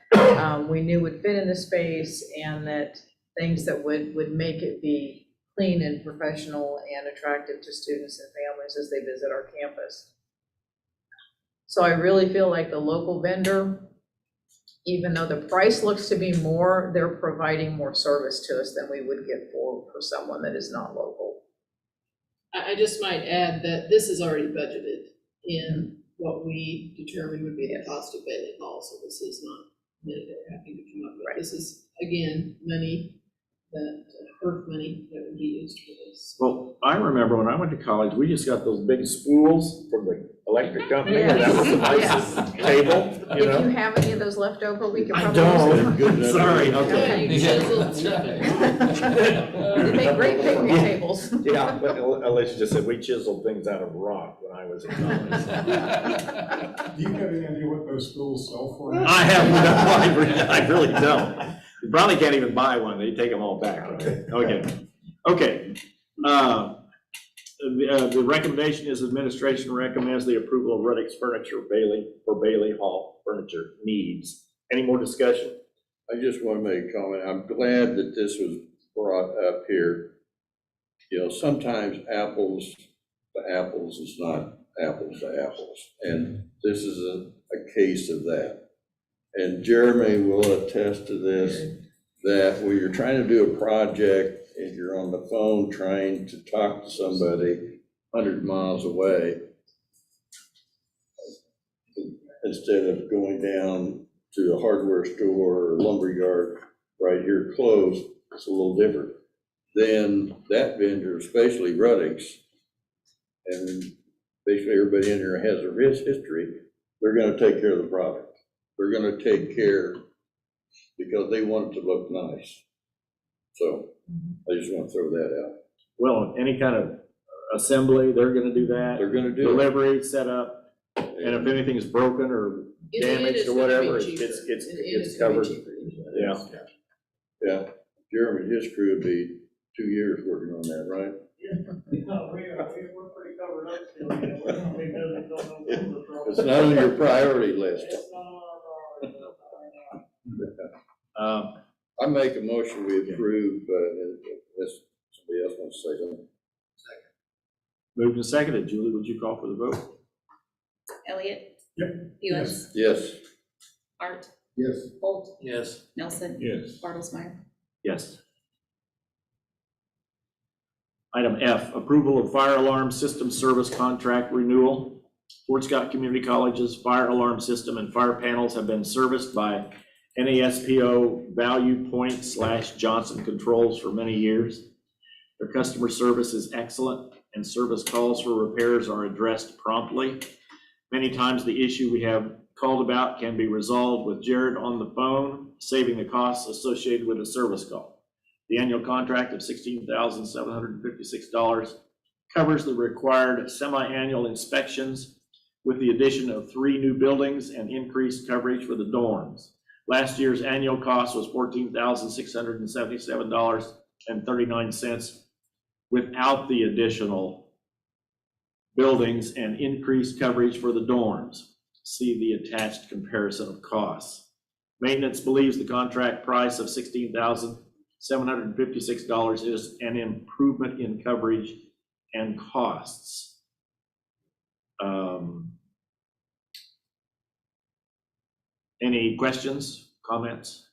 we knew would fit in the space, and that things that would make it be clean and professional and attractive to students and families as they visit our campus. So I really feel like the local vendor, even though the price looks to be more, they're providing more service to us than we would get for someone that is not local. I just might add that this is already budgeted in what we determined would be the cost of Bailey Hall, so this is not money that we're having to come up with. Right. This is, again, money that, earth money that would be used for this. Well, I remember when I went to college, we just got those big spools from the electric company. Yes. That was the nicest table, you If you know? have any of those left over, we can I probably use them. don't. Sorry, okay. You chiseled stuff in. They make great picnic tables. Yeah, but Alicia just said we chiseled things out of rock when I was in college. Do you have any idea what those schools sell for? I have no, I really don't. You probably can't even buy one, they take them all back. Okay. The recommendation is administration recommends the approval of Reddick's furniture for Bailey Hall furniture needs. Any more discussion? I just want to make a comment. I'm glad that this was brought up here. You know, sometimes apples to apples is not apples to apples. And this is a case of that. And Jeremy will attest to this, that when you're trying to do a project and you're on the phone trying to talk to somebody 100 miles away, instead of going down to a hardware store or lumberyard right here close, it's a little different. Then that vendor, especially Rudding's, and basically everybody in there has a history, they're gonna take care of the product. They're gonna take care because they want it to look nice. So I just want to throw that out. Well, any kind of assembly, they're gonna do that. They're gonna do it. Delivery, set up, and if anything is broken or damaged or whatever, it's covered. Yeah. Yeah, Jeremy and his crew would be 2 years working on that, right? No, we're pretty covered up still, yeah, we're gonna be busy, don't know when the problem. It's not on your priority list. It's not on our priority list right now. I make a motion we approve, unless somebody else wants to say something. Moved and seconded. Julie, would you call for the vote? Elliot? Yep. Felix? Yes. Art? Yes. Holt? Yes. Nelson? Yes. Bartlesmeyer? Yes. Item F, approval of fire alarm system service contract renewal. Fort Scott Community College's fire alarm system and fire panels have been serviced by NASPO Value Point / Johnson Controls for many years. Their customer service is excellent. and service calls for repairs are addressed promptly. Many times the issue we have called about can be resolved with Jared on the phone, saving the costs associated with a service call. The annual contract of $16,756 covers the required semi-annual inspections with the addition of 3 new buildings and increased coverage for the dorms. Last year's annual cost was $14,677.39 without the additional buildings and increased coverage for the dorms. See the attached comparison of costs. Maintenance believes the contract price of $16,756 is an improvement in coverage and costs. Any questions, comments?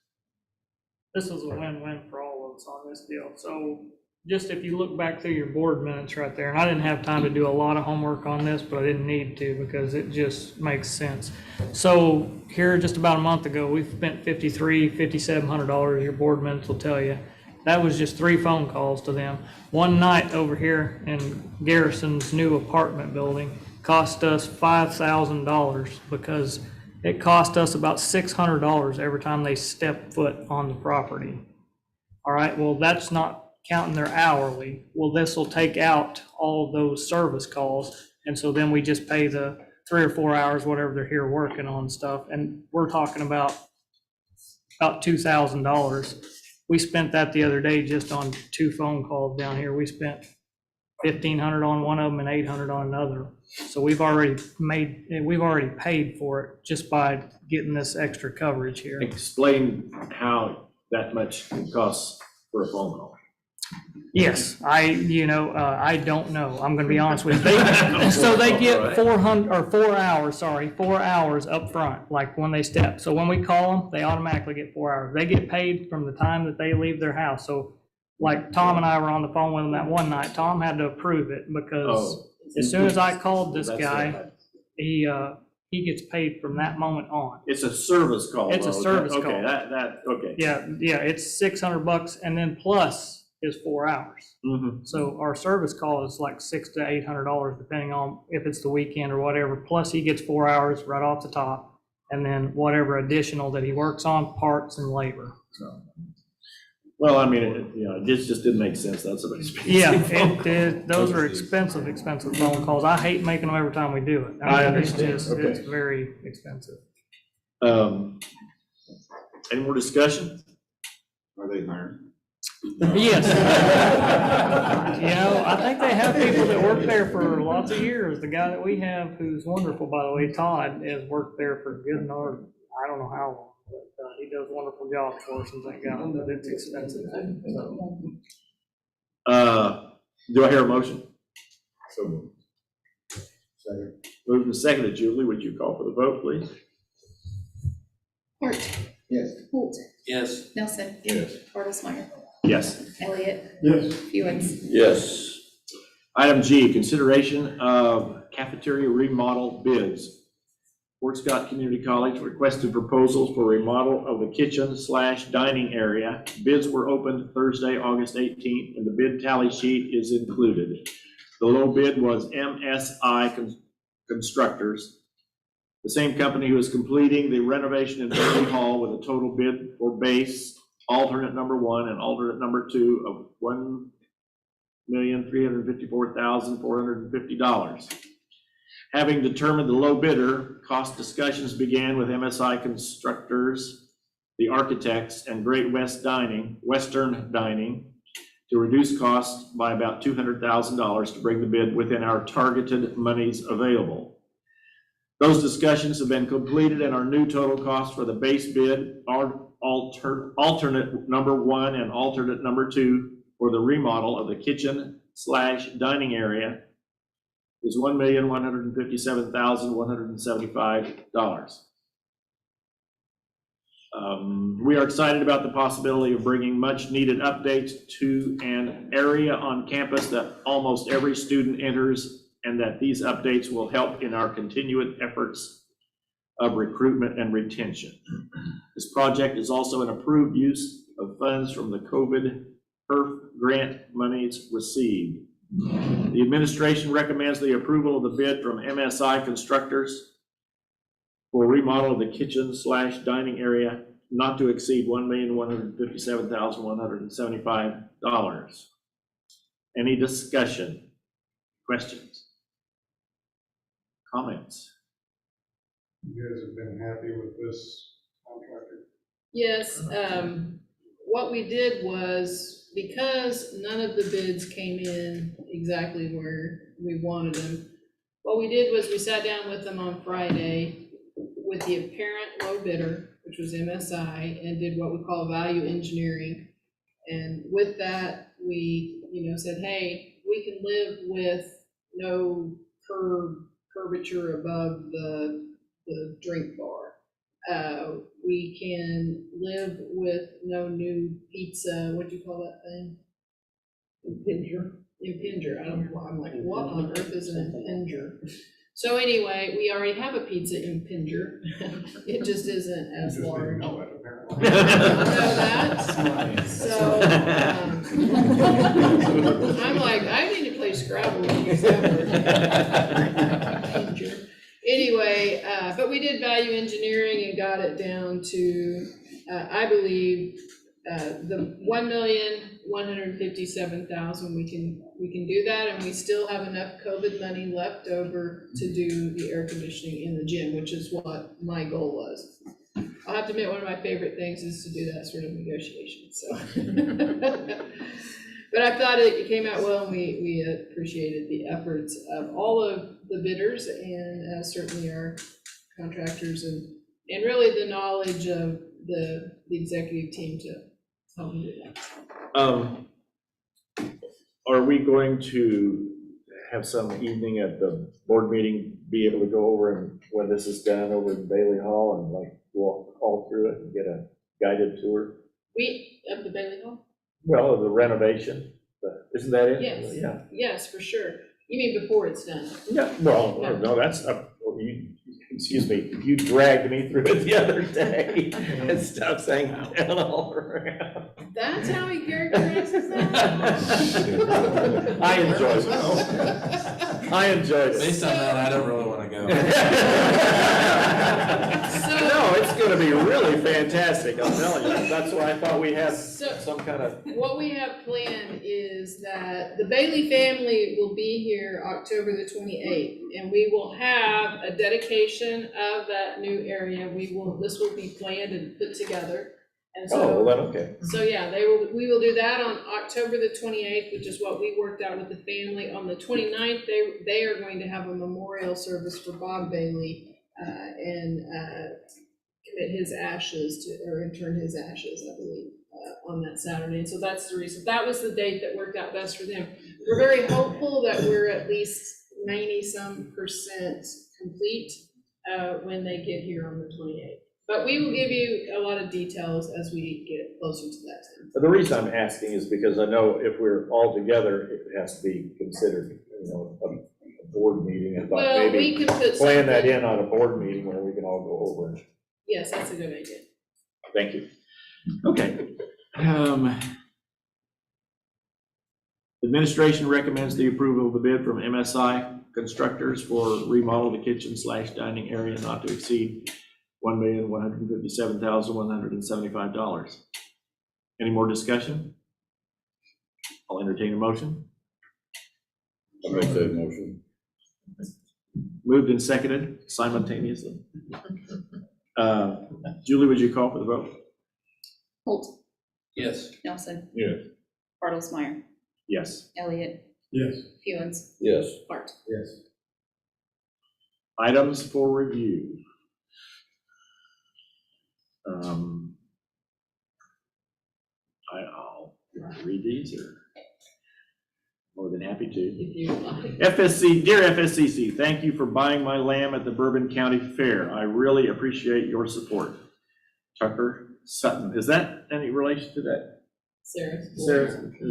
This is a win-win for all of us on this deal. So just if you look back through your board minutes right there, and I didn't have time to do a lot of homework on this, but I didn't need to because it just makes sense. So here just about a month ago, we spent $5,700. Your board minutes will tell you. That was just 3 phone calls to them. One night over here in Garrison's new apartment building cost us $5,000 because it cost us about $600 every time they step foot on the property. All right, well, that's not counting their hourly. Well, this will take out all of those service calls. And so then we just pay the 3 or 4 hours, whatever they're here working on stuff. And we're talking about $2,000. We spent that the other day just on 2 phone calls down here. We spent $1,500 on one of them and $800 on another. So we've already paid for it just by getting this extra coverage here. Explain how that much costs for a phone call. Yes, I don't know. I'm gonna be honest with you. So they get 4 hours up front, like when they step. So when we call them, they automatically get 4 hours. They get paid from the time that they leave their house. So like Tom and I were on the phone with them that one night. Tom had to approve it because as soon as I called this guy, he gets paid from that moment on. It's a service call. It's a service call. Okay, okay. Yeah, it's $600 and then plus is 4 hours. Mm-hmm. So our service call is like $600 to $800, depending on if it's the weekend or whatever. Plus he gets 4 hours right off the top, and then whatever additional that he works on, parts and labor. So. Well, I mean, it just didn't make sense. That's what expensive. Yeah, it did. Those are expensive phone calls. I hate making them every time we do it. I understand. It's very expensive. Any more discussion? Are they hiring? Yes. I think they have people that work there for lots of years. The guy that we have, who's wonderful, by the way, Todd, has worked there for good and hard. I don't know how long, but he does a wonderful job for us, and thank God, but it's expensive. Do I hear a motion? So Second. Moved and seconded. Julie, would you call for the vote, please? Hart. Yes. Holt. Yes. Nelson. Yes. Bartlesmeyer. Yes. Elliott. Yes. Hewens. Yes. Item G, consideration of cafeteria remodel bids. Fort Scott Community College requested proposals for remodel of the kitchen/dining area. Bids were opened Thursday, August 18th, and the bid tally sheet is included. The low bid was MSI Constructors, the same company who is completing the renovation in Bailey Hall, with a total bid for base, alternate number 1 and alternate number 2 of $1,354,450. Having determined the low bidder, cost discussions began with MSI Constructors, the architects, and Great Western Dining to reduce costs by about $200,000 to bring the bid within our targeted monies available. Those discussions have been completed, and our new total cost for the base bid, our alternate number 1 and alternate number 2 for the remodel of the kitchen/dining area is $1,157,175. We are excited about the possibility of bringing much needed updates to an area on campus that almost every student enters, and that these updates will help in our continued efforts of recruitment and retention. This project is also an approved use of funds from the COVID HERF grant monies received. The administration recommends the approval of the bid from MSI Constructors for remodel of the kitchen/dining area not to exceed $1,157,175. Any discussion, questions, comments? You guys have been happy with this contractor? Yes, what we did was, because none of the bids came in exactly where we wanted them, what we did was we sat down with them on Friday with the apparent low bidder, which was MSI, and did what we call value engineering. And with that, we, said, hey, we can live with no curvature above the drink bar. We can live with no new pizza, what do you call that thing? Impinger. I'm like, what on earth is an impinger? So anyway, we already have a pizza impinger. It just isn't as large. Know it, apparently. I know that. So, I'm like, I need to play Scrabble and use that word. Impinger. Anyway, but we did value engineering and got it down to, I believe, the $1,157,000. We can do that, and we still have enough COVID money left over to do the air conditioning in the gym, which is what my goal was. I'll have to admit, one of my favorite things is to do that sort of negotiation. So, but I thought it came out well, and we appreciated the efforts of all of the bidders, and certainly our contractors, and really the knowledge of the executive team to help them do that. Are we going to have some evening at the board meeting, be able to go over and when this is done over in Bailey Hall and like walk all through it and get a guided tour? We, of the Bailey Hall? Well, of the renovation, isn't that it? Yes. Yeah. Yes, for sure. You mean before it's done? Yeah, well, no, that's, excuse me, you dragged me through it the other day and stuff saying down all around. That's how he characterizes that? I enjoyed it. I enjoyed it. Based on that, I don't really want to go. No, it's gonna be really fantastic, I'm telling you. That's why I thought we had some kind of. What we have planned is that the Bailey family will be here October the 28th, and we will have a dedication of that new area. This will be planned and put together. And so, oh, well, then, okay. So yeah, we will do that on October the 28th, which is what we worked out with the family. On the 29th, they are going to have a memorial service for Bob Bailey, and commit his ashes or intern his ashes, I believe, on that Saturday. And so that's the reason. That was the date that worked out best for them. We're very hopeful that we're at least 90-some% complete when they get here on the 28th. But we will give you a lot of details as we get closer to that time. The reason I'm asking is because I know if we're all together, it has to be considered, a board meeting. I thought Well, maybe we can put plan that something- in on a board meeting where we can all go over it. Yes, that's a good idea. Thank you. Okay. Administration recommends the approval of the bid from MSI Constructors for remodel the kitchen/dining area not to exceed $1,157,175. Any more discussion? I'll entertain a motion. I'll make that motion. Moved and seconded simultaneously. Julie, would you call for the vote? Holt, Yes. Nelson, Yes. Bartlesmeyer, Yes. Elliott, Yes. Hewens, Yes. Hart. Yes. Items for review. I'll read these, or more than happy to. If you like. FSC, dear FSCC, thank you for buying my lamb at the Bourbon County Fair. I really appreciate your support. Tucker Sutton, is that any relation to that? Sarah.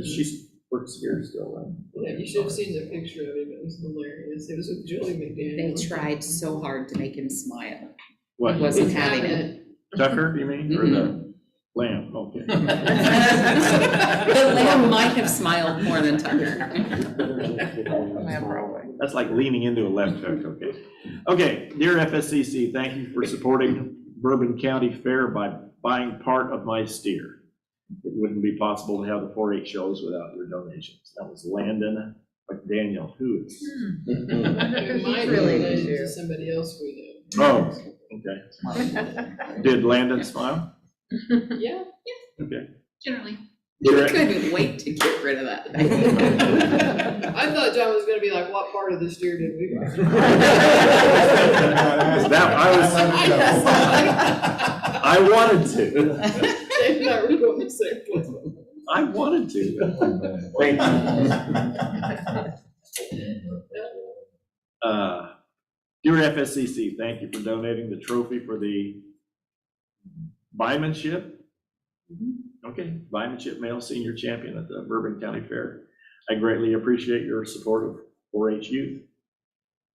She works here still, right? Yeah, you should have seen the picture of him. It was hilarious. It was with Julie McDaniel. They tried so hard to make him smile. What? He wasn't He's having having it. Tucker, you mean, or the? Lamb, okay. The lamb might have smiled more than Tucker. That's like leaning into a left hook, okay. Okay, dear FSCC, thank you for supporting Bourbon County Fair by buying part of my steer. It wouldn't be possible to have the 4-H shows without your donations. That was Landon McDaniel, who is. It might be related to somebody else we Oh, okay. Did Landon smile? know. Yeah. Okay. Generally. You're- Couldn't wait to get rid of that. I thought John was gonna be like, what part of the steer did we buy? I wanted to. Dave and I were going the same place. I wanted to. Thank you. Dear FSCC, thank you for donating the trophy for the Bymanship. Okay, Bymanship Male Senior Champion at the Bourbon County Fair. I greatly appreciate your support of 4-H youth.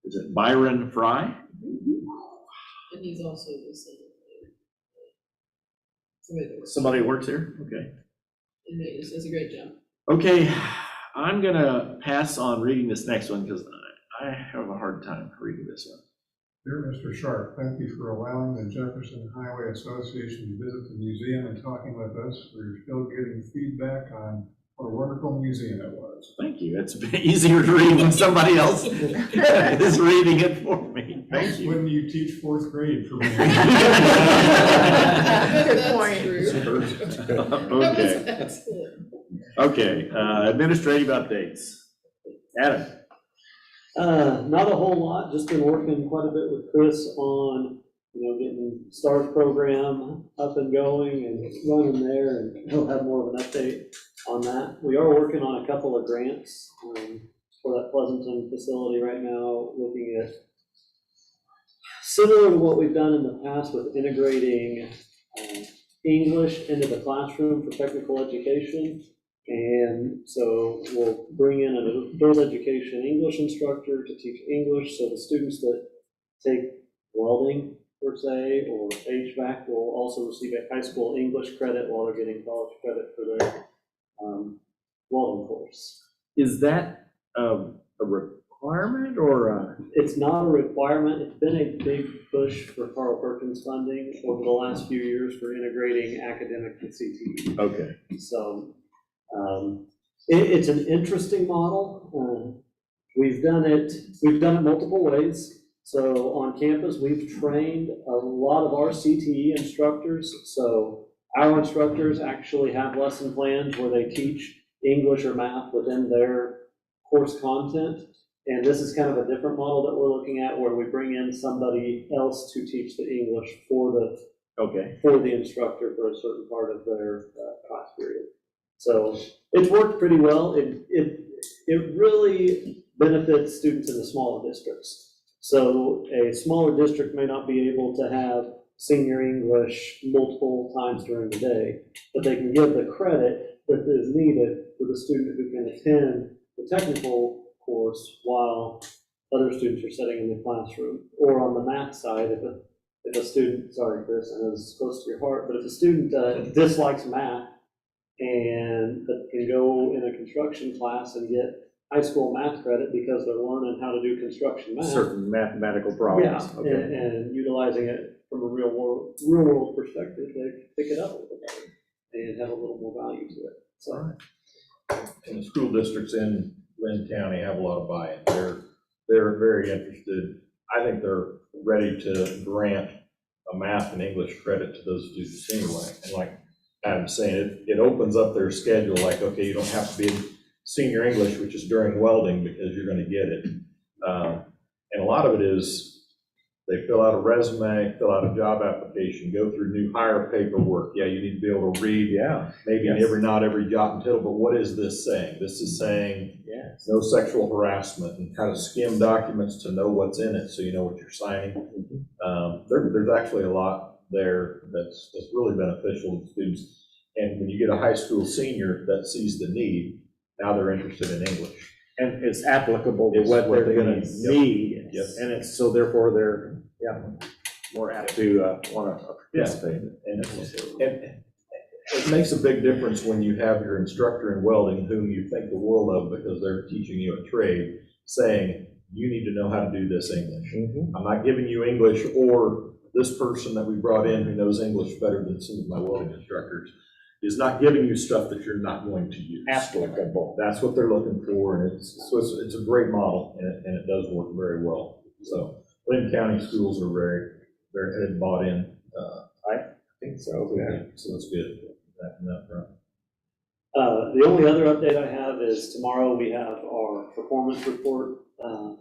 Is it Byron Fry? And he's also the son of Somebody who works here? Okay. and he does a great job. Okay, I'm gonna pass on reading this next one because I have a hard time reading this one. Dear Mr. Sharp, thank you for allowing the Jefferson Highway Association to visit the museum and talking with us. We're still getting feedback on what a wonderful museum it was. Thank you. It's been easier to read when somebody else is reading it for me. Thank you. When you teach fourth grade for me. Good point. Okay. Okay, administrative updates. Adam. Not a whole lot, just been working quite a bit with Chris on, getting STARS program up and going and running there, and he'll have more of an update on that. We are working on a couple of grants for that Pleasanton facility right now, looking at similar to what we've done in the past with integrating English into the classroom for technical education. And so we'll bring in an adult education English instructor to teach English, so the students that take welding, per se, or HVAC will also receive a high school English credit while they're getting college credit for their welding course. Is that a requirement or It's not a requirement. It's been a big push for Carl Perkins funding over the last few years for integrating academic and CTE. Okay. So it's an interesting model. We've done it multiple ways. So on campus, we've trained a lot of our CTE instructors. So our instructors actually have lesson plans where they teach English or math within their course content. And this is kind of a different model that we're looking at, where we bring in somebody else to teach the English for the instructor for a certain part of their class period. So it's worked pretty well. It really benefits students in the smaller districts. So a smaller district may not be able to have senior English multiple times during the day, but they can give the credit that is needed for the student who can attend the technical course while other students are sitting in the classroom. Or on the math side, if a student, sorry Chris, I know this is close to your heart, but if a student dislikes math and can go in a construction class and get high school math credit because they're learning how to do construction math. Certain mathematical problems. Yeah, Okay. and utilizing it from a real world perspective, they pick it up a little better and have a little more value to it. So. And the school districts in Lynn County have a lot of buy-in. They're very interested. I think they're ready to grant a math and English credit to those students anyway. And like Adam's saying, it opens up their schedule, like, okay, you don't have to be in senior English, which is during welding, because you're going to get it. And a lot of it is they fill out a resume, fill out a job application, go through new hire paperwork. Yeah, you need to be able to read. Yeah. Maybe Yes. not every jot and tittle, but what is this saying? This is saying no sexual harassment, and how to skim documents to know what's in it so you know what you're signing. There's actually a lot there that's really beneficial to students. And when you get a high school senior that sees the need, now they're interested in English. And it's applicable to It's what what they're they gonna need. need. Yes. And it's, so therefore they're, more apt to want to participate. And it makes a big difference when you have your instructor in welding, whom you think the world of because they're teaching you a trade, saying, you need to know how to do this English. I'm not giving you English, or this person that we brought in who knows English better than some of my welding instructors is not giving you stuff that you're not going to use. Applicable. That's what they're looking for, and it's a great model, and it does work very well. So Lynn County schools are very head bought in. I think so, yeah. So it's good. That front. The only other update I have is tomorrow we have our performance report,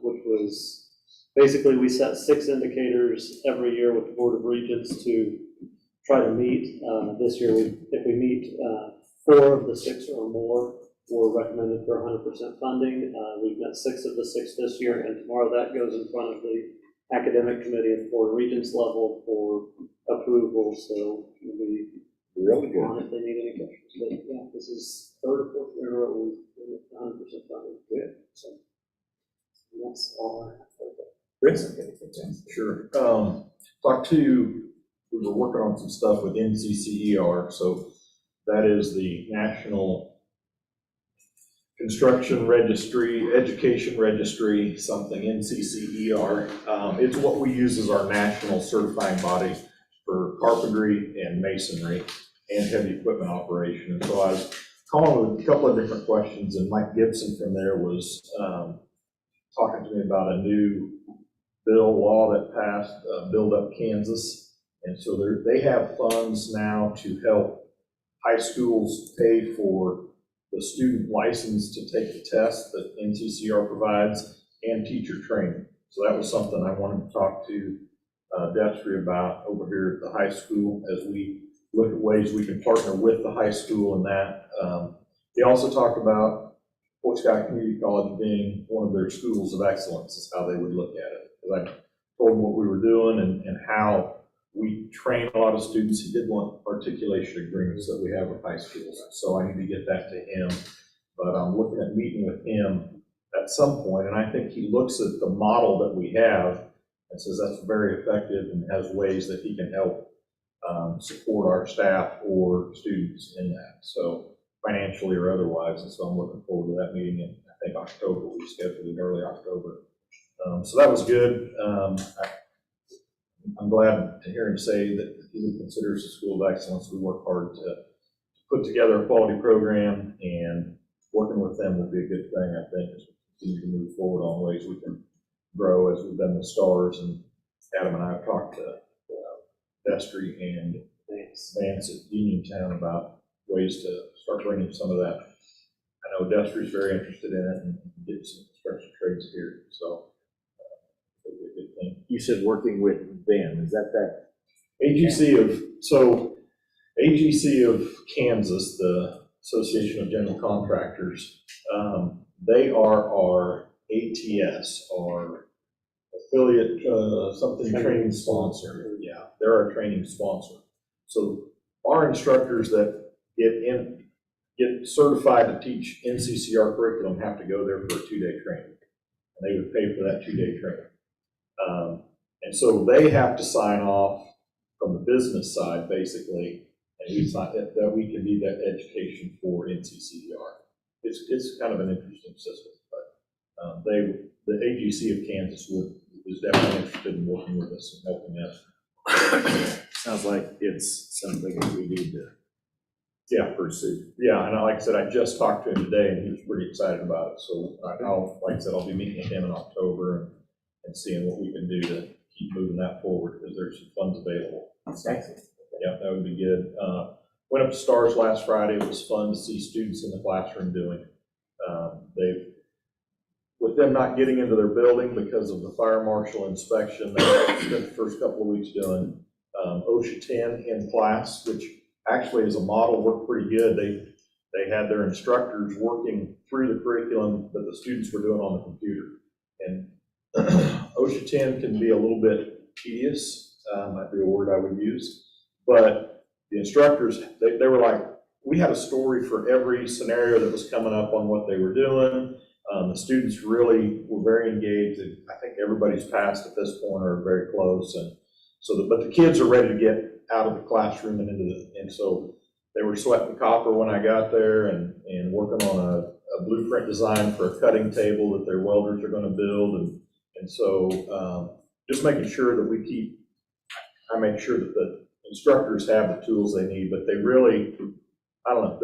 which was, basically we set 6 indicators every year with the Board of Regents to try to meet. This year, if we meet 4 of the 6 or more, we're recommended for 100% funding. We've met 6 of the 6 this year, and tomorrow that goes in front of the academic committee at Board of Regents level for approval, so we'll be Really good. on if they need any questions. But yeah, this is 3rd or 4th year in a row we've been 100% funding. Good. So that's all I have. Chris? Sure. We were working on some stuff with NCCER, so that is the National Construction Registry, Education Registry, something, NCCER. It's what we use as our national certifying body for carpentry and masonry and heavy equipment operation. And so I was calling with a couple of different questions, and Mike Gibson from there was talking to me about a new law that passed, Build Up Kansas. And so they have funds now to help high schools pay for the student license to take the test that NCCR provides and teacher training. So that was something I wanted to talk to Destry about over here at the high school as we look at ways we can partner with the high school in that. He also talked about Fort Scott Community College being one of their schools of excellence is how they would look at it. Because I told him what we were doing and how we train a lot of students. He did want articulation agreements that we have with high schools. So I need to get that to him. But I'm looking at meeting with him at some point, and I think he looks at the model that we have and says that's very effective and has ways that he can help support our staff or students in that. So financially or otherwise. And so I'm looking forward to that meeting in, I think, October. We scheduled it early October. So that was good. I'm glad to hear him say that he considers the School of Excellence. We work hard to put together a quality program, and working with them will be a good thing, I think, as we continue to move forward on ways we can grow as we've done with STARS. And Adam and I have talked to Destry and Vance at Uniontown about ways to start bringing some of that. I know Destry's very interested in it and getting some construction trades here, so it'll be a good thing. You said working with them, is that AGC of Kansas, the Association of General Contractors, they are our ATS, our affiliate, something training sponsor. Yeah, they're our training sponsor. So our instructors that get certified to teach NCCR curriculum have to go there for a 2-day training, and they would pay for that 2-day training. And so they have to sign off from the business side, basically, and we sign that we can be that education for NCCR. It's kind of an interesting system, but the AGC of Kansas is definitely interested in working with us and helping us. sounds like it's something that we need to pursue. Yeah, and like I said, I just talked to him today, and he was pretty excited about it. So I'll be meeting with him in October and seeing what we can do to keep moving that forward, because there's some funds available. Excellent. Yeah, that would be good. Went up to STARS last Friday. It was fun to see students in the classroom doing. With them not getting into their building because of the fire marshal inspection, they spent the first couple of weeks doing OSHA 10 in class, which actually as a model worked pretty good. They had their instructors working through the curriculum that the students were doing on the computer. And OSHA 10 can be a little bit tedious, might be a word I would use, but the instructors, they were like, we had a story for every scenario that was coming up on what they were doing. The students really were very engaged. I think everybody's passed at this point or very close. And so, but the kids are ready to get out of the classroom and so they were sweating copper when I got there and working on a blueprint design for a cutting table that their welders are gonna build. And so, just making sure that I make sure that the instructors have the tools they need, but they really, I don't know,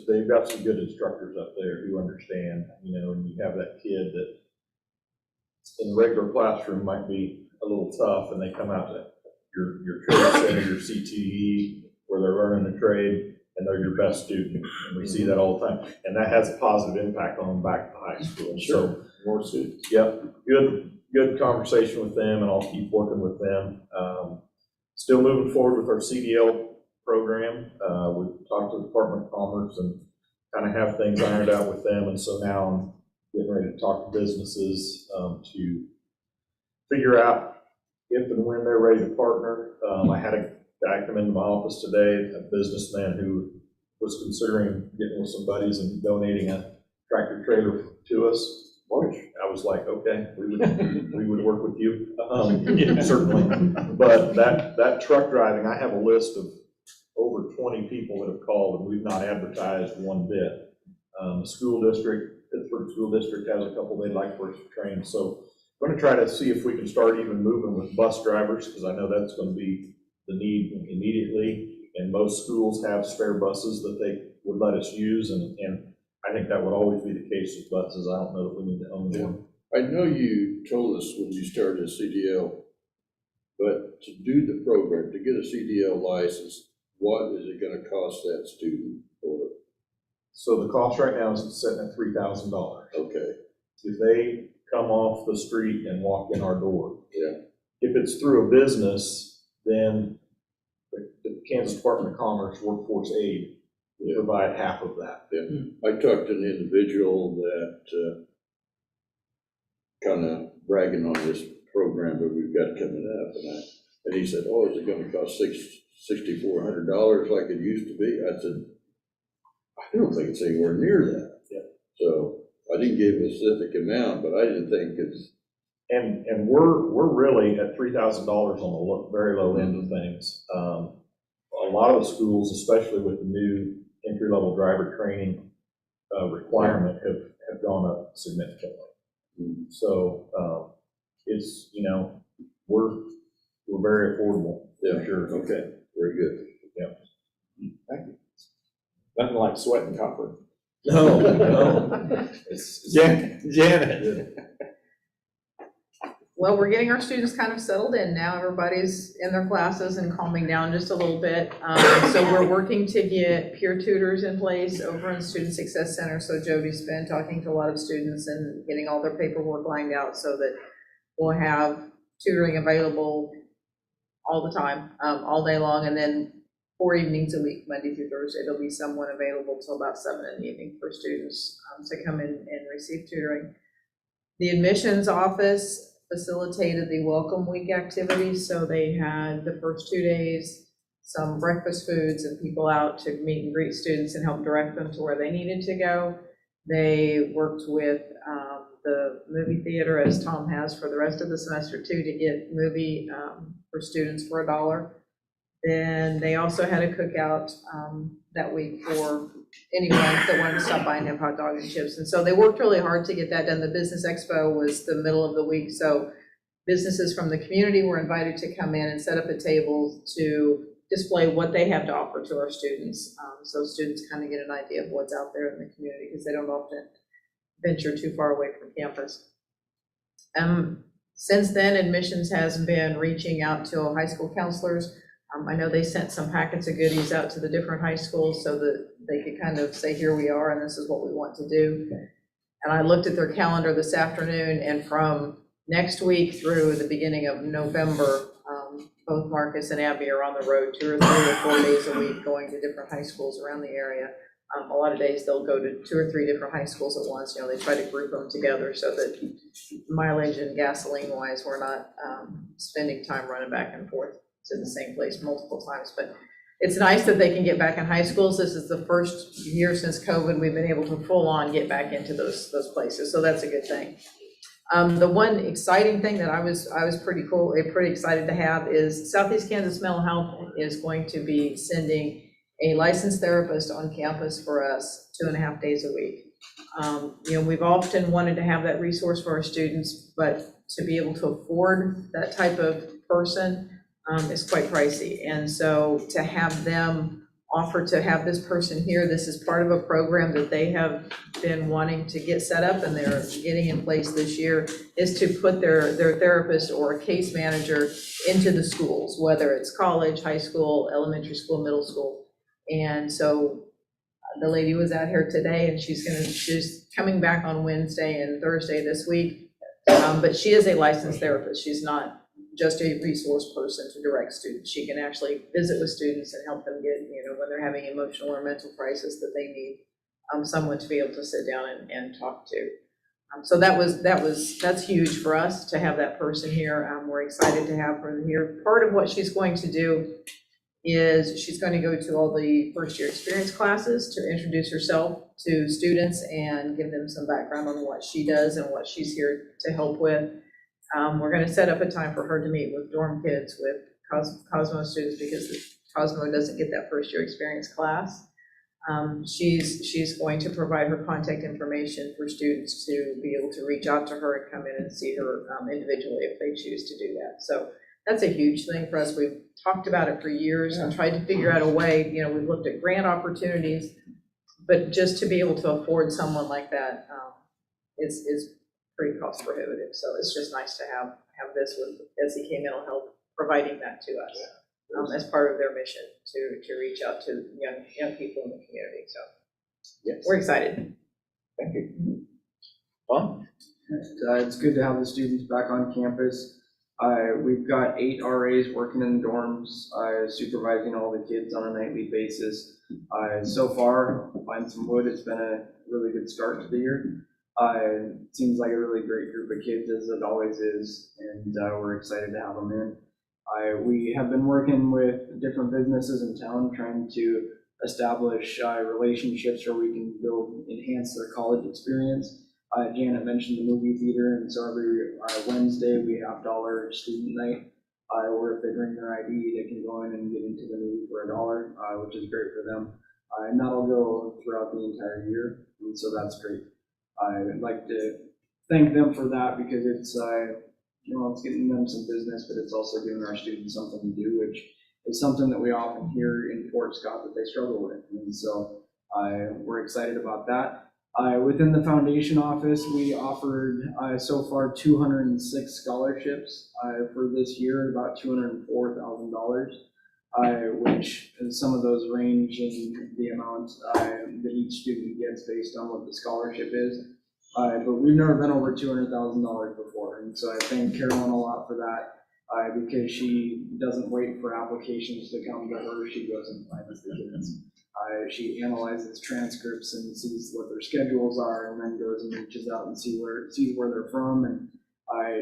they've got some good instructors up there who understand, and you have that kid that in the regular classroom might be a little tough, and they come out to your trade center, your CTE, where they're learning the trade, and they're your best student. And we see that all the time, and that has a positive impact on them back to high school. So, More students. yep, good conversation with them, and I'll keep working with them. Still moving forward with our CDL program. We've talked to the Department of Commerce and kind of have things ironed out with them, and so now I'm getting ready to talk to businesses to figure out if and when they're ready to partner. I had a guy come into my office today, a businessman who was considering getting with some buddies and donating a tractor trailer to us. I was like, okay, we would work with you, certainly. But that truck driving, I have a list of over 20 people that have called, and we've not advertised one bit. The school district, Pittsburgh School District, has a couple they'd like for us to train. So I'm going to try to see if we can start even moving with bus drivers, because I know that's going to be the need immediately. And most schools have spare buses that they would let us use, and I think that would always be the case with buses. I don't know that we need to own one. I know you told us when you started a CDL, but to do the program, to get a CDL license, what is it gonna cost that student? So the cost right now is sitting at $3,000. Okay. If they come off the street and walk in our door. Yeah. If it's through a business, then the Kansas Department of Commerce Workforce Aid will provide half of that. Yeah. I talked to an individual that kind of bragging on this program that we've got coming up, and he said, "Oh, is it going to cost $6,400 like it used to be?" I said, "I don't think it's anywhere near that." Yeah. So I didn't give a specific amount, but I didn't think it's. And we're really at $3,000 on the very low end of things. A lot of the schools, especially with the new entry-level driver training requirement, have gone up significantly. So it's, we're very affordable. Yeah, sure. Okay, very good. Yeah. Thank you. Nothing like sweating copper. No. Janet. Well, we're getting our students kind of settled in now. Everybody's in their classes and calming down just a little bit. So we're working to get peer tutors in place over in Student Success Center. So Jody's been talking to a lot of students and getting all their paperwork lined out so that we'll have tutoring available all the time, all day long. And then 4 evenings a week, Monday through Thursday, there'll be someone available till about 7 in the evening for students to come in and receive tutoring. The admissions office facilitated the Welcome Week activities, so they had the first 2 days some breakfast foods and people out to meet and greet students and help direct them to where they needed to go. They worked with the movie theater, as Tom has for the rest of the semester too, to get movie for students for $1. Then they also had a cookout that week for anyone that wanted to stop by and have hot dog and chips. And so they worked really hard to get that done. The Business Expo was the middle of the week, so businesses from the community were invited to come in and set up a table to display what they have to offer to our students. So students kind of get an idea of what's out there in the community because they don't often venture too far away from campus. Since then, admissions has been reaching out to high school counselors. I know they sent some packets of goodies out to the different high schools so that they could kind of say, here we are, and this is what we want to do. And I looked at their calendar this afternoon, and from next week through the beginning of November, both Marcus and Abby are on the road 2 or 3 or 4 days a week going to different high schools around the area. A lot of days they'll go to 2 or 3 different high schools at once. They try to group them together so that mileage and gasoline wise, we're not spending time running back and forth to the same place multiple times. But it's nice that they can get back in high schools. This is the first year since COVID we've been able to full on get back into those places. So that's a good thing. The one exciting thing that I was pretty excited to have is Southeast Kansas Mental Health is going to be sending a licensed therapist on campus for us 2.5 days a week. We've often wanted to have that resource for our students, but to be able to afford that type of person is quite pricey. And so to have them offer to have this person here, this is part of a program that they have been wanting to get set up and they're getting in place this year, is to put their therapist or a case manager into the schools, whether it's college, high school, elementary school, middle school. And so the lady was out here today and she's coming back on Wednesday and Thursday this week. But she is a licensed therapist. She's not just a resource person to direct students. She can actually visit with students and help them get, when they're having emotional or mental crisis that they need someone to be able to sit down and talk to. So that's huge for us to have that person here. We're excited to have her here. Part of what she's going to do is she's going to go to all the first year experience classes to introduce herself to students and give them some background on what she does and what she's here to help with. We're going to set up a time for her to meet with dorm kids, with Cosmo students, because Cosmo doesn't get that first year experience class. She's going to provide her contact information for students to be able to reach out to her and come in and see her individually if they choose to do that. So that's a huge thing for us. We've talked about it for years and tried to figure out a way, we've looked at grant opportunities, but just to be able to afford someone like that is pretty cost prohibitive. So it's just nice to have this with Fscc Mental Health providing that to us as part of their mission to reach out to young people in the community. So Yes. we're excited. Thank you. Tom? It's good to have the students back on campus. We've got 8 RAs working in the dorms, supervising all the kids on a nightly basis. So far, find some wood, it's been a really good start to the year. It seems like a really great group of kids, as it always is, and we're excited to have them in. We have been working with different businesses in town, trying to establish relationships where we can enhance their college experience. Janet mentioned the movie theater, and so every Wednesday we have $1 student night, where if they bring their ID, they can go in and get into the movie for $1, which is great for them. And that'll go throughout the entire year, and so that's great. I'd like to thank them for that, because it's it's getting them some business, but it's also giving our students something to do, which is something that we often hear in Fort Scott that they struggle with, and so we're excited about that. Within the foundation office, we offered so far 206 scholarships for this year, about $204,000, which some of those range in the amount that each student gets based on what the scholarship is. But we've never been over $200,000 before, and so I thank Carolyn a lot for that, because she doesn't wait for applications to come to her, she goes and finds the kids. She analyzes transcripts and sees what their schedules are, and then goes and reaches out and sees where they're from. And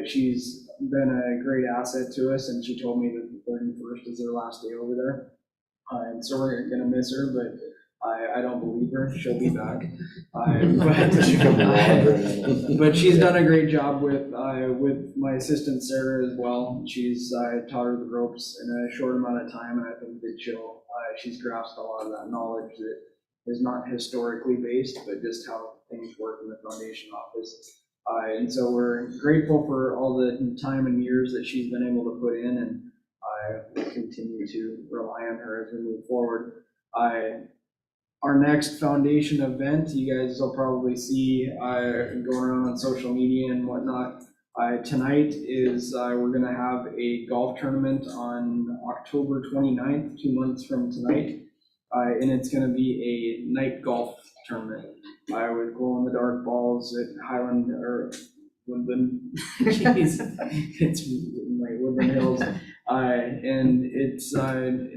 she's been a great asset to us. And she told me that the 31st is her last day over there. And so we're gonna miss her, but I don't believe her. She'll be back. But she's done a great job with my assistant Sarah as well. She's taught her the ropes in a short amount of time, and I think that she's grasped a lot of that knowledge that is not historically based, but just how things work in the foundation office. And so we're grateful for all the time and years that she's been able to put in, and we'll continue to rely on her as we move forward. Our next foundation event, you guys will probably see going around on social media and whatnot. Tonight is, we're gonna have a golf tournament on October 29th, 2 months from tonight. And it's gonna be a night golf tournament with glow-in-the-dark balls at Highland, or Woodland, jeez, it's like Woodland Hills. And it's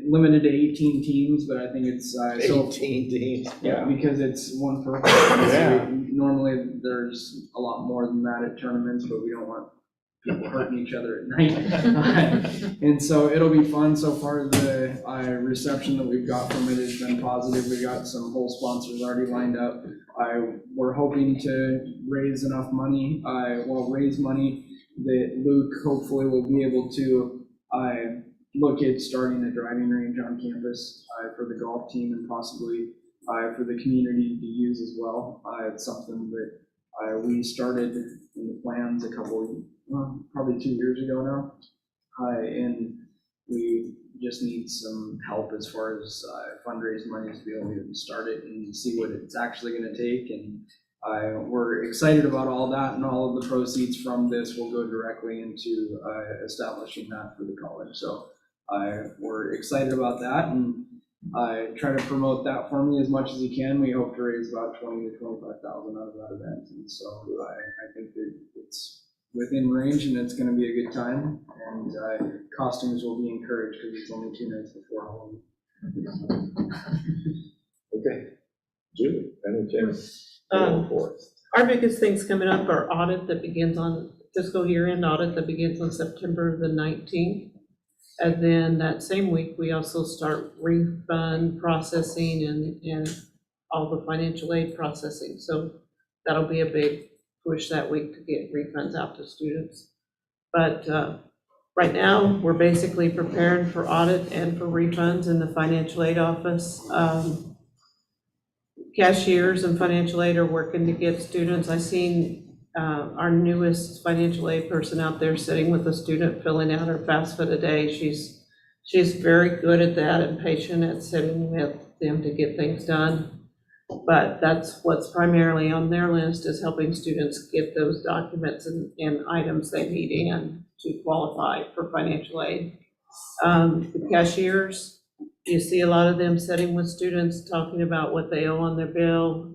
limited to 18 teams, but I think it's 18 teams. Yeah, because it's one per. Yeah. Normally, there's a lot more than that at tournaments, but we don't want people hurting each other at night. And so it'll be fun. So far, the reception that we've got from it has been positive. We got some whole sponsors already lined up. We're hoping to raise enough money, raise money that Luke hopefully will be able to look at starting a driving range on campus for the golf team and possibly for the community to use as well. It's something that we started in the plans probably 2 years ago now. And we just need some help as far as fundraising money to be able to start it and see what it's actually going to take. And we're excited about all that, and all of the proceeds from this will go directly into establishing that for the college. So we're excited about that, and try to promote that for me as much as you can. We hope to raise about 20 to 25,000 out of that event, and so I think that it's within range, and it's going to be a good time. And costumes will be encouraged because it's only 2 nights before Halloween. Okay. Julie, anything? Our biggest things coming up are audit that begins on fiscal year end audit that begins on September the 19th. And then that same week, we also start refund processing and all the financial aid processing. So that'll be a big push that week to get refunds out to students. But right now, we're basically preparing for audit and for refunds in the financial aid office. Cashiers and financial aid are working to get students. I seen our newest financial aid person out there sitting with a student filling out her FAFSA today. She's very good at that and patient at sitting with them to get things done. But that's what's primarily on their list, is helping students get those documents and items they need in to qualify for financial aid. The cashiers, you see a lot of them sitting with students talking about what they owe on their bill.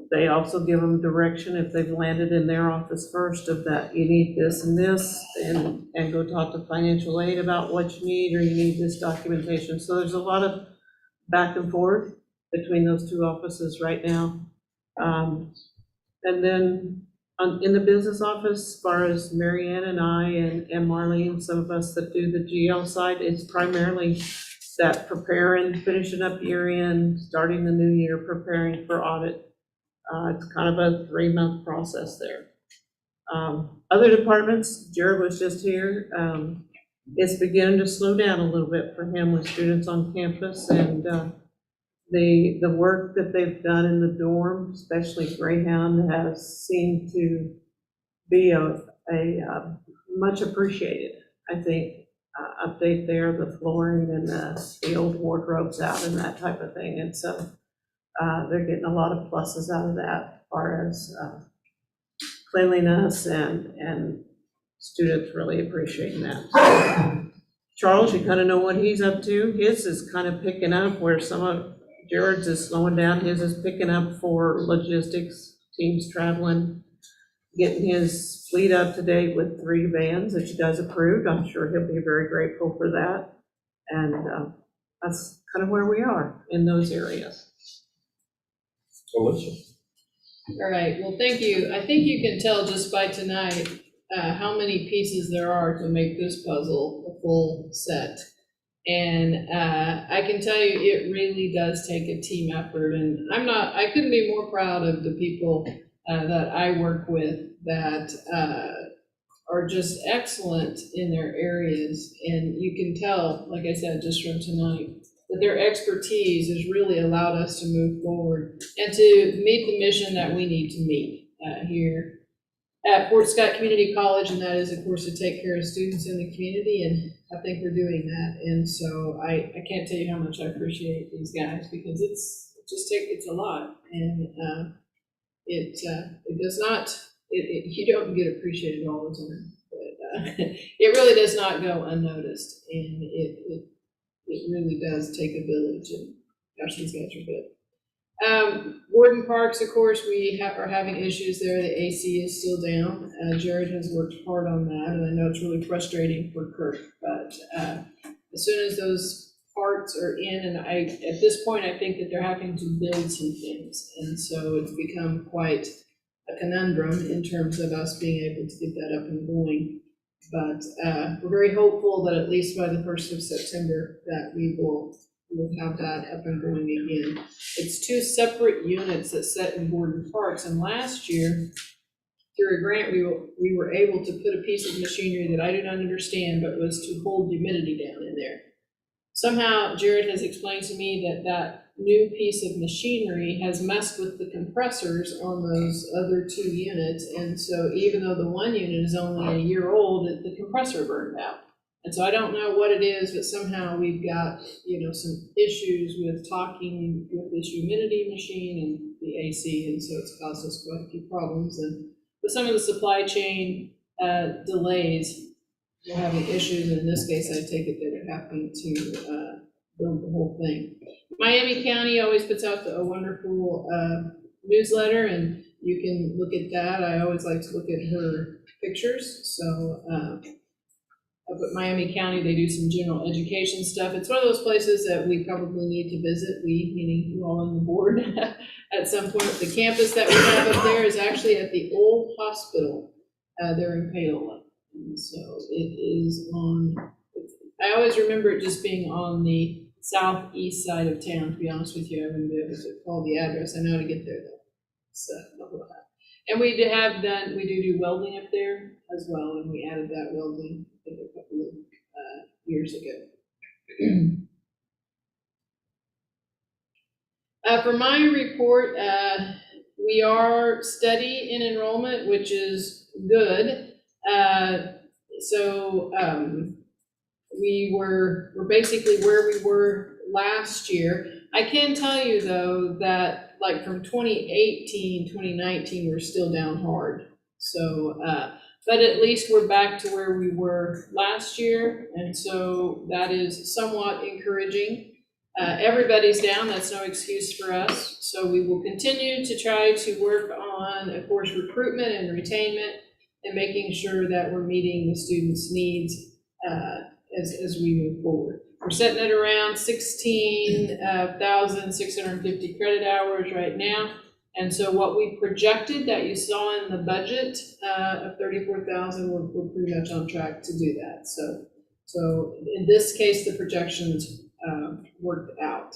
They also give them direction if they've landed in their office first of that, you need this and this, and go talk to financial aid about what you need, or you need this documentation. So there's a lot of back and forth between those two offices right now. And then in the business office, as far as Marianne and I and Marlene, some of us that do the GL side, it's primarily that preparing, finishing up year end, starting the new year, preparing for audit. It's kind of a 3-month process there. Other departments, Jared was just here. It's beginning to slow down a little bit for him with students on campus, and the work that they've done in the dorm, especially Greyhound, has seemed to be a much appreciated, I think, update there, the flooring and the old wardrobes out and that type of thing. And so they're getting a lot of pluses out of that, as far as cleanliness and students really appreciating that. So, Charles, you kind of know what he's up to. His is kind of picking up where some of Jared's is slowing down. His is picking up for logistics, teams traveling, getting his fleet up to date with 3 vans that you guys approved. I'm sure he'll be very grateful for that. And that's kind of where we are in those areas. Alyssa. All right, well, thank you. I think you can tell just by tonight how many pieces there are to make this puzzle a full set. And I can tell you, it really does take a team effort. And I couldn't be more proud of the people that I work with that are just excellent in their areas. And you can tell, like I said, just from tonight, that their expertise has really allowed us to move forward and to meet the mission that we need to meet here at Fort Scott Community College, and that is, of course, to take care of students in the community, and I think we're doing that. And so I can't tell you how much I appreciate these guys, because it's a lot, and it does not, you don't get appreciated all the time, but it really does not go unnoticed, and it really does take a village, and gosh, these guys are good. Warden Parks, of course, we are having issues there. The AC is still down. Jared has worked hard on that, and I know it's really frustrating for Kirk, but as soon as those parts are in, and at this point, I think that they're having to build some things, and so it's become quite a conundrum in terms of us being able to get that up and going. But we're very hopeful that at least by the 1st of September that we'll have that up and going again. It's 2 separate units that sit in Gordon Parks, and last year through a grant, we were able to put a piece of machinery that I do not understand, but was to hold humidity down in there. Somehow Jared has explained to me that that new piece of machinery has messed with the compressors on those other 2 units. And so even though the one unit is only a year old, the compressor burned out. And so I don't know what it is, but somehow we've got, some issues with talking with this humidity machine and the AC. And so it's caused us quite a few problems. And with some of the supply chain delays, we're having issues. In this case, I take it that they're having to build the whole thing. Miami County always puts out a wonderful newsletter, and you can look at that. I always like to look at her pictures. So up at Miami County, they do some general education stuff. It's one of those places that we probably need to visit, we, meaning you all on the board, at some point. The campus that we have up there is actually at the old hospital. They're in Paola. And so it is I always remember it just being on the southeast side of town, to be honest with you. I wouldn't be able to call the address. I know how to get there though. So, and we do welding up there as well, and we added that welding a couple of years ago. For my report, we are steady in enrollment, which is good. We're basically where we were last year. I can tell you though that like from 2018, 2019, we're still down hard. So, but at least we're back to where we were last year. And so that is somewhat encouraging. Everybody's down, that's no excuse for us. So we will continue to try to work on, of course, recruitment and retainment and making sure that we're meeting the students' needs as we move forward. We're sitting at around 16,650 credit hours right now. And so what we projected that you saw in the budget of 34,000, we're pretty much on track to do that. So in this case, the projections worked out.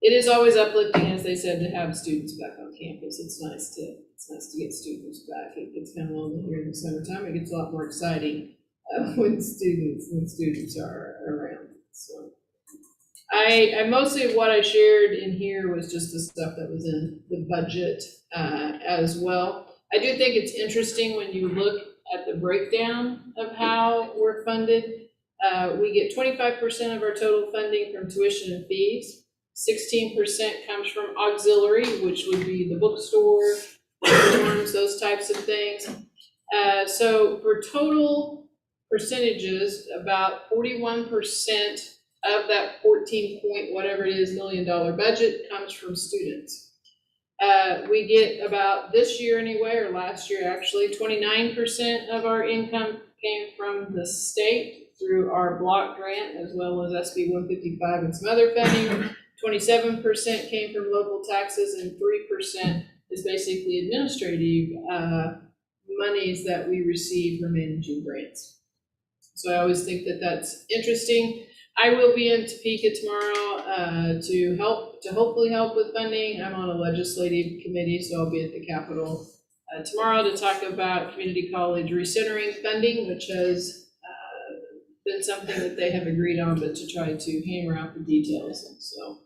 It is always uplifting, as they said, to have students back on campus. It's nice to get students back. It gets kind of lonely here in the summertime. It gets a lot more exciting when students are around. So mostly what I shared in here was just the stuff that was in the budget as well. I do think it's interesting when you look at the breakdown of how we're funded. We get 25% of our total funding from tuition and fees. 16% comes from auxiliary, which would be the bookstore, dorms, those types of things. So for total percentages, about 41% of that 14 point whatever it is $1 million budget comes from students. We get about this year anyway, or last year actually, 29% of our income came from the state through our block grant as well as SB 155 and some other funding. 27% came from local taxes and 3% is basically administrative monies that we receive from managing grants. So I always think that that's interesting. I will be in Topeka tomorrow to hopefully help with funding. I'm on a legislative committee, so I'll be at the Capitol tomorrow to talk about community college recentering funding, which has been something that they have agreed on, but to try to hammer out the details. And so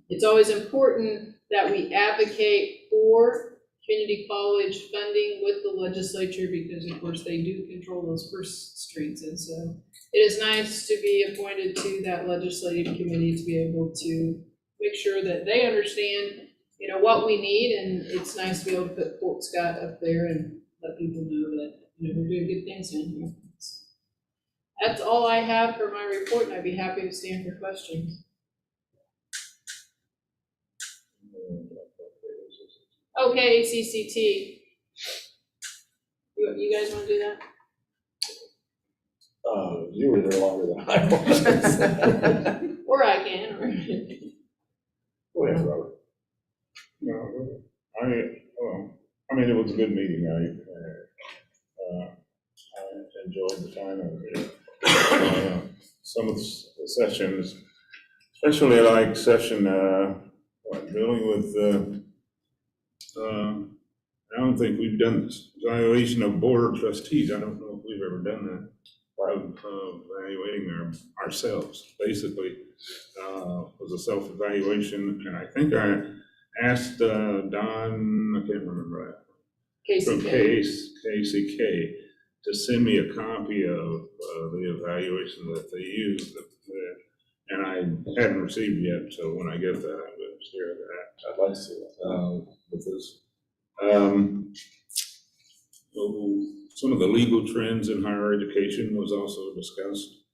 it's always important that we advocate for community college funding with the legislature because, of course, they do control those purse strings. And so it is nice to be appointed to that legislative committee to be able to make sure that they understand, what we need. And it's nice to be able to put Fort Scott up there and let people know that, we're doing good things down here. That's all I have for my report, and I'd be happy to stand for questions. Okay, ACCT. You guys want to do that? You were there longer than I was. Or I can. Go ahead, Robert. No, I mean, it was a good meeting. I enjoyed the time over here. Some of the sessions, especially like session, dealing with I don't think we've done this evaluation of board of trustees. I don't know if we've ever done that. Evaluating ourselves, basically, was a self-evaluation, and I think I asked Don, I can't remember that, from KCK, to send me a copy of the evaluation that they used, and I hadn't received yet, so when I get that, I'm going to share that. I'd like to see that. With this. Some of the legal trends in higher education was also discussed,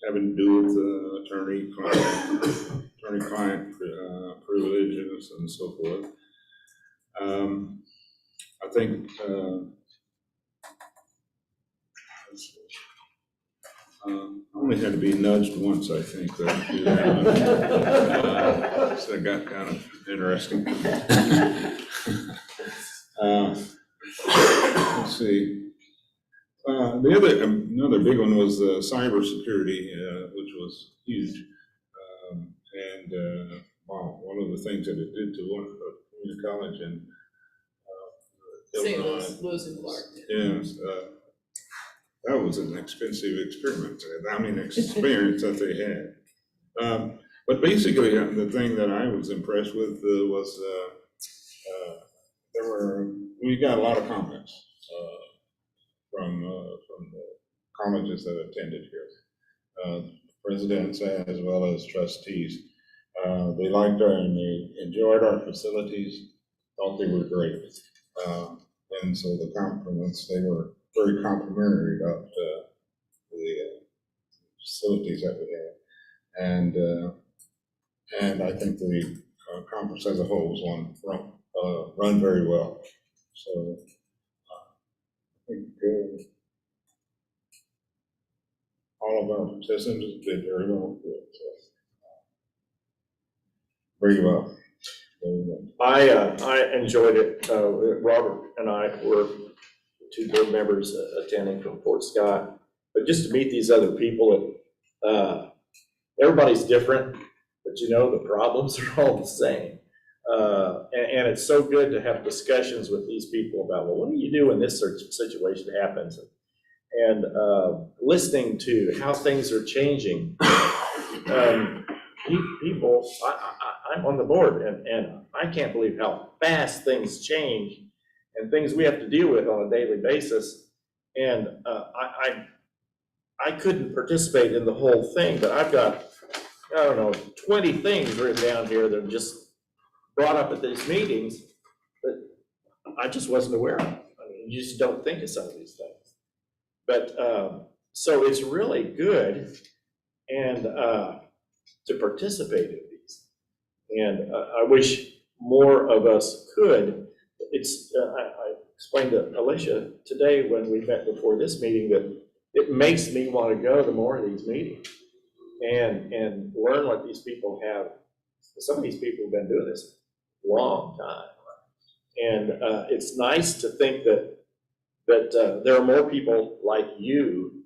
having to do with attorney-client privileges and so forth. I think I only had to be nudged once, I think, to do that. So it got kind of interesting. Let's see. Another big one was cybersecurity, which was huge. Wow, one of the things that it did to one community college in St. Illinois. Louis and Clark. Yes, that was an expensive experiment. Experience that they had. But basically, the thing that I was impressed with was we got a lot of comments from the colleges that attended here, presidents as well as trustees. They liked and they enjoyed our facilities, thought they were great. And so the compliments, they were very complimentary about the facilities that we had. And I think the conference as a whole was run very well. So I think all of our participants did very well. Very well. I enjoyed it. Robert and I were two board members attending from Fort Scott, but just to meet these other people, everybody's different, but the problems are all the same. And it's so good to have discussions with these people about, well, what do you do when this situation happens? And listening to how things are changing. People, I'm on the board, and I can't believe how fast things change and things we have to deal with on a daily basis. And I couldn't participate in the whole thing, but I've got, 20 things written down here that are just brought up at these meetings that I just wasn't aware of. You just don't think of some of these things. But so it's really good and to participate in these. And I wish more of us could. I explained to Alicia today when we met before this meeting that it makes me want to go to more of these meetings and learn what these people have. Some of these people have been doing this a long time. And it's nice to think that there are more people like you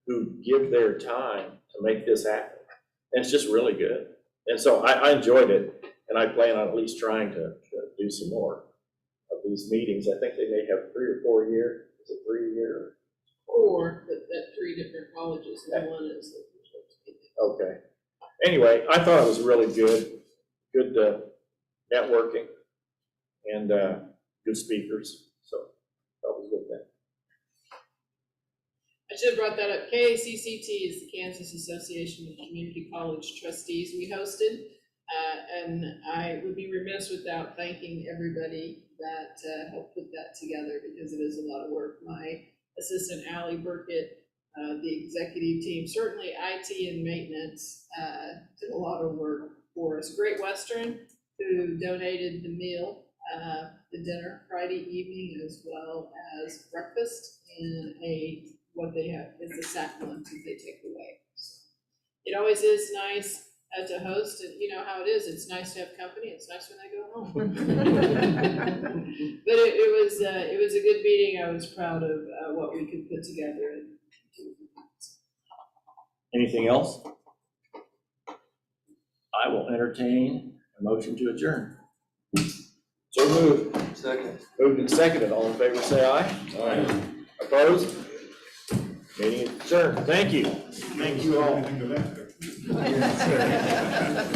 who give their time to make this happen. And it's just really good. And so I enjoyed it, and I plan on at least trying to do some more of these meetings. I think they may have 3 or 4 a year. Is it 3 a year? 4 at 3 different colleges, and one is. Okay. Anyway, I thought it was really good networking and good speakers. So that was a good thing. I should have brought that up. KACCT is the Kansas Association of Community College Trustees we hosted. And I would be remiss without thanking everybody that helped put that together, because it is a lot of work. My assistant, Allie Burkett, the executive team, certainly IT and maintenance did a lot of work for us. Great Western, who donated the meal, the dinner Friday evening, as well as breakfast and what they have is the sack lunch that they take away. So it always is nice to host, and you know how it is. It's nice to have company. It's nice when they go home. But it was a good meeting. I was proud of what we could put together. Anything else? I will entertain a motion to adjourn. So moved. Second. Moved and seconded. All in favor, say aye. Aye. Opposed? Meeting adjourned. Thank you. Thank you all. Anything to that?